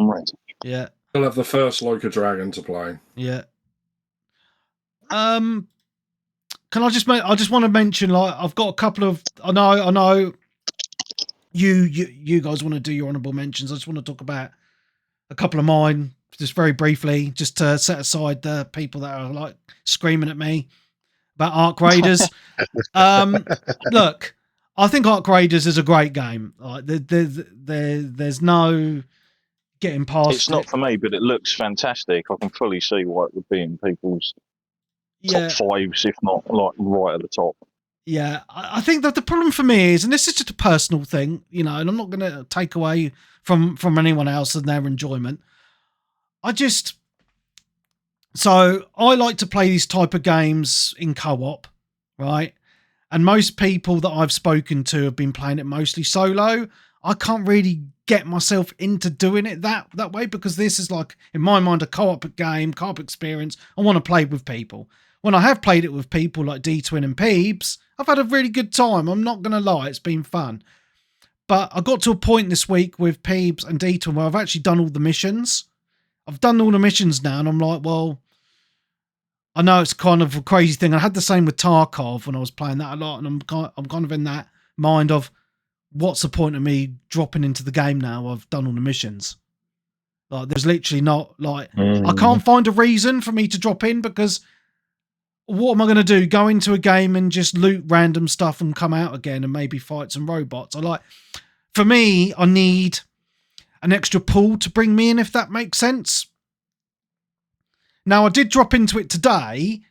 ready. Yeah. I'll have the first Like a Dragon to play. Yeah. Can I just want to mention, like, I've got a couple of, I know you guys want to do your honorable mentions. I just want to talk about a couple of mine, just very briefly, just to set aside the people that are like screaming at me about Arc Raiders. Look, I think Arc Raiders is a great game. Like, there's no getting past. It's not for me, but it looks fantastic. I can fully see why it would be in people's top fives, if not like right at the top. Yeah, I think that the problem for me is, and this is just a personal thing, you know, and I'm not going to take away from anyone else and their enjoyment. So I like to play these type of games in co-op, right? And most people that I've spoken to have been playing it mostly solo. I can't really get myself into doing it that way, because this is like, in my mind, a co-op game, co-op experience. I want to play with people. When I have played it with people like D-Twin and Peebs, I've had a really good time. I'm not going to lie, it's been fun. But I got to a point this week with Peebs and D-Twin where I've actually done all the missions. I've done all the missions now, and I'm like, well, I know it's kind of a crazy thing. I had the same with Tarkov when I was playing that a lot, and I'm kind of in that mind of, what's the point of me dropping into the game now? I've done all the missions. Like, there's literally not, like, I can't find a reason for me to drop in, because what am I going to do? Go into a game and just loot random stuff and come out again and maybe fight some robots? For me, I need an extra pull to bring me in, if that makes sense. Now, I did drop into it today,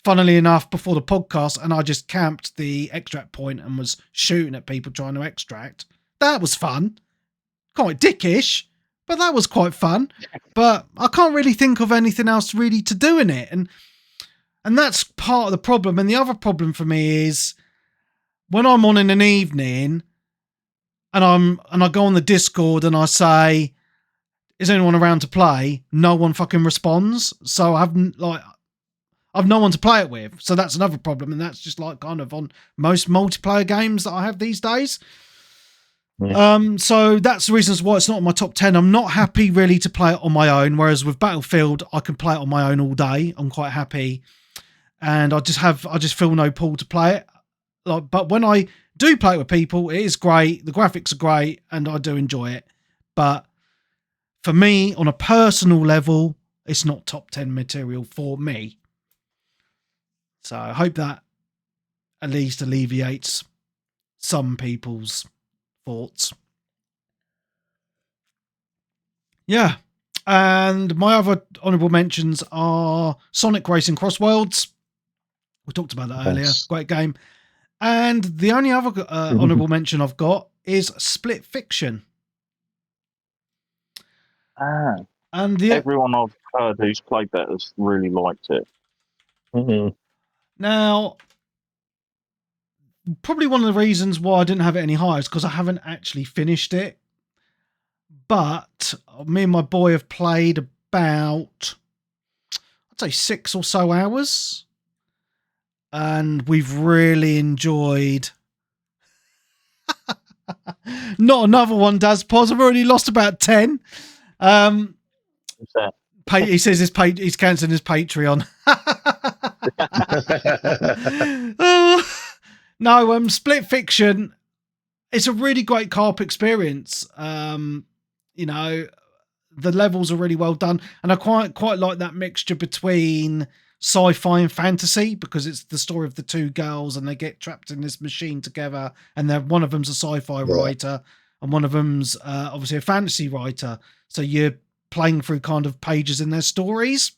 funnily enough, before the podcast, and I just camped the extract point and was shooting at people trying to extract. That was fun. Quite dickish, but that was quite fun. But I can't really think of anything else really to do in it. And that's part of the problem. And the other problem for me is when I'm on in an evening and I go on the Discord and I say, is anyone around to play? No one fucking responds. So I've no one to play it with. So that's another problem. And that's just like kind of on most multiplayer games that I have these days. Yeah. So that's the reasons why it's not in my top 10. I'm not happy really to play it on my own. Whereas with Battlefield, I can play it on my own all day. I'm quite happy. And I just feel no pull to play it. But when I do play it with people, it is great. The graphics are great and I do enjoy it. But for me, on a personal level, it's not top 10 material for me. So I hope that at least alleviates some people's thoughts. Yeah. And my other honourable mentions are Sonic Racing Cross Worlds. We talked about that earlier. Great game. And the only other honourable mention I've got is Split Fiction. And everyone I've heard who's played that has really liked it. Mm-hmm. Now, probably one of the reasons why I didn't have it any higher is because I haven't actually finished it. But me and my boy have played about, I'd say 6 or so hours. And we've really enjoyed. Not another one does, Pos. I've already lost about 10. What's that? He says he's cancelling his Patreon. No, Split Fiction. It's a really great co-op experience. You know, the levels are really well done, and I quite like that mixture between sci-fi and fantasy, because it's the story of the two girls and they get trapped in this machine together, and one of them's a sci-fi writer and one of them's obviously a fantasy writer. So you're playing through kind of pages in their stories,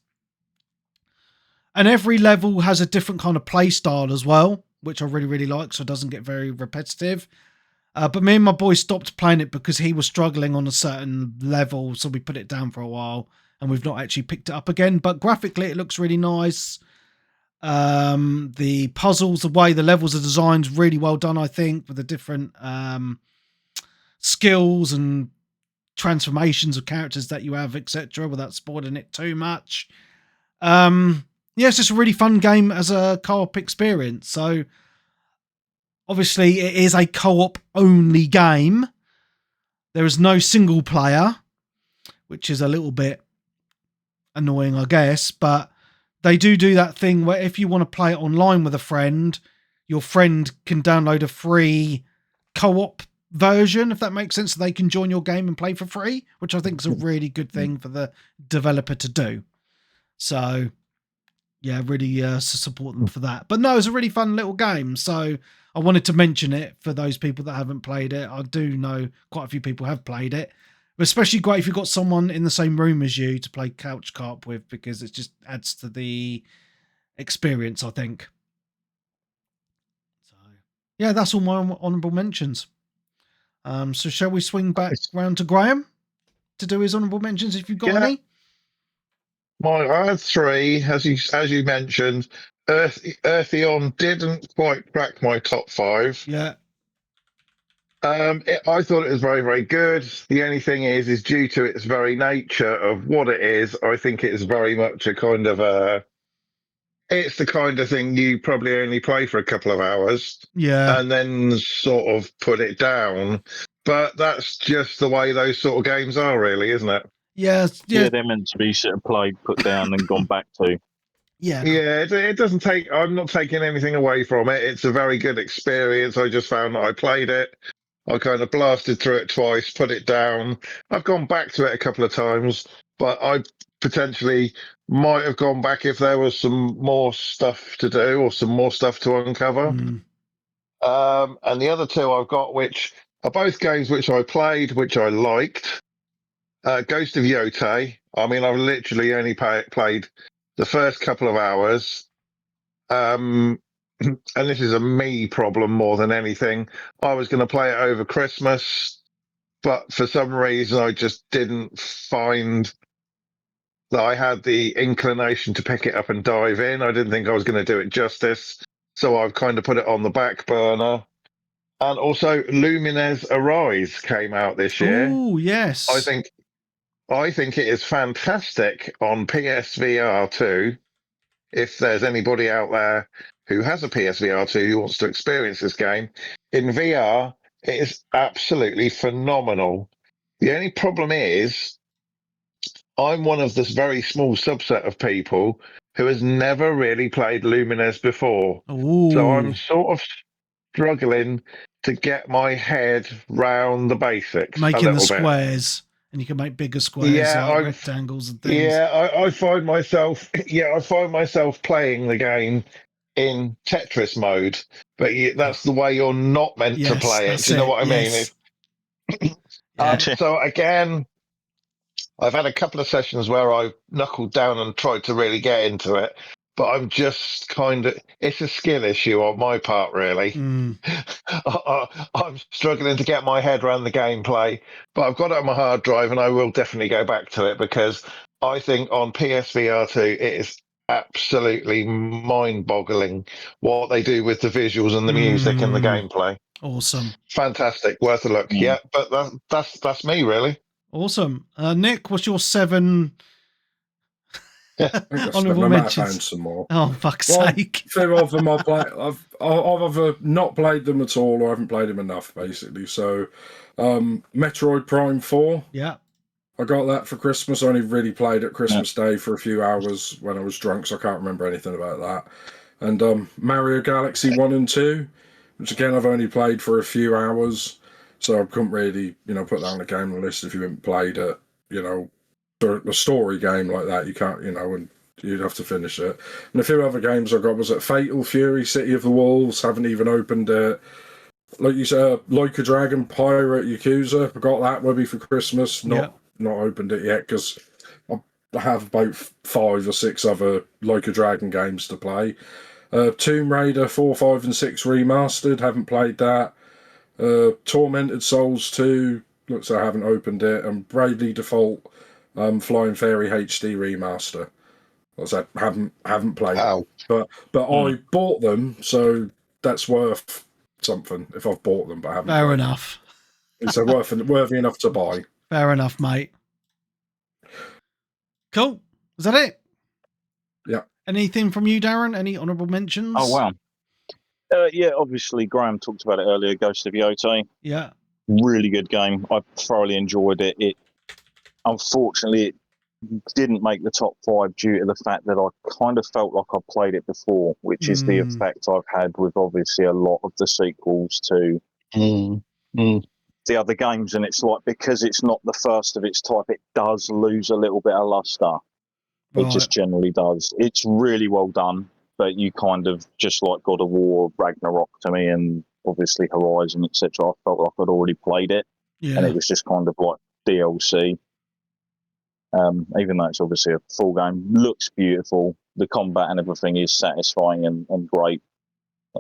and every level has a different kind of play style as well, which I really like, so it doesn't get very repetitive. But me and my boy stopped playing it because he was struggling on a certain level, so we put it down for a while and we've not actually picked it up again. But graphically it looks really nice. The puzzles, the way the levels are designed is really well done, I think, with the different skills and transformations of characters that you have, etc., without spoiling it too much. Yeah, it's just a really fun game as a co-op experience. So obviously it is a co-op only game. There is no single player, which is a little bit annoying, I guess, but they do that thing where if you want to play it online with a friend, your friend can download a free co-op version, if that makes sense, so they can join your game and play for free, which I think is a really good thing for the developer to do. So yeah, really support them for that. But no, it's a really fun little game, so I wanted to mention it for those people that haven't played it. I do know quite a few people have played it. But especially great if you've got someone in the same room as you to play couch co-op with, because it just adds to the experience, I think. So yeah, that's all my honourable mentions. So shall we swing back round to Graham to do his honourable mentions if you've got any? I had 3, as you mentioned. Eartheon didn't quite crack my top 5. Yeah. I thought it was very, very good. The only thing is due to its very nature of what it is, I think it's very much a kind of it's the kind of thing you probably only play for a couple of hours Yeah. and then sort of put it down. But that's just the way those sort of games are, really, isn't it? Yeah. Yeah, they're meant to be sort of played, put down, and gone back to. Yeah. Yeah, it doesn't take. I'm not taking anything away from it. It's a very good experience. I just found that I played it. I kind of blasted through it twice, put it down. I've gone back to it a couple of times, but I potentially might have gone back if there was some more stuff to do or some more stuff to uncover. Mm. And the other two I've got, which are both games which I played, which I liked. Ghost of Yotei. I mean, I've literally only played the first couple of hours. And this is a me problem more than anything. I was going to play it over Christmas, but for some reason I just didn't find that I had the inclination to pick it up and dive in. I didn't think I was going to do it justice. So I've kind of put it on the back burner. And also Lumines Arise came out this year. Oh, yes. I think it is fantastic on PSVR 2. If there's anybody out there who has a PSVR 2 who wants to experience this game, in VR, it is absolutely phenomenal. The only problem is, I'm one of this very small subset of people who has never really played Lumines before. Oh. So I'm sort of struggling to get my head round the basics. Making the squares. And you can make bigger squares, like rectangles and things. Yeah, I find myself. Yeah, I find myself playing the game in Tetris mode, but that's the way you're not meant to play it. Do you know what I mean? So again, I've had a couple of sessions where I knuckled down and tried to really get into it, but I'm just kind of. It's a skill issue on my part, really. Mm. I'm struggling to get my head around the gameplay, but I've got it on my hard drive, and I will definitely go back to it because I think on PSVR 2 it is absolutely mind-boggling what they do with the visuals and the music and the gameplay. Awesome, fantastic, worth a look. Yeah, but that's me really. Awesome, Nick. What's your 7 honourable mentions? Some more. Oh, fuck's sake! A few of them I've either not played them at all or I haven't played them enough, basically. So, Metroid Prime 4. Yeah. I got that for Christmas. I only really played it Christmas Day for a few hours when I was drunk, so I can't remember anything about that. And Mario Galaxy 1 and 2, which again I've only played for a few hours, so I couldn't really, put that on the game list if you haven't played it. A story game like that, you can't, and you'd have to finish it. And a few other games I got was at Fatal Fury, City of the Wolves, haven't even opened it. Like you said, Like a Dragon, Pirate, Yakuza, I got that Webby for Christmas, not opened it yet because I have about 5 or 6 other Like a Dragon games to play. Tomb Raider 4, 5 and 6 remastered, haven't played that. Tormented Souls 2, looks like I haven't opened it. And Bravely Default Flying Fairy HD remaster. As I haven't played, but I bought them, so that's worth something. If I've bought them, but I haven't. Fair enough. It's worthy enough to buy. Fair enough, mate. Cool. Is that it? Yeah. Anything from you, Darren? Any honourable mentions? Oh wow. Yeah, obviously Graham talked about it earlier. Ghost of Yotei. Yeah. Really good game. I thoroughly enjoyed it. Unfortunately, it didn't make the top 5 due to the fact that I kind of felt like I played it before, which is the effect I've had with obviously a lot of the sequels to the other games. And it's like, because it's not the first of its type, it does lose a little bit of luster. It just generally does. It's really well done, but you kind of, just like God of War, Ragnarok to me, and obviously Horizon, etc., I felt like I'd already played it. And it was just kind of like DLC. Even though it's obviously a full game, looks beautiful. The combat and everything is satisfying and great.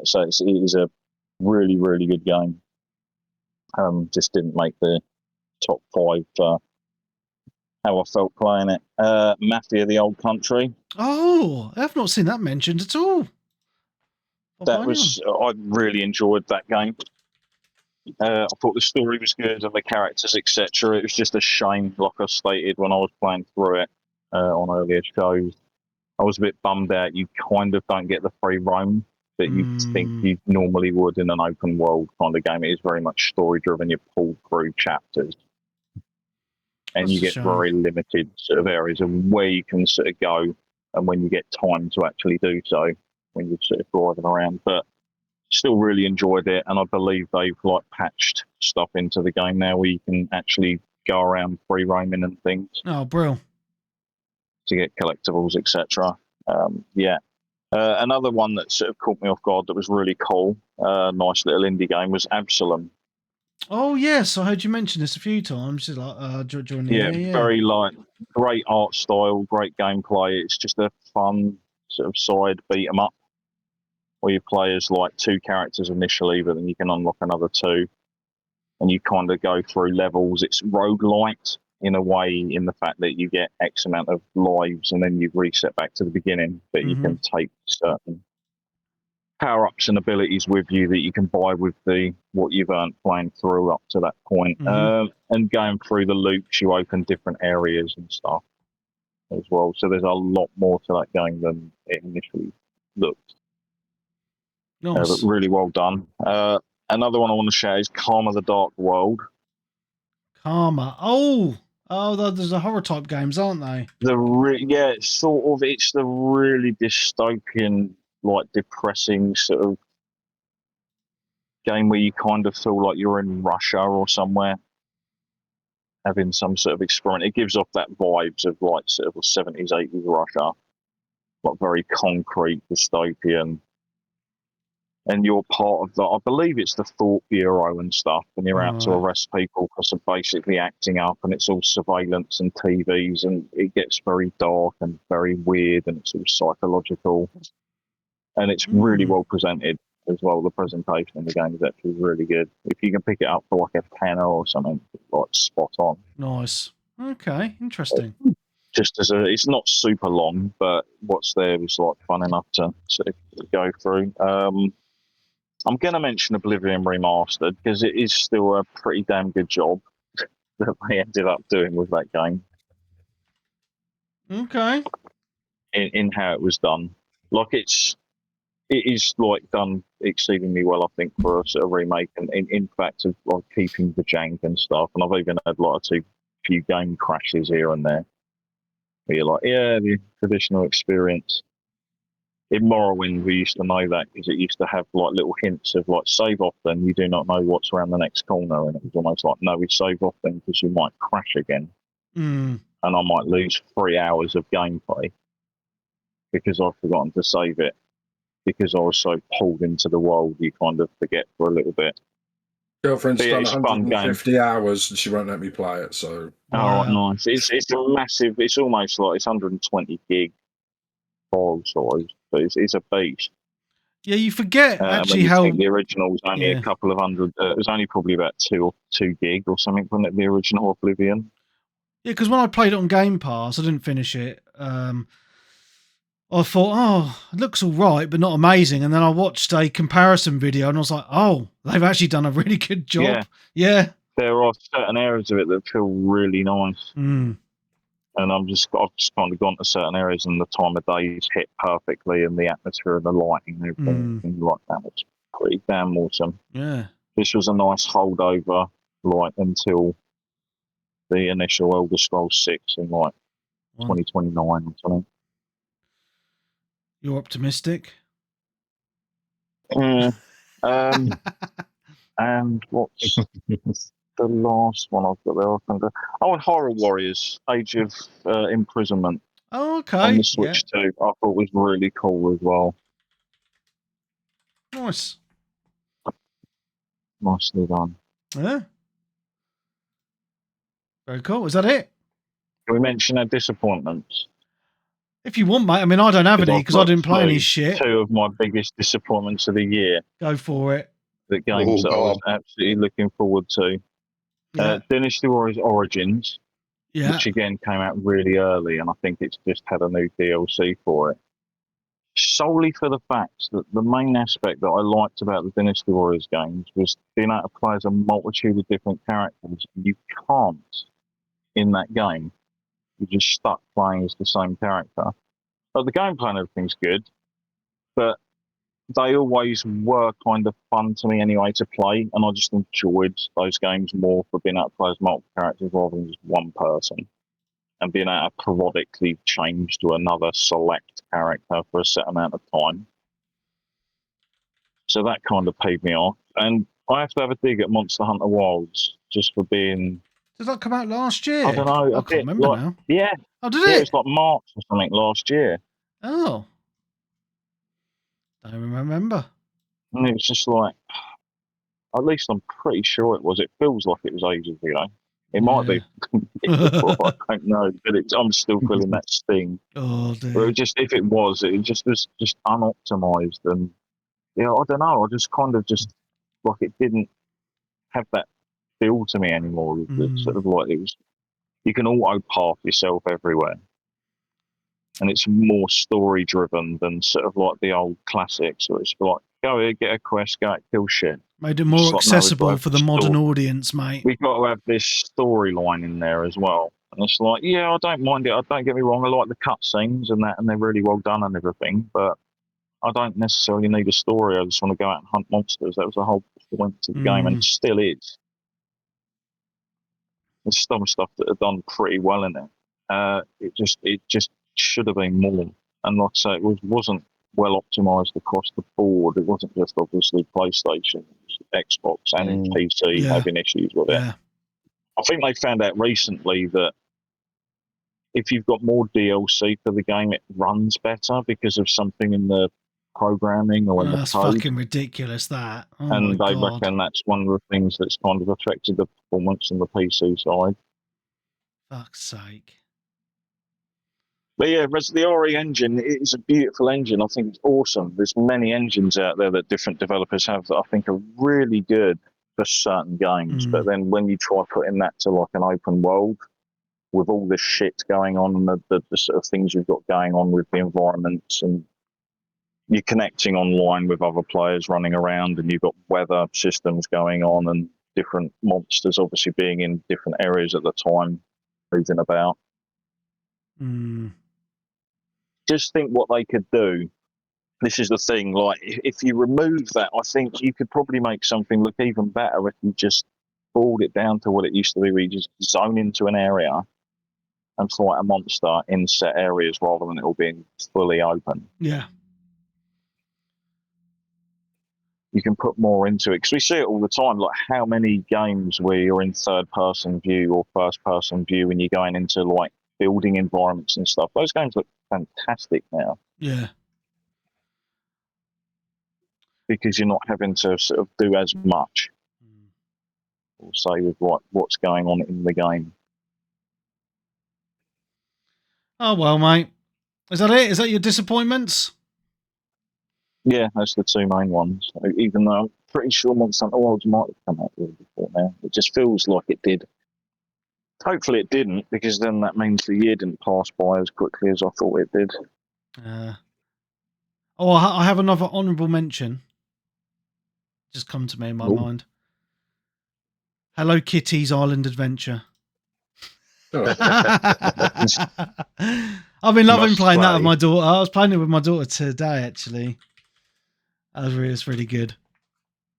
So it is a really, really good game. Just didn't make the top 5 how I felt playing it. Mafia: The Old Country. Oh, I've not seen that mentioned at all. I really enjoyed that game. I thought the story was good and the characters, etc. It was just a shame, like I stated when I was playing through it on earlier shows. I was a bit bummed out. You kind of don't get the free roam that you think you normally would in an open world kind of game. It is very much story driven. You're pulled through chapters, and That's you a get shame. very limited sort of areas of where you can sort of go, and when you get time to actually do so, when you're sort of driving around. But still really enjoyed it, and I believe they've like patched stuff into the game now where you can actually go around free roaming and things Oh, brill. to get collectibles, etc. Yeah. Another one that sort of caught me off guard that was really cool, nice little indie game, was Absalom. Oh, yes. I heard you mention this a few times. Just like, during the year, Very like great art style, great gameplay. It's just a fun sort of side beat 'em up where you play as like two characters initially, but then you can unlock another two, and you kind of go through levels. It's roguelite in a way, in the fact that you get X amount of lives and then you reset back to the beginning, but you can take certain power-ups and abilities with you that you can buy with the what you've earned playing through up to that point. And going through the loops, you open different areas and stuff as well. So there's a lot more to that game than it initially looked. Nice. But really well done. Another one I want to share is Karma: The Dark World. Karma. Oh, there's the horror type games, aren't they? It's the really dystopian, like depressing sort of game where you kind of feel like you're in Russia or somewhere having some sort of experiment. It gives off that vibes of like sort of 70s, 80s Russia, like very concrete, dystopian. And you're part of I believe it's the Thought Bureau and stuff, and you're out to arrest people because of basically acting up, and it's all surveillance and TVs, and it gets very dark and very weird, and it's all psychological. And it's really well presented as well. The presentation in the game is actually really good. If you can pick it up for like a tenner or something, like spot on. Nice. Okay, interesting. Just it's not super long, but what's there is like fun enough to sort of go through. I'm going to mention Oblivion Remastered because it is still a pretty damn good job that they ended up doing with that game. Okay. In how it was done, like it is like done exceedingly well, I think, for a sort of remake, and in fact of like keeping the jank and stuff. And I've even had like a few game crashes here and there where you're like, yeah, the traditional experience. In Morrowind, we used to know that because it used to have like little hints of like save often, you do not know what's around the next corner, and it was almost like, no, we save often because you might crash again, and I might lose 3 hours of gameplay because I've forgotten to save it because I was so pulled into the world. You kind of forget for a little bit. Girlfriend's done it's 150 hours and she won't let me play it. So nice. It's a massive. It's almost like it's 120 gig file size, but it's a beast. Yeah, you forget actually when you how think the original was only a couple of hundred. It was only probably about 2 gig or something, wasn't it? The original Oblivion. Yeah, because when I played it on Game Pass, I didn't finish it. I thought, oh, it looks all right, but not amazing. And then I watched a comparison video, and I was like, oh, they've actually done a really good job. Yeah. There are certain areas of it that feel really nice. And I've just kind of gone to certain areas, and the time of day is hit perfectly, and the atmosphere and the lighting and everything like that. It's pretty damn awesome. Yeah. This was a nice holdover, like until the initial Elder Scrolls 6 in like 2029 or something. You're optimistic. Yeah. And what's the last one I've got there? I think. Oh, and Horror Warriors: Age of Imprisonment. Oh, okay. On the Switch too. I thought was really cool as well. Nice. Nicely done. Yeah. Very cool. Is that it? Can we mention our disappointments? If you want, mate. I mean, I don't have any because I didn't play any shit. 2 of my biggest disappointments of the year. Go for it. The games that I was absolutely looking forward to. Dynasty Warriors Origins, which again came out really early, and I think it's just had a new DLC for it. solely for the fact that the main aspect that I liked about the Dynasty Warriors games was being able to play as a multitude of different characters. You can't in that game. You're just stuck playing as the same character. But the gameplay and everything's good, but they always were kind of fun to me anyway to play, and I just enjoyed those games more for being able to play as multiple characters rather than just one person, and being able to periodically change to another select character for a set amount of time. So that kind of paid me off. And I have to have a dig at Monster Hunter Wilds just for being, Did that come out last year? I don't know, I a can't bit remember like, now. yeah, Oh, did yeah, it? it was like March or something last year. Oh. Don't remember. And it was just like, at least I'm pretty sure it was. It feels like it was ages ago. It might be. I don't know, but I'm still feeling that sting. Oh, But dear. it just, if it was just unoptimized, and yeah, I don't know. I just kind of just like it didn't have that feel to me anymore. It's sort of like it was. You can auto path yourself everywhere, and it's more story driven than sort of like the old classics, where it's like go here, get a quest, go out, kill shit. Made it more accessible for the modern audience, mate. We've got to have this storyline in there as well. And it's like, yeah, I don't mind it. Don't get me wrong. I like the cutscenes and that, and they're really well done and everything. But I don't necessarily need a story. I just want to go out and hunt monsters. That was the whole point to the game, and still is. There's some stuff that are done pretty well in it. It just should have been more. And like I say, it wasn't well optimized across the board. It wasn't just obviously PlayStation, Xbox, and PC having issues with it. I think they found out recently that if you've got more DLC for the game, it runs better because of something in the programming or in the That's code. fucking ridiculous, that. Oh, and my they God. reckon that's one of the things that's kind of affected the performance on the PC side. Fuck's sake. But yeah, the RE engine is a beautiful engine. I think it's awesome. There's many engines out there that different developers have that I think are really good for certain games. But then when you try putting that to like an open world with all the shit going on and the sort of things you've got going on with the environments, and you're connecting online with other players running around, and you've got weather systems going on and different monsters obviously being in different areas at the time, moving about. Just think what they could do. This is the thing, like, if you remove that, I think you could probably make something look even better if you just boiled it down to what it used to be, where you just zone into an area and fight a monster in set areas rather than it all being fully open. Yeah. You can put more into it, because we see it all the time, like how many games where you're in third-person view or first-person view and you're going into, like, building environments and stuff. Those games look fantastic now. Yeah. Because you're not having to sort of do as much, or say, with like what's going on in the game. Oh, well, mate. Is that it? Is that your disappointments? Yeah, that's the two main ones. Even though I'm pretty sure Monster Hunter Wilds might have come out with it before now. It just feels like it did. Hopefully it didn't, because then that means the year didn't pass by as quickly as I thought it did. I have another honourable mention. Just come to me in my mind. Hello Kitty's Island Adventure. I've been loving playing that with my daughter. I was playing it with my daughter today, actually. It's really good.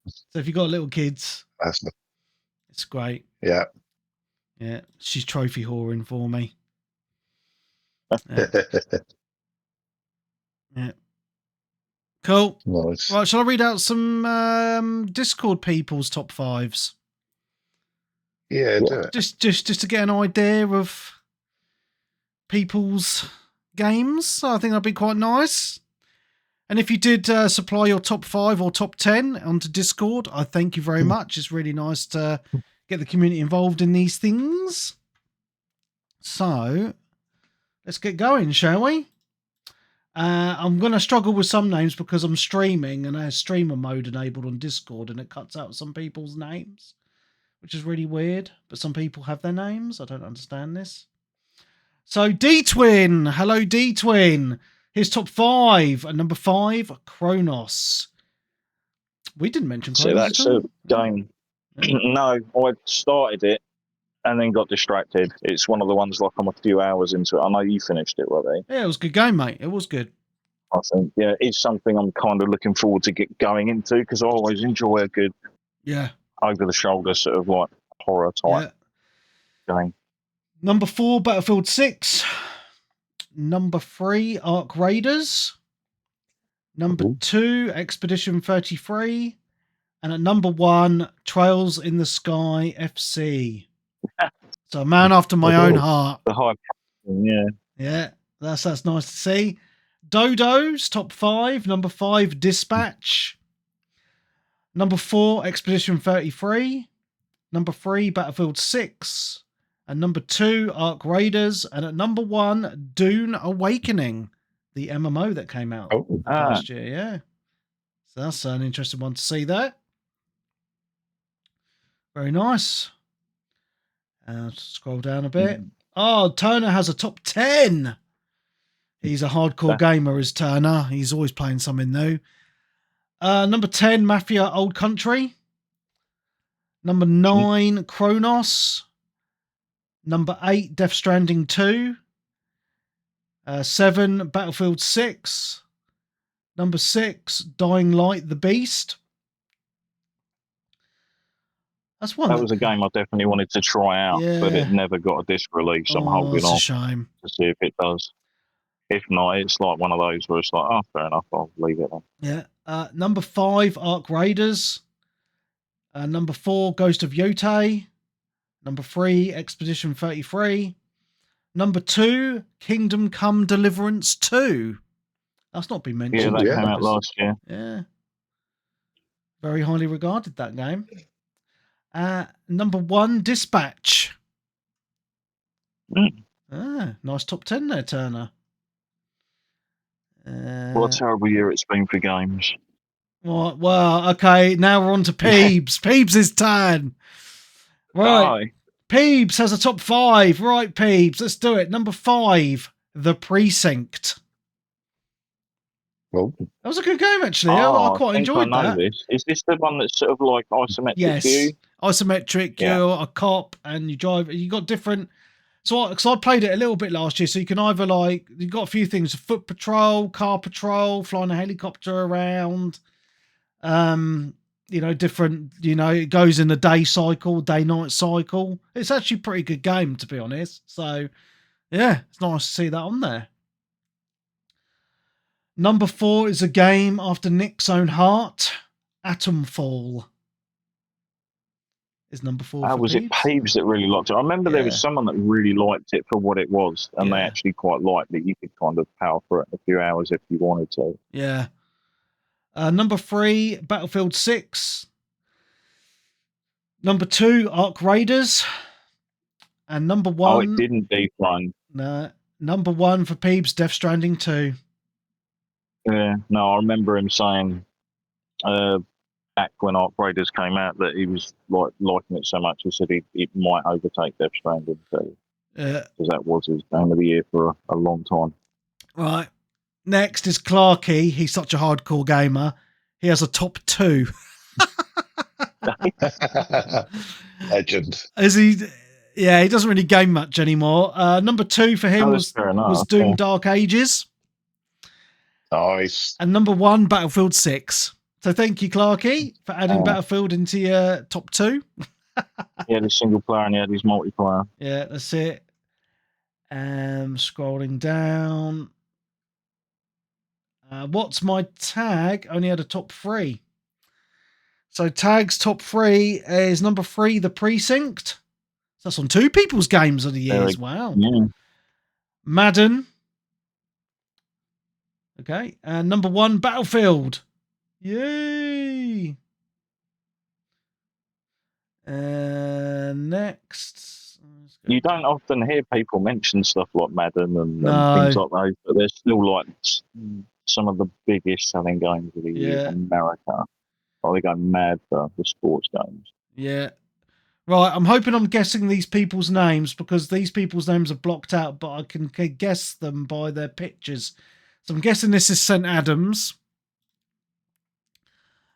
So if you've got little kids, it's great. Yeah. Yeah. She's trophy whoring for me. Yeah. Yeah. Cool. Nice. Right, shall I read out some Discord people's top fives? Yeah, do it. Just to get an idea of people's games. I think that'd be quite nice. And if you did supply your top 5 or top 10 onto Discord, I thank you very much. It's really nice to get the community involved in these things. So let's get going, shall we? I'm going to struggle with some names because I'm streaming and I have streamer mode enabled on Discord, and it cuts out some people's names, which is really weird. But some people have their names. I don't understand this. So D-Twin. Hello, D-Twin. Here's top 5. At number 5, Kronos. We didn't mention So Kronos that's at all. a game. Yeah. No, I started it and then got distracted. It's one of the ones like I'm a few hours into it. I know you finished it, Webby. Yeah, it was a good game, mate. It was good. I think, yeah, it's something I'm kind of looking forward to get going into because I always enjoy a good Yeah. over-the-shoulder sort of like horror type game. Number 4, Battlefield 6. Number 3, Ark Raiders. Number 2, Expedition 33. And at number 1, Trails in the Sky FC. So a man after my own heart. The high, yeah. Yeah, that's nice to see. Dodo's top 5. Number 5, Dispatch. Number 4, Expedition 33. Number 3, Battlefield 6. And number 2, Ark Raiders. And at number 1, Dune Awakening, the MMO that came out last year. Yeah. So that's an interesting one to see there. Very nice. Scroll down a bit. Oh, Turner has a top 10. He's a hardcore gamer, is Turner. He's always playing something new. Number 10, Mafia Old Country. Number 9, Kronos. Number 8, Death Stranding 2. 7, Battlefield 6. Number 6, Dying Light the Beast. That's one. That was a game I definitely wanted to try out, but it never got a disc release. I'm holding that's off a shame. to see if it does. If not, it's like one of those where it's like, oh, fair enough, I'll leave it then. Yeah. Number 5, Ark Raiders. Number 4, Ghost of Yotei. Number 3, Expedition 33. Number 2, Kingdom Come Deliverance 2. That's not been mentioned. Yeah, that came out last year. Yeah. Very highly regarded, that game. Number 1, Dispatch. Nice top 10 there, Turner. What a terrible year it's been for games. Well, okay, now we're on to Peebs. Peebs' turn. Right. Peebs has a top 5. Right, Peebs, let's do it. Number 5, The Precinct. Well, that was a good game, actually. I quite enjoyed that. Is this the one that's sort of like isometric yes. view? Isometric, you're a cop and you drive. You got different. So, because I played it a little bit last year, so you can either you've got a few things: foot patrol, car patrol, flying a helicopter around. Different. It goes in a day cycle, day-night cycle. It's actually a pretty good game, to be honest. So, yeah, it's nice to see that on there. Number 4 is a game after Nick's own heart. Atomfall is number 4. Was it Peebs that really liked it? I remember there was someone that really liked it for what it was, and they actually quite liked it. You could kind of power for it in a few hours if you wanted to. Yeah. Number 3, Battlefield 6. Number 2, Ark Raiders. And number 1... Oh, it didn't decline. No. Number 1 for Peebs, Death Stranding 2. Yeah, no, I remember him saying back when Ark Raiders came out that he was liking it so much. He said it might overtake Death Stranding 2. Yeah. Because that was his game of the year for a long time. Right. Next is Clarky. He's such a hardcore gamer. He has a top 2. Legend. Is he? Yeah, he doesn't really game much anymore. Number 2 for him was Doom Dark Ages. Nice. And number 1, Battlefield 6. So thank you, Clarky, for adding Battlefield into your top 2. He had his single player and he had his multiplayer. Yeah, that's it. Scrolling down. What's my tag? Only had a top 3. So tag's top 3 is number 3, The Precinct. So that's on 2 people's games of the years. Wow. Yeah. Madden. Okay. And number 1, Battlefield. Yay. Next. You don't often hear people mention stuff like Madden and things like those, but they're still like some of the biggest selling games of the year in America. They go mad for the sports games. Yeah. Right, I'm hoping I'm guessing these people's names because these people's names are blocked out, but I can guess them by their pictures. So I'm guessing this is St. Adams.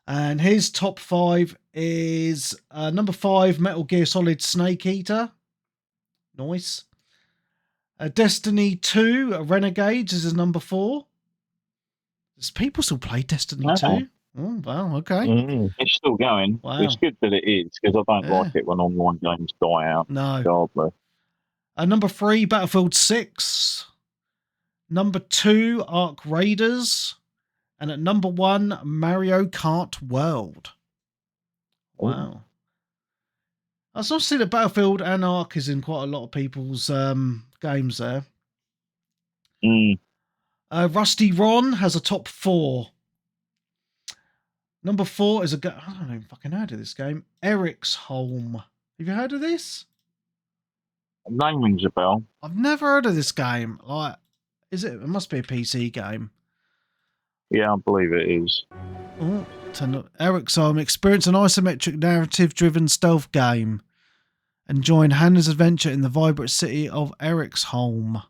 And his top 5 is number 5, Metal Gear Solid Snake Eater. Nice. Destiny 2, Renegades is his number 4. Does people still play Destiny 2? Oh, wow, okay. It's still going. Wow. It's good that it is, because I don't like it when online games die out. No. Regardless. Number 3, Battlefield 6. Number 2, Ark Raiders. And at number 1, Mario Kart World. Wow. I was also see that Battlefield and Ark is in quite a lot of people's games there. Rusty Ron has a top 4. Number 4 is I don't even fucking heard of this game. Eric's Home. Have you heard of this? Name rings a bell. I've never heard of this game. Like, it must be a PC game. Yeah, I believe it is. Oh, Eric's Home. Experience an isometric narrative-driven stealth game. And join Hannah's adventure in the vibrant city of Eric's Home.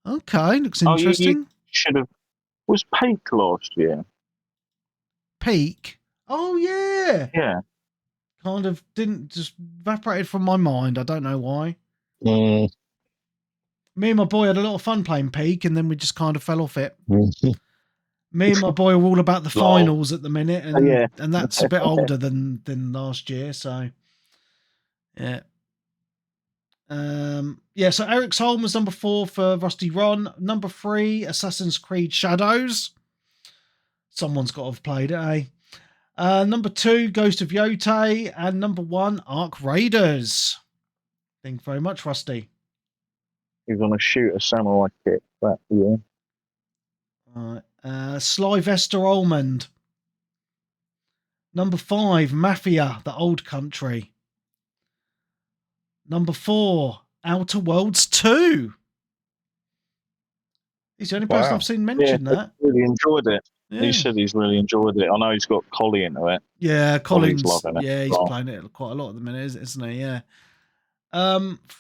Okay, looks interesting. You should have. Was Peak last year? Peak? Oh, yeah. Yeah. Kind of just evaporated from my mind. I don't know why. Mm. Me and my boy had a lot of fun playing Peak, and then we just kind of fell off it. Me and my boy are all about the finals at the minute, and that's a bit older than last year, so yeah. So Eric's Home was number 4 for Rusty Ron. Number 3, Assassin's Creed Shadows. Someone's got to have played it, eh? Number 2, Ghost of Yotei. And number 1, Ark Raiders. Thank you very much, Rusty. He's going to shoot a samurai kit that year. Slyvester Almond. Number 5, Mafia, The Old Country. Number 4, Outer Worlds 2. He's the only person I've seen mention that. Really enjoyed it. Yeah. He said he's really enjoyed it. I know he's got Collie into it. Yeah, Colin's loving it. Yeah, he's playing it quite a lot at the minute, isn't he? Yeah.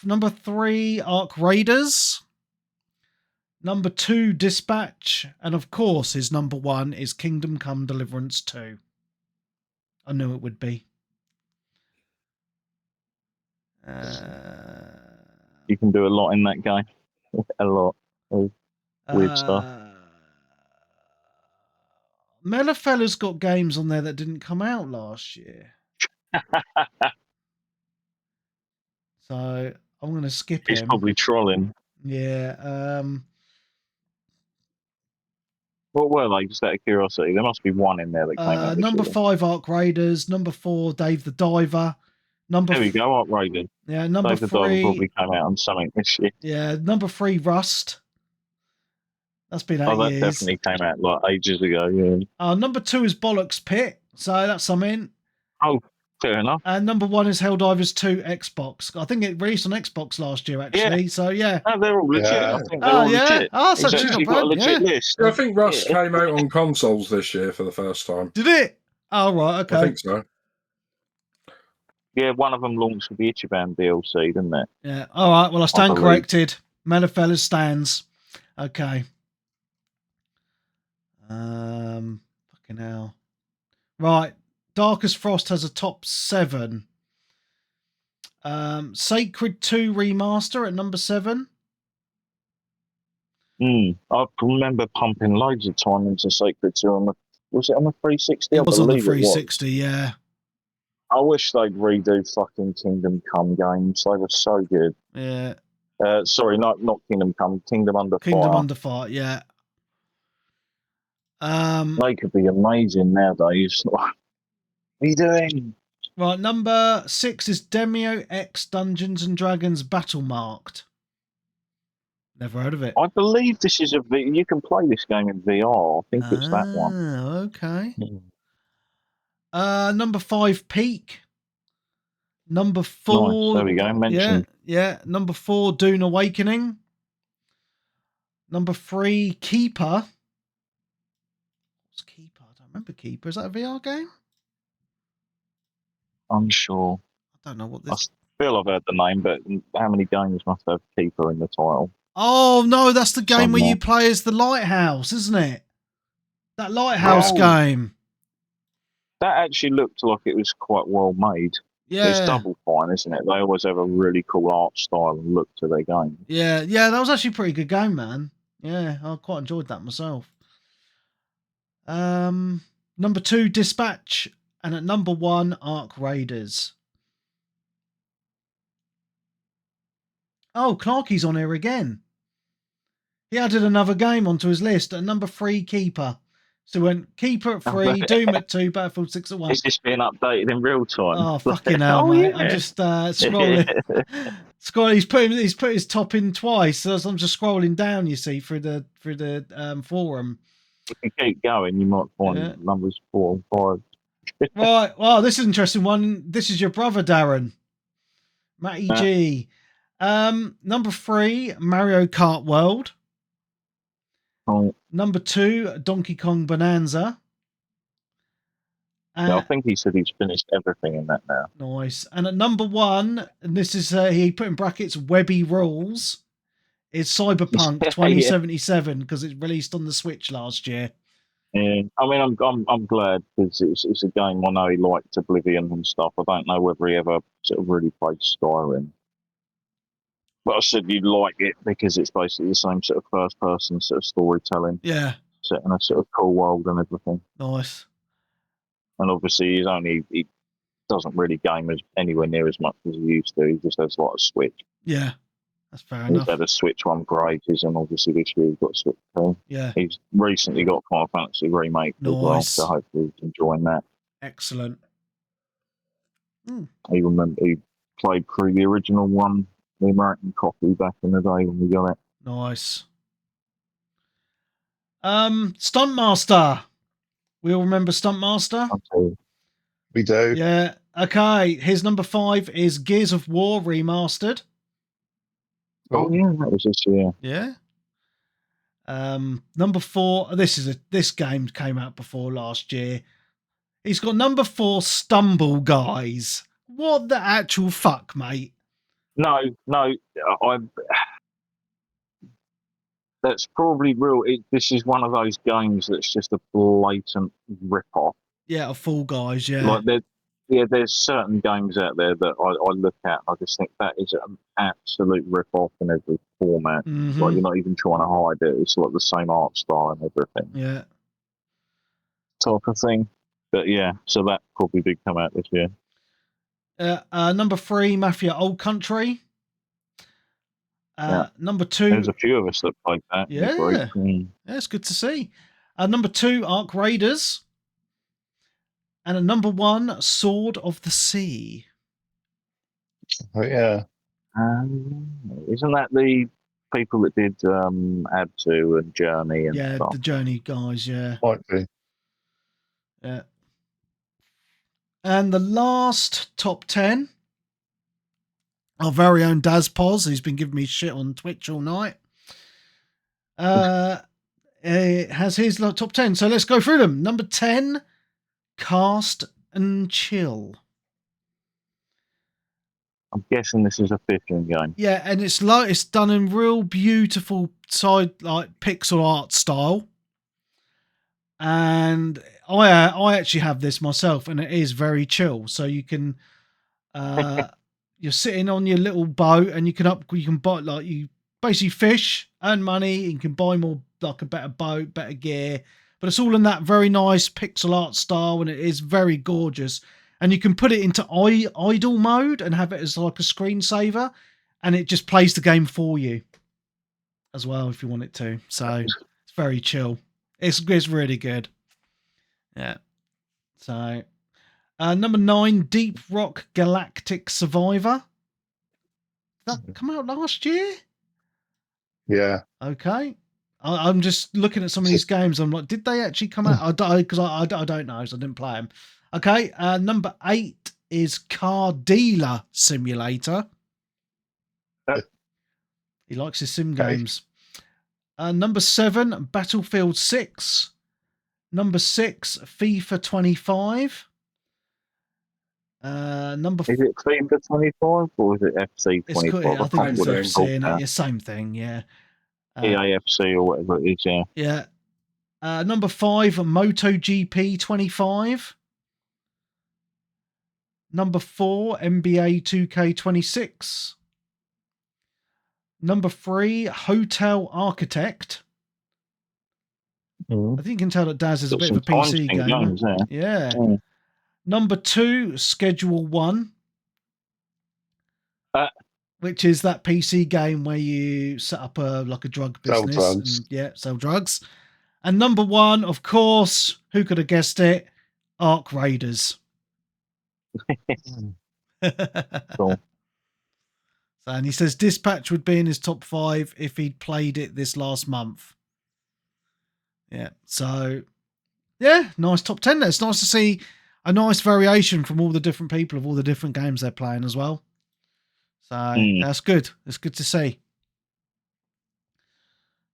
Number 3, Ark Raiders. Number 2, Dispatch. And of course, his number 1 is Kingdom Come Deliverance 2. I knew it would be. You can do a lot in that game. A lot of weird stuff. Mellafella's got games on there that didn't come out last year. So I'm going to skip him. He's probably trolling. Yeah. What were they? Just out of curiosity. There must be one in there that came out. Number 5, Ark Raiders. Number 4, Dave the Diver. There we go, Ark Raiders. Yeah, number Dave 3. The Diver probably came out on something this year. Yeah, number 3, Rust. That's been 8 years. That definitely came out like ages ago. Yeah. Number 2 is Bollocks Pit. So that's something. Oh, fair enough. And number 1 is Helldivers 2 Xbox. I think it released on Xbox last year, actually. Yeah. So, yeah. No, they're all legit. I think they're all legit. Oh, He's actually got a legit list. I think Rust came out on consoles this year for the first time. Did it? Oh, right, okay. I think so. Yeah, one of them launched with the Ichiban DLC, didn't it? Yeah. All right. Well, I stand corrected. Mellafellas stands. Okay. Fucking hell. Right. Darkest Frost has a top 7. Sacred 2 Remaster at number 7. I remember pumping loads of time into Sacred 2 was it on the 360? It was on the 360, yeah. I wish they'd redo fucking Kingdom Come games. They were so good. Yeah. Sorry, not Kingdom Come, Kingdom Under Fire. Kingdom Under Fire, yeah. They could be amazing nowadays. What are you doing? Right, number 6 is Demio X Dungeons and Dragons Battle Marked. Never heard of it. I believe this is you can play this game in VR. I think it's that one. Okay. Number 5, Peak. Number 4. Nice. There we go. Mentioned. Yeah. Number 4, Dune Awakening. Number 3, Keeper. What's Keeper? I don't remember Keeper. Is that a VR game? I'm sure. I don't know what this. I feel I've heard the name, but how many games must have Keeper in the title? Oh no, that's the game where you Somewhat. play as the lighthouse, isn't it? That lighthouse Oh. game. That actually looked like it was quite well made. It's Yeah. Double Fine, isn't it? They always have a really cool art style and look to their game. Yeah, that was actually a pretty good game, man. Yeah, I quite enjoyed that myself. Number 2, Dispatch, and at number 1, Ark Raiders. Oh, Clarky's on here again. He added another game onto his list at number 3, Keeper. So we went Keeper at 3, Doom at 2, Battlefield 6 at 1. It's just being updated in real time. Oh, fucking hell, mate. I'm just scrolling. He's put his top in twice. So I'm just scrolling down, you see, through the forum. If you keep going, you might find numbers 4 and 5. Right. Well, this is an interesting one. This is your brother, Darren. Matty G. Number 3, Mario Kart World. Oh, Number 2, Donkey Kong Bonanza. I think he said he's finished everything in that now. Nice. And at number 1, and this is he put in brackets Webby Rules, is Cyberpunk 2077 because it's released on the Switch last year. Yeah, I mean, I'm glad because it's a game I know he liked Oblivion and stuff. I don't know whether he ever sort of really played Skyrim. But I said you'd like it because it's basically the same sort of first-person sort of storytelling. Yeah. Set in a sort of cool world and everything. Nice. And obviously he doesn't really game as anywhere near as much as he used to. He just has like a Switch. Yeah. That's fair He's enough. had a Switch one for ages, and obviously this year he's got a Switch 2. Yeah. He's recently got Final Fantasy Remake as well, so hopefully he's enjoying that. Excellent. He played through the original one, the American copy, back in the day when we got it. Nice. Stuntmaster. We all remember Stuntmaster? We do. Yeah. Okay. His number 5 is Gears of War Remastered. Oh yeah, that was this year. Yeah. Number 4. This game came out before last year. He's got number 4, Stumble Guys. What the actual fuck, mate? No, that's probably real. This is one of those games that's just a blatant rip-off. Yeah, of Fall Guys, yeah. Like there's certain games out there that I look at and I just think that is an absolute rip-off in every format. Mm-hmm. Like you're not even trying to hide it. It's like the same art style and everything. Yeah. Type of thing. But yeah, so that probably did come out this year. Number 3, Mafia Old Country. Number 2. There's a few of us that played that. Yeah. That's good to see. Number 2, Ark Raiders. And at number 1, Sword of the Sea. Oh, yeah. Isn't that the people that did Add 2 and Journey and stuff? The Journey guys, yeah. Might be. Yeah. And the last top 10, our very own Daz Poz, who's been giving me shit on Twitch all night, has his top 10. So let's go through them. Number 10, Cast and Chill. I'm guessing this is a fishing game. Yeah, and it's done in real beautiful pixel art style. And I actually have this myself, and it is very chill. So you can, you're sitting on your little boat, and you can buy you basically fish, earn money, you can buy more, like a better boat, better gear. But it's all in that very nice pixel art style, and it is very gorgeous. And you can put it into idle mode and have it as like a screensaver, and it just plays the game for you as well if you want it to. So it's very chill. It's really good. Yeah. So number 9, Deep Rock Galactic Survivor. Did that come out last year? Yeah. Okay. I'm just looking at some of these games. I'm like, did they actually come out? Because I don't know, so I didn't play them. Okay. Number 8 is Car Dealer Simulator. He likes his sim games. Number 7, Battlefield 6. Number 6, FIFA 25. Is it FIFA 25 or is it FC 25? I think it's FC, same thing, yeah. EAFC or whatever it is. Yeah. Yeah. Number 5, MotoGP 25. Number 4, NBA 2K26. Number 3, Hotel Architect. I think you can tell that Daz is a bit of a PC gamer. Games, Yeah. Mm. Number 2, Schedule 1. Which is that PC game where you set up a drug Sell business. drugs. Sell drugs. And number 1, of course, who could have guessed it? Ark Raiders. Cool. And he says Dispatch would be in his top 5 if he'd played it this last month. Yeah. So, yeah, nice top 10 there. It's nice to see a nice variation from all the different people of all the different games they're playing as well. So that's good. It's good to see.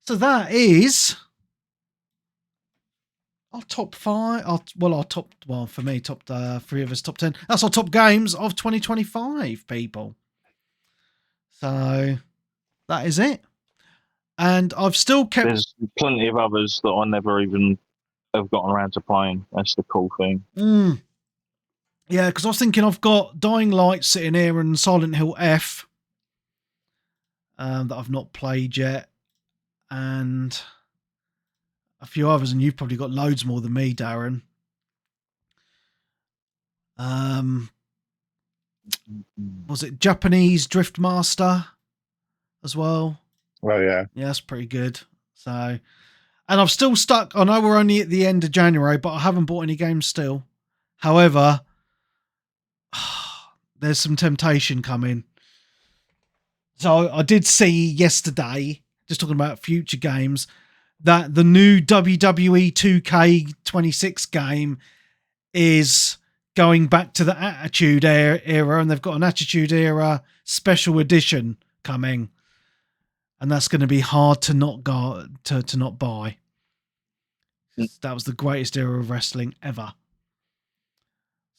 So that is our top 5. For me, top 3 of us, top 10. That's our top games of 2025, people. So that is it. And I've still kept... There's plenty of others that I never even have gotten around to playing. That's the cool thing. Yeah, because I was thinking I've got Dying Light sitting here and Silent Hill F that I've not played yet. And a few others, and you've probably got loads more than me, Darren. Was it Japanese Drift Master as well? Oh, yeah. Yeah, that's pretty good. So, and I've still stuck. I know we're only at the end of January, but I haven't bought any games still. However, there's some temptation coming. So I did see yesterday, just talking about future games, that the new WWE 2K26 game is going back to the Attitude Era, and they've got an Attitude Era special edition coming, and that's going to be hard to not buy. That was the greatest era of wrestling ever.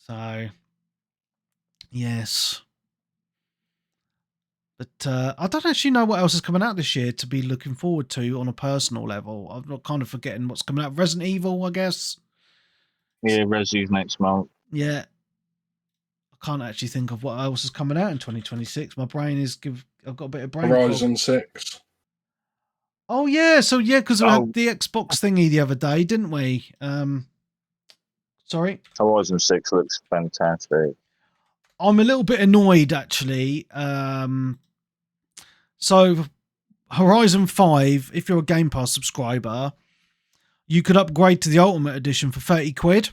So, yes. But I don't actually know what else is coming out this year to be looking forward to on a personal level. I'm not kind of forgetting what's coming out. Resident Evil, I guess. Yeah, Resi's next month. Yeah. I can't actually think of what else is coming out in 2026. My brain is... I've got a bit of brain Horizon fog. 6. Oh, yeah. So, yeah, because we had the Xbox thingy the other day, didn't we? Sorry? Horizon 6 looks fantastic. I'm a little bit annoyed, actually. So, Horizon 5, if you're a Game Pass subscriber, you could upgrade to the Ultimate Edition for 30 quid.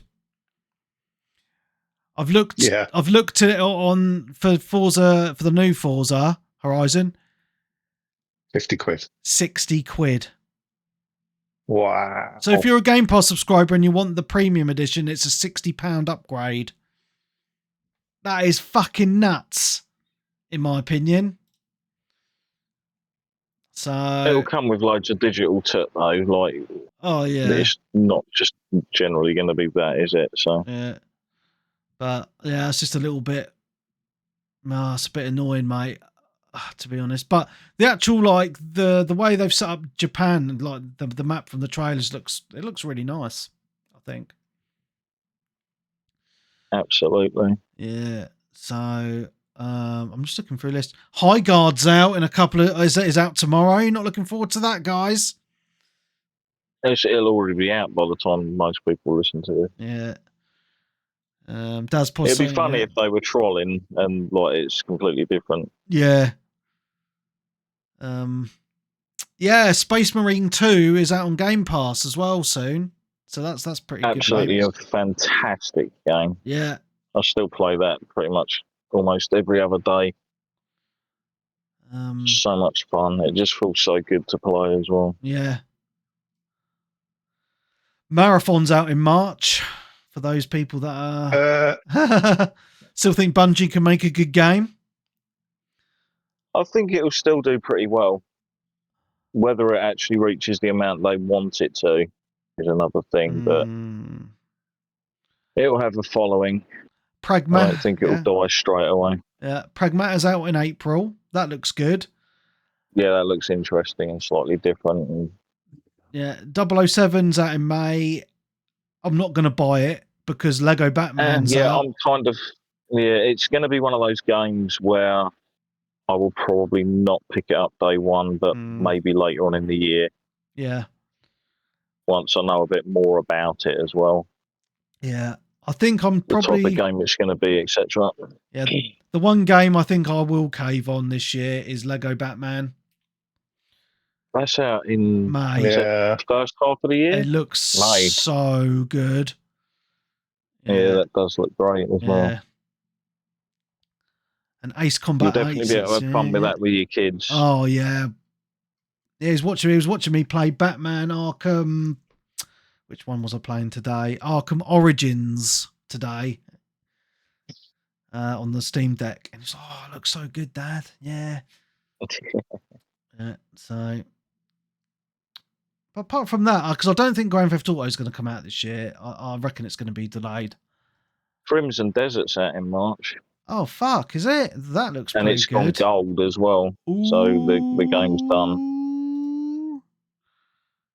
I've looked at it on for Forza, for the new Forza Horizon. 50 quid. 60 quid. Wow. So if you're a Game Pass subscriber and you want the premium edition, it's a £60 upgrade. That is fucking nuts, in my opinion. So it'll come with loads of digital tech though, like it's not just generally going to be that, is it? So yeah, but yeah, it's just a little bit. It's a bit annoying, mate. To be honest, but the actual the way they've set up Japan, like the map from the trailers looks really nice. I think. Absolutely. Yeah. So I'm just looking through a list. High Guard's out in a couple of is out tomorrow. You're not looking forward to that, guys? It'll already be out by the time most people listen to it. Yeah. It'd be funny if they were trolling and it's completely different. Yeah. Space Marine 2 is out on Game Pass as well soon. So that's pretty absolutely good. Absolutely a fantastic game. Yeah. I still play that pretty much almost every other day. So much fun. It just feels so good to play as well. Yeah. Marathon's out in March for those people that are still think Bungie can make a good game. I think it'll still do pretty well. Whether it actually reaches the amount they want it to is another thing, but it'll have a following. I don't think it'll die straight away. Yeah, Pragmata's out in April. That looks good. Yeah, that looks interesting and slightly different. And Yeah, 007's out in May. I'm not going to buy it because Lego Batman's yeah, out. I'm kind of it's going to be one of those games where I will probably not pick it up day one, but maybe later on in the year. Yeah. Once I know a bit more about it as well. Yeah. I think I'm The type probably of game it's going to be, etc. Yeah. The one game I think I will cave on this year is Lego Batman. That's out in May. Yeah. first half of the year. It looks May. so good. Yeah, that does look great as well. And Ace You'll Combat 8. definitely be able to have fun with that with your kids. Oh yeah. Yeah, he was watching me play Batman Arkham. Which one was I playing today? Arkham Origins today. On the Steam Deck. And he's like, oh, it looks so good, Dad. Yeah. So but apart from that, because I don't think Grand Theft Auto is going to come out this year. I reckon it's going to be delayed. Crimson Desert's out in March. Oh fuck, is it? That looks and pretty it's good. gone gold as well. Ooh. So the game's done.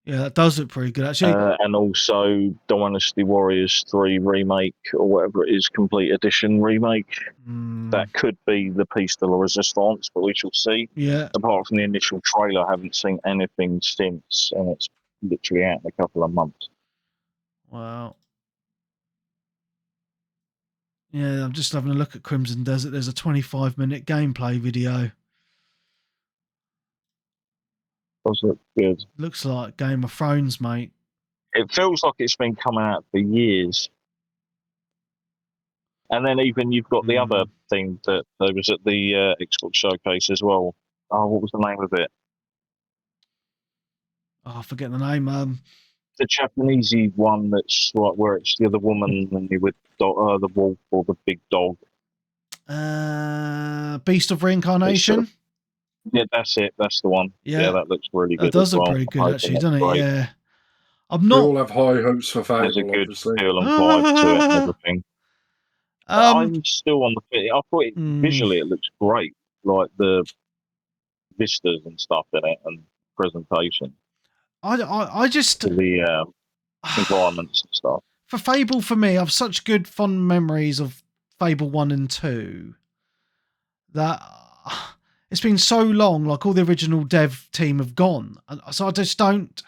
Yeah, that does look pretty good actually. And also Dynasty Warriors 3 remake or whatever it is, complete edition remake. That could be the piece de la resistance, but we shall see. Yeah. Apart from the initial trailer, I haven't seen anything since, and it's literally out in a couple of months. Wow. Yeah, I'm just having a look at Crimson Desert. There's a 25-minute gameplay video. Does look good. Looks like Game of Thrones, mate. It feels like it's been coming out for years. And then even you've got the other thing that there was at the Xbox showcase as well. Oh, what was the name of it? Oh, I forget the name. The Japanesey one that's like where it's the other woman and with the wolf or the big dog. Beast of Reincarnation. Yeah, that's it. That's the one. Yeah, that looks really good. That does look pretty good, actually, doesn't it? Great. Yeah. I'm not. We all have high hopes for Fable. There's a good obviously. feel and vibe to it and everything. I'm still on the fit. I thought visually it looks great, like the vistas and stuff in it and presentation. I just the environments and stuff. For Fable, for me, I've such good fond memories of Fable 1 and 2 that it's been so long, like all the original dev team have gone. So I just don't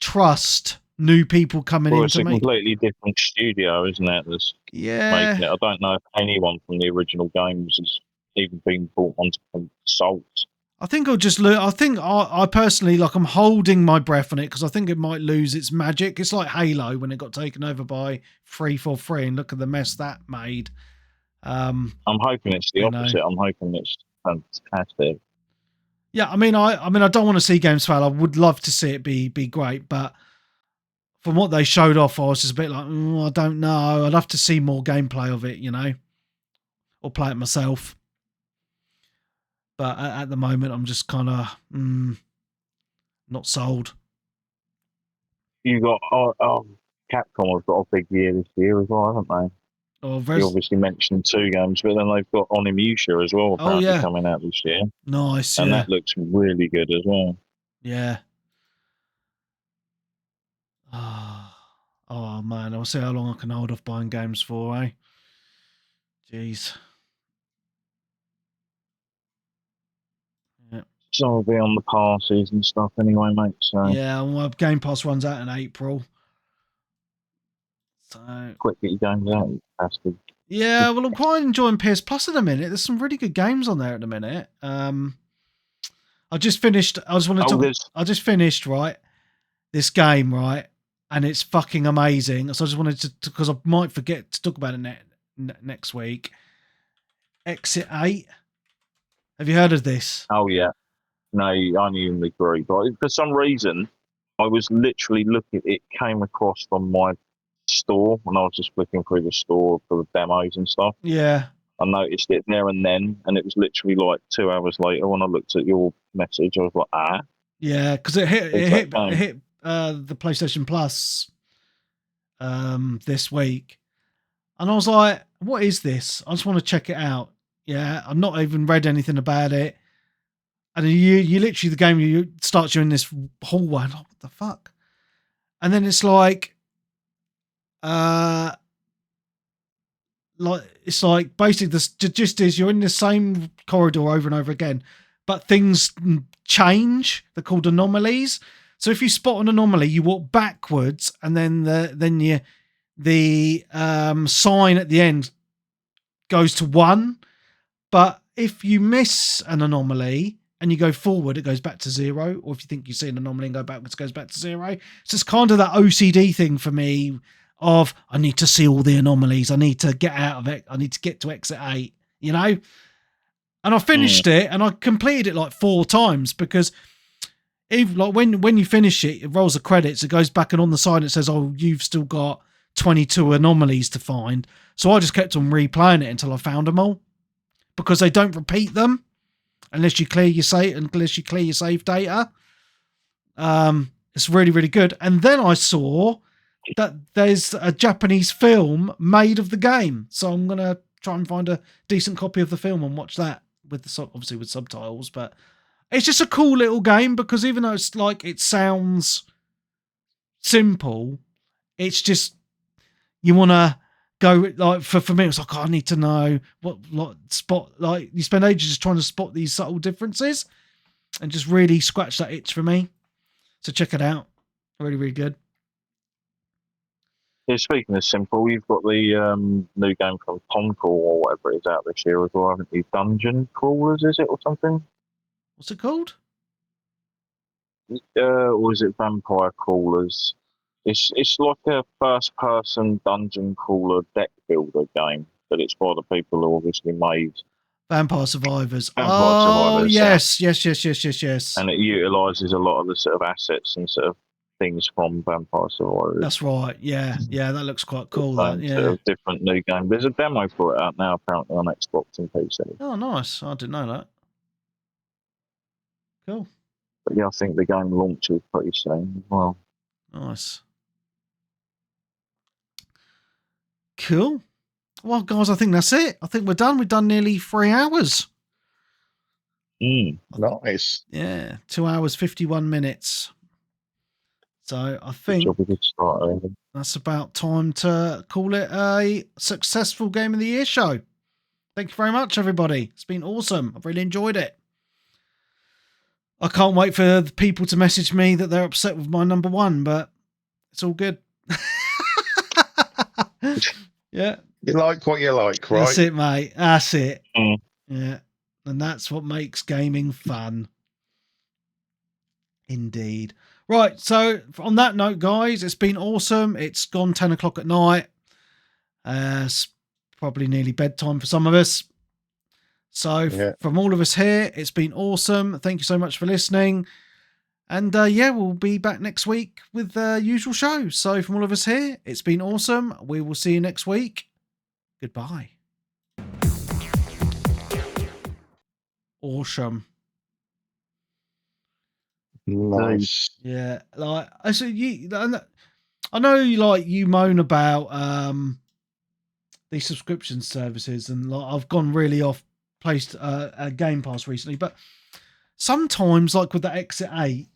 trust new people coming in to It's a completely different studio, isn't it? That's making it. I don't know if anyone from the original games has even been brought onto consoles. I think I'll just look. I think I personally, like, I'm holding my breath on it because I think it might lose its magic. It's like Halo when it got taken over by 343 and look at the mess that made. I'm hoping it's the opposite. I'm hoping it's fantastic. Yeah, I mean, I don't want to see games fail. I would love to see it be great, but from what they showed off, I was just a bit like, I don't know. I'd have to see more gameplay of it, or play it myself. But at the moment, I'm just kind of not sold. You got Capcom have got a big year this year as well, haven't they? You obviously mentioned 2 games, but then they've got Onimusha as well apparently coming out this year. Nice, and that looks really good as well. Yeah. Oh man, I'll see how long I can hold off buying games for, eh? Jeez. Yeah. So I'll be on the passes and stuff anyway, mate. So yeah, well, Game Pass runs out in April. So quick get your games out, you bastard. Yeah, well, I'm quite enjoying PS Plus at the minute. There's some really good games on there at the minute. I just finished. I just finished this game, right, and it's fucking amazing. So I just wanted to, because I might forget to talk about it next week. Exit 8. Have you heard of this? Oh yeah, no, I knew the group. For some reason, I was literally looking. It came across from my store when I was just flicking through the store for the demos and stuff. Yeah. I noticed it there and then, and it was literally like 2 hours later when I looked at your message. I was like, Yeah, because it hit the PlayStation Plus this week, and I was like, "What is this? I just want to check it out." Yeah, I've not even read anything about it, And you literally, the game you starts you in this hallway. And, what the fuck? And then it's like it's like basically the gist is you're in the same corridor over and over again, but things change. They're called anomalies. So if you spot an anomaly, you walk backwards, and then the sign at the end goes to 1. But if you miss an anomaly and you go forward, it goes back to 0. Or if you think you see an anomaly and go backwards, it goes back to 0. So it's kind of that OCD thing for me of I need to see all the anomalies. I need to get out of it. I need to get to exit 8, you know? And I finished it, and I completed it like 4 times, because even like when you finish it, it rolls the credits, it goes back, and on the side it says, oh, you've still got 22 anomalies to find. So I just kept on replaying it until I found them all, because they don't repeat them unless you clear your save data. It's really, really good. And then I saw that there's a Japanese film made of the game, so I'm gonna try and find a decent copy of the film and watch that with obviously with subtitles. But it's just a cool little game, because even though it's like it sounds simple, it's just you want to go like for me. It's like, oh, I need to know what spot. Like you spend ages just trying to spot these subtle differences, and just really scratch that itch for me. So check it out. Really, really good. Yeah, speaking of simple, you've got the new game from Concord or whatever it is out this year as well, haven't you? Dungeon Crawlers, is it, or something? What's it called? Or is it Vampire Crawlers? It's like a first-person dungeon crawler deck builder game, but it's by the people who obviously made Vampire Survivors. Vampire Survivors. Yes. And it utilises a lot of the sort of assets and sort of things from Vampire Survivors. That's right. Yeah, that looks quite cool. That, yeah. Sort of different new game. There's a demo for it out now, apparently, on Xbox and PC. Oh, nice. I didn't know that. Cool. But yeah, I think the game launches pretty soon as well. Nice. Cool. Well, guys, I think that's it. I think we're done. We've done nearly 3 hours. Nice. Yeah, 2 hours, 51 minutes. So I think that's about time to call it a successful Game of the Year show. Thank you very much, everybody. It's been awesome. I've really enjoyed it. I can't wait for the people to message me that they're upset with my number 1, but it's all good. Yeah. You like what you like, right? That's it, mate. That's it. Mm. Yeah. And that's what makes gaming fun. Indeed. Right. So on that note, guys, it's been awesome. It's gone 10 o'clock at night. It's probably nearly bedtime for some of us. So from all of us here, it's been awesome. Thank you so much for listening. And we'll be back next week with the usual show. So from all of us here, it's been awesome. We will see you next week. Goodbye. Awesome. Nice. Yeah, like I said, I know you like you moan about these subscription services, and like I've gone really off placed Game Pass recently, but sometimes like with the Exit 8,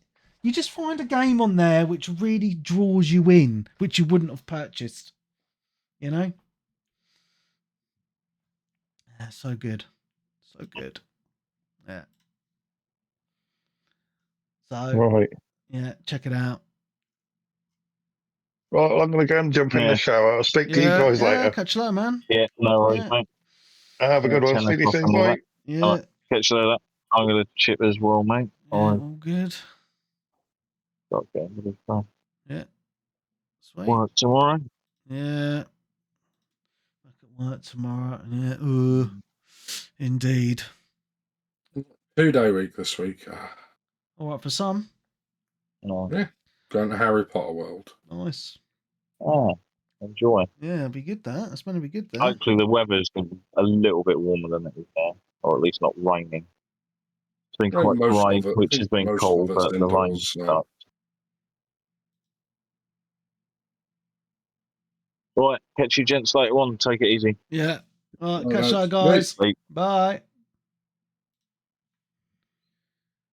you just find a game on there which really draws you in, which you wouldn't have purchased. You know? Yeah, so good. So good. Yeah. So Right. yeah, check it out. Right, I'm going to go and jump in the shower. I'll speak to you guys later. Catch you later, man. Yeah, no worries, mate. Have a good one. Speak to you soon. Bye. Yeah. Right, catch you later. I'm going to chip as well, mate. Yeah, all good. Got to get into this phone. Yeah. Sweet. Work tomorrow. Yeah. Back at work tomorrow. Yeah. Indeed. 2-day week this week. All right for some. No. Yeah. Going to Harry Potter World. Nice. Oh, enjoy. Yeah, it'll be good. That's going to be good. There. Hopefully the weather's been a little bit warmer than it is there, or at least not raining. It's been quite grey, which has been cold, but the rain's sucked. Right, catch you gents later on. Take it easy. Yeah. All right, catch you later, guys. Bye.